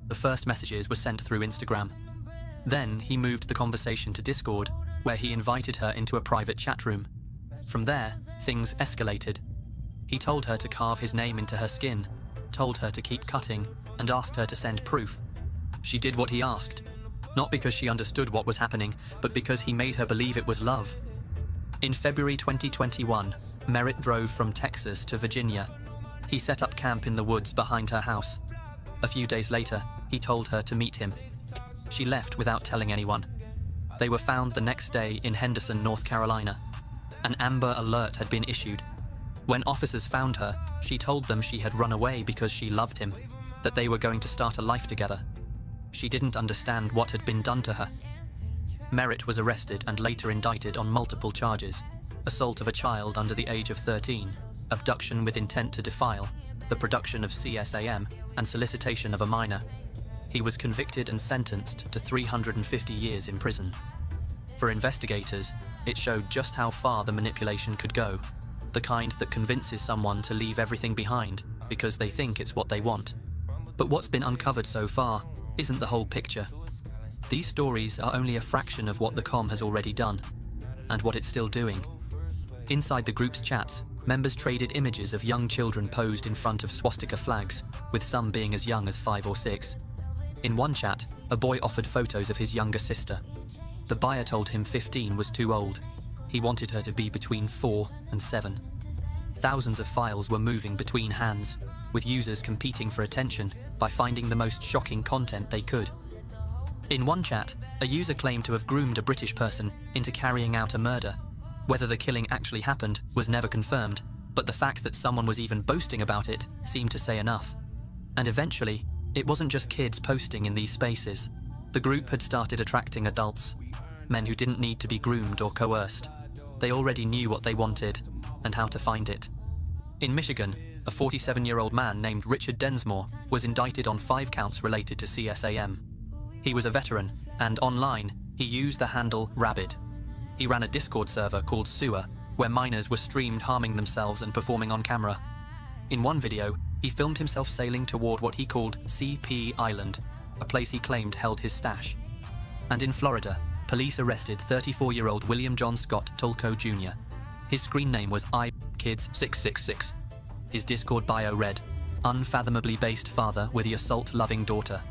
Speaker 20: The first messages were sent through Instagram. Then he moved the conversation to Discord, where he invited her into a private chat room. From there, things escalated. He told her to carve his name into her skin, told her to keep cutting, and asked her to send proof. She did what he asked, not because she understood what was happening, but because he made her believe it was love. In February 2021, Merritt drove from Texas to Virginia. He set up camp in the woods behind her house. A few days later, he told her to meet him. She left without telling anyone. They were found the next day in Henderson, North Carolina. An Amber Alert had been issued. When officers found her, she told them she had run away because she loved him, that they were going to start a life together. She didn't understand what had been done to her. Merritt was arrested and later indicted on multiple charges: assault of a child under the age of 13, abduction with intent to defile, the production of CSAM, and solicitation of a minor. He was convicted and sentenced to 350 years in prison. For investigators, it showed just how far the manipulation could go, the kind that convinces someone to leave everything behind because they think it's what they want. But what's been uncovered so far isn't the whole picture. These stories are only a fraction of what the com has already done, and what it's still doing. Inside the group's chats, members traded images of young children posed in front of swastika flags, with some being as young as 5 or 6. In one chat, a boy offered photos of his younger sister. The buyer told him 15 was too old. He wanted her to be between 4 and 7. Thousands of files were moving between hands, with users competing for attention by finding the most shocking content they could. In one chat, a user claimed to have groomed a British person into carrying out a murder. Whether the killing actually happened was never confirmed, but the fact that someone was even boasting about it seemed to say enough. And eventually, it wasn't just kids posting in these spaces. The group had started attracting adults, men who didn't need to be groomed or coerced. They already knew what they wanted and how to find it. In Michigan, a 47-year-old man named Richard Densmore was indicted on 5 counts related to CSAM. He was a veteran, and online, he used the handle Rabid. He ran a Discord server called Sewer, where minors were streamed harming themselves and performing on camera. In one video, he filmed himself sailing toward what he called CP Island, a place he claimed held his stash. And in Florida, police arrested 34-year-old William John Scott Tulco Jr. His screen name was iKids666. His Discord bio read, "Unfathomably based father with the assault-loving daughter."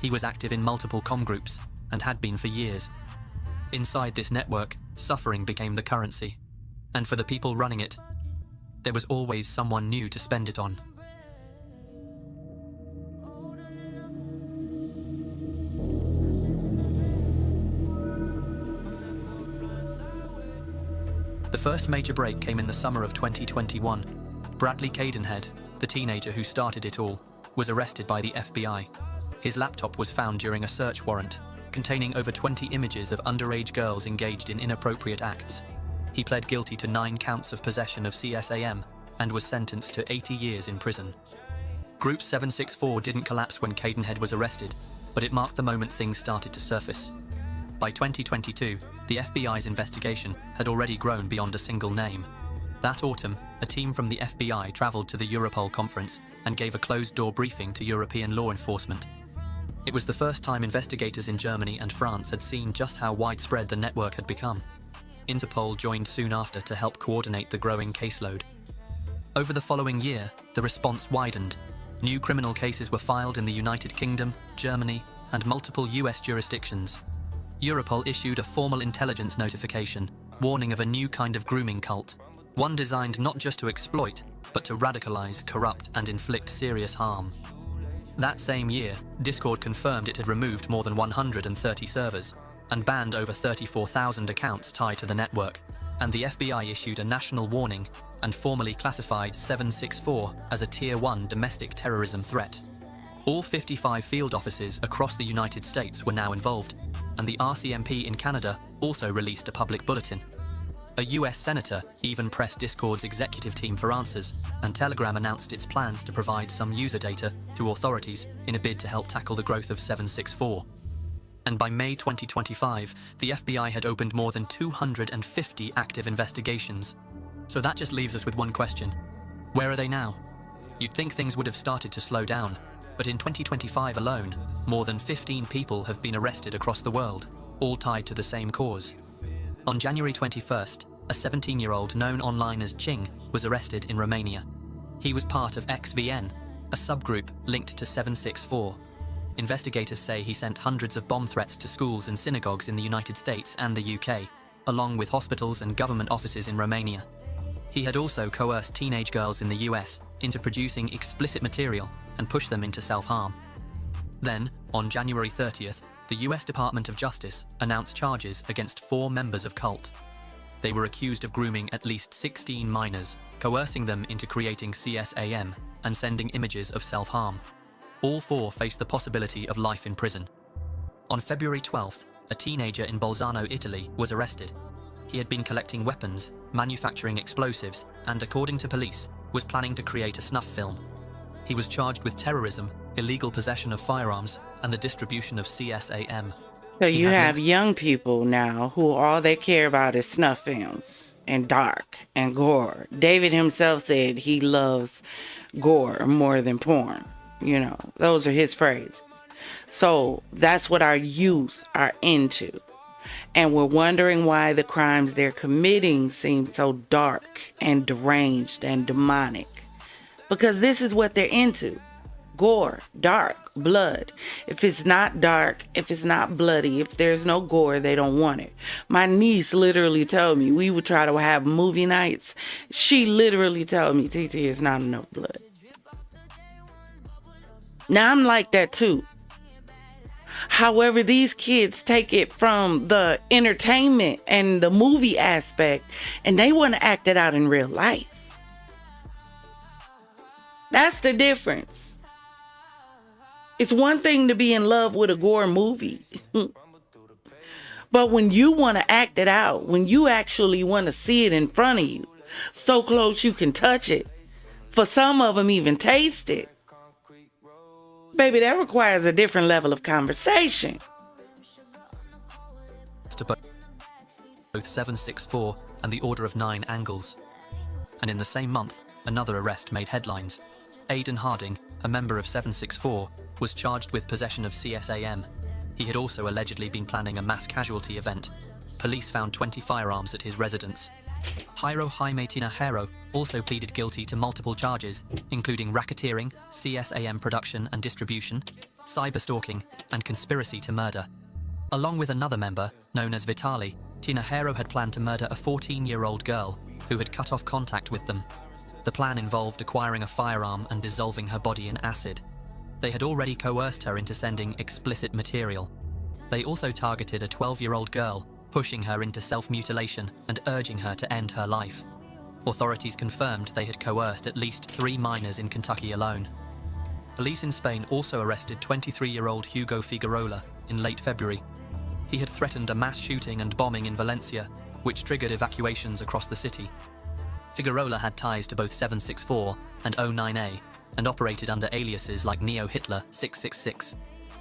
Speaker 20: He was active in multiple com groups, and had been for years. Inside this network, suffering became the currency. And for the people running it, there was always someone new to spend it on. The first major break came in the summer of 2021. Bradley Cadenhead, the teenager who started it all, was arrested by the FBI. His laptop was found during a search warrant, containing over 20 images of underage girls engaged in inappropriate acts. He pled guilty to 9 counts of possession of CSAM and was sentenced to 80 years in prison. Group 764 didn't collapse when Cadenhead was arrested, but it marked the moment things started to surface. By 2022, the FBI's investigation had already grown beyond a single name. That autumn, a team from the FBI traveled to the Europol conference and gave a closed-door briefing to European law enforcement. It was the first time investigators in Germany and France had seen just how widespread the network had become. Interpol joined soon after to help coordinate the growing caseload. Over the following year, the response widened. New criminal cases were filed in the United Kingdom, Germany, and multiple US jurisdictions. Europol issued a formal intelligence notification, warning of a new kind of grooming cult, one designed not just to exploit, but to radicalize, corrupt, and inflict serious harm. That same year, Discord confirmed it had removed more than 130 servers, and banned over 34,000 accounts tied to the network, and the FBI issued a national warning and formally classified 764 as a Tier 1 domestic terrorism threat. All 55 field offices across the United States were now involved, and the RCMP in Canada also released a public bulletin. A US senator even pressed Discord's executive team for answers, and Telegram announced its plans to provide some user data to authorities in a bid to help tackle the growth of 764. And by May 2025, the FBI had opened more than 250 active investigations. So that just leaves us with one question. Where are they now? You'd think things would have started to slow down, but in 2025 alone, more than 15 people have been arrested across the world, all tied to the same cause. On January 21st, a 17-year-old known online as Ching was arrested in Romania. He was part of XVN, a subgroup linked to 764. Investigators say he sent hundreds of bomb threats to schools and synagogues in the United States and the UK, along with hospitals and government offices in Romania. He had also coerced teenage girls in the US into producing explicit material and pushed them into self-harm. Then, on January 30th, the US Department of Justice announced charges against 4 members of Cult. They were accused of grooming at least 16 minors, coercing them into creating CSAM and sending images of self-harm. All 4 faced the possibility of life in prison. On February 12th, a teenager in Bolzano, Italy, was arrested. He had been collecting weapons, manufacturing explosives, and, according to police, was planning to create a snuff film. He was charged with terrorism, illegal possession of firearms, and the distribution of CSAM.
Speaker 5: So you have young people now who all they care about is snuff films and dark and gore. David himself said he loves gore more than porn. You know, those are his phrases. So that's what our youth are into. And we're wondering why the crimes they're committing seem so dark and deranged and demonic. Because this is what they're into. Gore, dark, blood. If it's not dark, if it's not bloody, if there's no gore, they don't want it. My niece literally told me we would try to have movie nights. She literally told me, TT, it's not enough blood. Now I'm like that too. However, these kids take it from the entertainment and the movie aspect, and they want to act it out in real life. That's the difference. It's one thing to be in love with a gore movie. But when you want to act it out, when you actually want to see it in front of you, so close you can touch it, for some of them even taste it, baby, that requires a different level of conversation.
Speaker 20: To both 764 and the Order of 9 Angles. And in the same month, another arrest made headlines. Aidan Harding, a member of 764, was charged with possession of CSAM. He had also allegedly been planning a mass casualty event. Police found 20 firearms at his residence. Jairo Jaime Tinajero also pleaded guilty to multiple charges, including racketeering, CSAM production and distribution, cyberstalking, and conspiracy to murder. Along with another member, known as Vitali, Tinajero had planned to murder a 14-year-old girl who had cut off contact with them. The plan involved acquiring a firearm and dissolving her body in acid. They had already coerced her into sending explicit material. They also targeted a 12-year-old girl, pushing her into self-mutilation and urging her to end her life. Authorities confirmed they had coerced at least 3 minors in Kentucky alone. Police in Spain also arrested 23-year-old Hugo Figueroa in late February. He had threatened a mass shooting and bombing in Valencia, which triggered evacuations across the city. Figueroa had ties to both 764 and 09A and operated under aliases like Neo Hitler 666.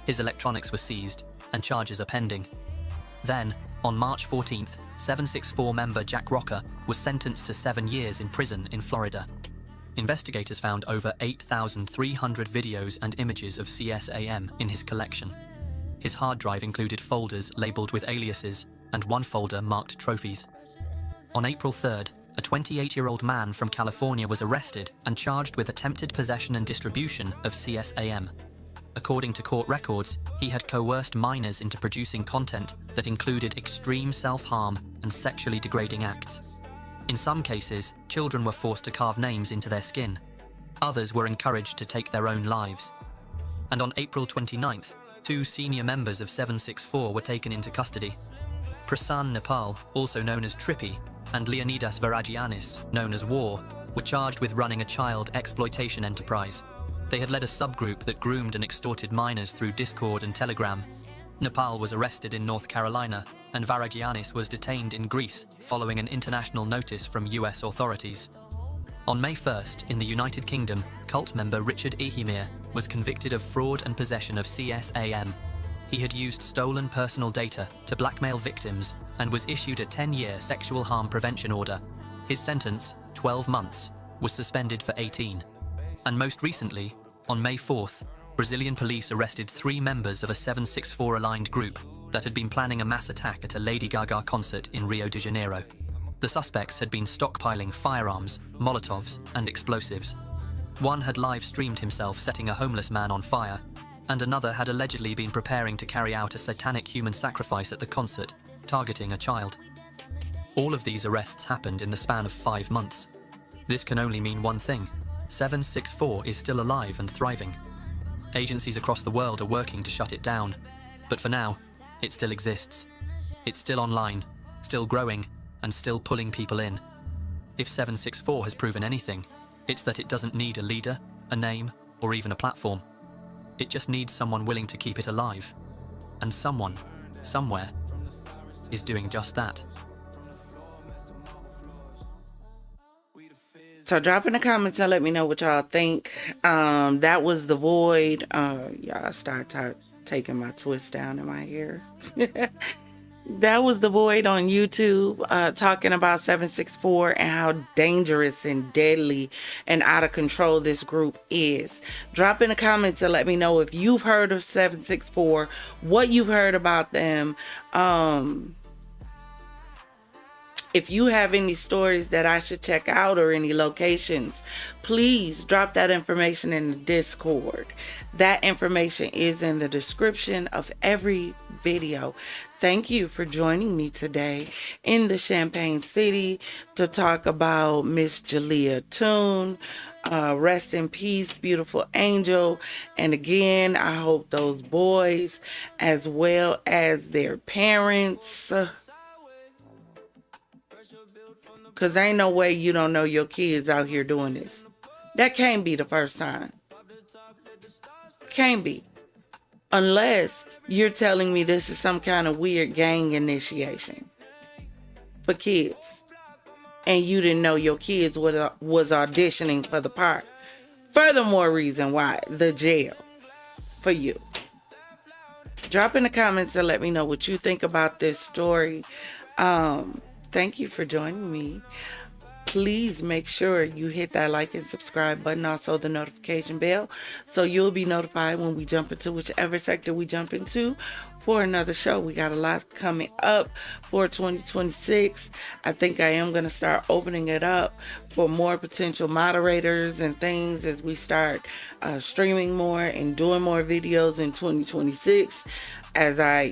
Speaker 20: His electronics were seized and charges are pending. Then, on March 14th, 764 member Jack Rocker was sentenced to 7 years in prison in Florida. Investigators found over 8,300 videos and images of CSAM in his collection. His hard drive included folders labeled with aliases and one folder marked trophies. On April 3rd, a 28-year-old man from California was arrested and charged with attempted possession and distribution of CSAM. According to court records, he had coerced minors into producing content that included extreme self-harm and sexually degrading acts. In some cases, children were forced to carve names into their skin. Others were encouraged to take their own lives. And on April 29th, 2 senior members of 764 were taken into custody. Prasann Nepal, also known as Trippy, and Leonidas Varagianis, known as War, were charged with running a child exploitation enterprise. They had led a subgroup that groomed and extorted minors through Discord and Telegram. Nepal was arrested in North Carolina, and Varagianis was detained in Greece following an international notice from US authorities. On May 1st, in the United Kingdom, cult member Richard Ehimir was convicted of fraud and possession of CSAM. He had used stolen personal data to blackmail victims and was issued a 10-year sexual harm prevention order. His sentence, 12 months, was suspended for 18. And most recently, on May 4th, Brazilian police arrested 3 members of a 764-aligned group that had been planning a mass attack at a Lady Gaga concert in Rio de Janeiro. The suspects had been stockpiling firearms, Molotovs, and explosives. One had live-streamed himself setting a homeless man on fire, and another had allegedly been preparing to carry out a satanic human sacrifice at the concert, targeting a child. All of these arrests happened in the span of 5 months. This can only mean one thing: 764 is still alive and thriving. Agencies across the world are working to shut it down, but for now, it still exists. It's still online, still growing, and still pulling people in. If 764 has proven anything, it's that it doesn't need a leader, a name, or even a platform. It just needs someone willing to keep it alive. And someone, somewhere, is doing just that.
Speaker 5: So drop in the comments and let me know what y'all think. That was The Void. Y'all start taking my twist down in my hair. That was The Void on YouTube, talking about 764 and how dangerous and deadly and out of control this group is. Drop in the comments and let me know if you've heard of 764, what you've heard about them. If you have any stories that I should check out or any locations, please drop that information in the Discord. That information is in the description of every video. Thank you for joining me today in the Champagne City to talk about Miss Jaleeyahtune. Rest in peace, beautiful angel. And again, I hope those boys, as well as their parents, because ain't no way you don't know your kids out here doing this. That can't be the first time. Can't be. Unless you're telling me this is some kind of weird gang initiation for kids. And you didn't know your kids was auditioning for the part. Furthermore reason why the jail for you. Drop in the comments and let me know what you think about this story. Thank you for joining me. Please make sure you hit that like and subscribe button, also the notification bell, so you'll be notified when we jump into whichever sector we jump into for another show. We got a lot coming up for 2026. I think I am going to start opening it up for more potential moderators and things as we start streaming more and doing more videos in 2026. As I,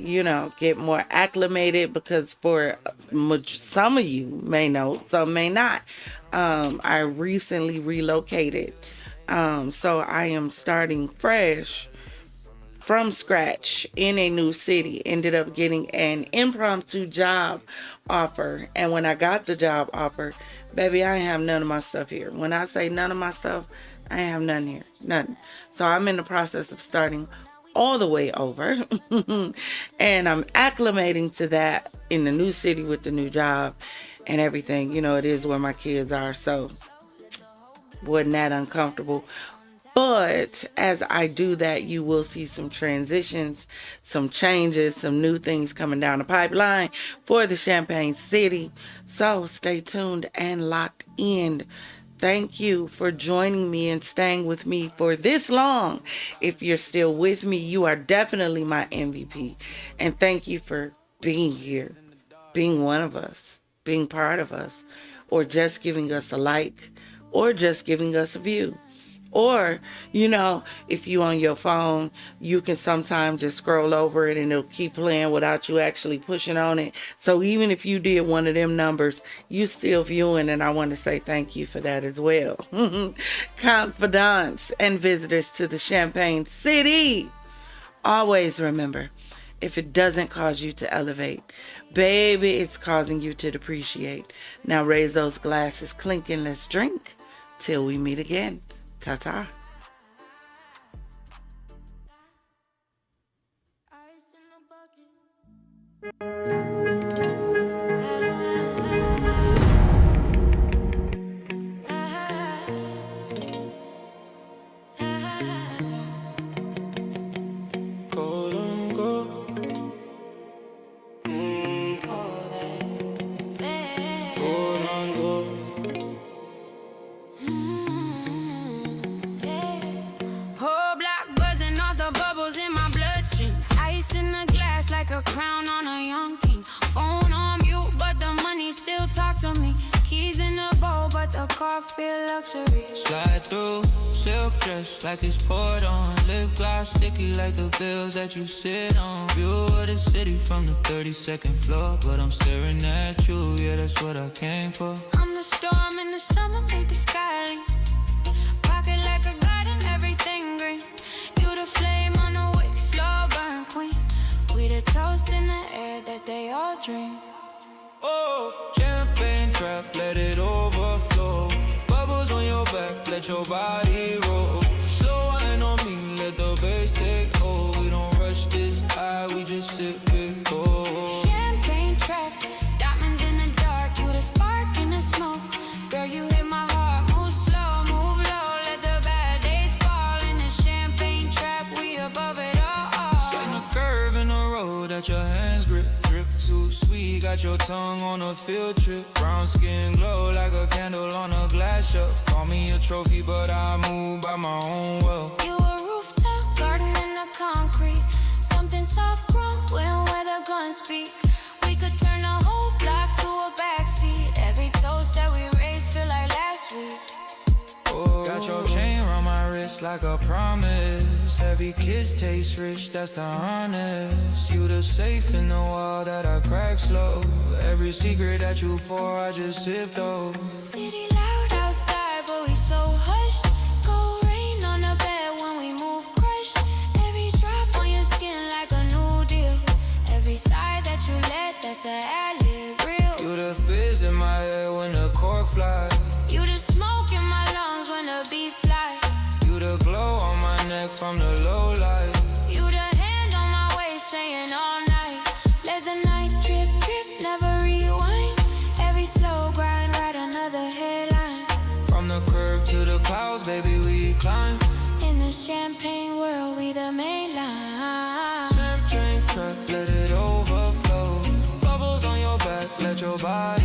Speaker 5: get more acclimated, because for some of you may know, some may not. I recently relocated. So I am starting fresh from scratch in a new city. Ended up getting an impromptu job offer. And when I got the job offer, baby, I ain't have none of my stuff here. When I say none of my stuff, I ain't have none here. None. So I'm in the process of starting all the way over. And I'm acclimating to that in the new city with the new job and everything. It is where my kids are, so wasn't that uncomfortable. But as I do that, you will see some transitions, some changes, some new things coming down the pipeline for the Champagne City. So stay tuned and locked in. Thank you for joining me and staying with me for this long. If you're still with me, you are definitely my MVP. And thank you for being here, being one of us, being part of us, or just giving us a like, or just giving us a view. Or, if you on your phone, you can sometimes just scroll over it and it'll keep playing without you actually pushing on it. So even if you did one of them numbers, you still viewing, and I want to say thank you for that as well. Confidants and visitors to the Champagne City. Always remember, if it doesn't cause you to elevate, baby, it's causing you to depreciate. Now raise those glasses, clink, and let's drink till we meet again. Ta-ta.
Speaker 1: Keys in a bowl, but the car feel luxury.
Speaker 2: Slide through, silk dress like it's poured on. Lip gloss sticky like the bills that you sit on. View of the city from the 32nd floor, but I'm staring at you, yeah, that's what I came for.
Speaker 1: I'm the storm in the summer, make the sky lean. Pocket like a garden, everything green. You the flame on the wick, slow burn queen. We the toast in the air that they all dream.
Speaker 2: Oh, champagne trap, let it overflow. Bubbles on your back, let your body roll. Slow wine on me, let the bass take hold. We don't rush this high, we just sip it cold.
Speaker 1: Champagne trap, diamonds in the dark. You the spark in the smoke. Girl, you hit my heart. Move slow, move low. Let the bad days fall in the champagne trap. We above it all.
Speaker 2: Find a curve in the road that your hands grip. Drip too sweet, got your tongue on a field trip. Brown skin glow like a candle on a glass shelf. Call me a trophy, but I move by my own will.
Speaker 1: You a rooftop garden in the concrete. Something soft growing where the guns speak. We could turn the whole block to a backseat. Every toast that we raised feel like last week.
Speaker 2: Oh, got your chain around my wrist like a promise. Every kiss tastes rich, that's the honest. You the safe in the wall that I crack slow. Every secret that you pour, I just sip though.
Speaker 1: City loud outside, but we so hushed. Cold rain on the bed when we move crushed. Every drop on your skin like a new deal. Every sigh that you let, that's a ad-lib real.
Speaker 2: You the fizz in my head when the cork flies.
Speaker 1: You the smoke in my lungs when the beat slide.
Speaker 2: You the glow on my neck from the low light.
Speaker 1: You the hand on my waist saying all night. Let the night drip, drip, never rewind. Every slow grind, write another headline.
Speaker 2: From the curb to the clouds, baby, we climb.
Speaker 1: In the champagne world, we the main line.
Speaker 2: Champagne trap, let it overflow. Bubbles on your back, let your body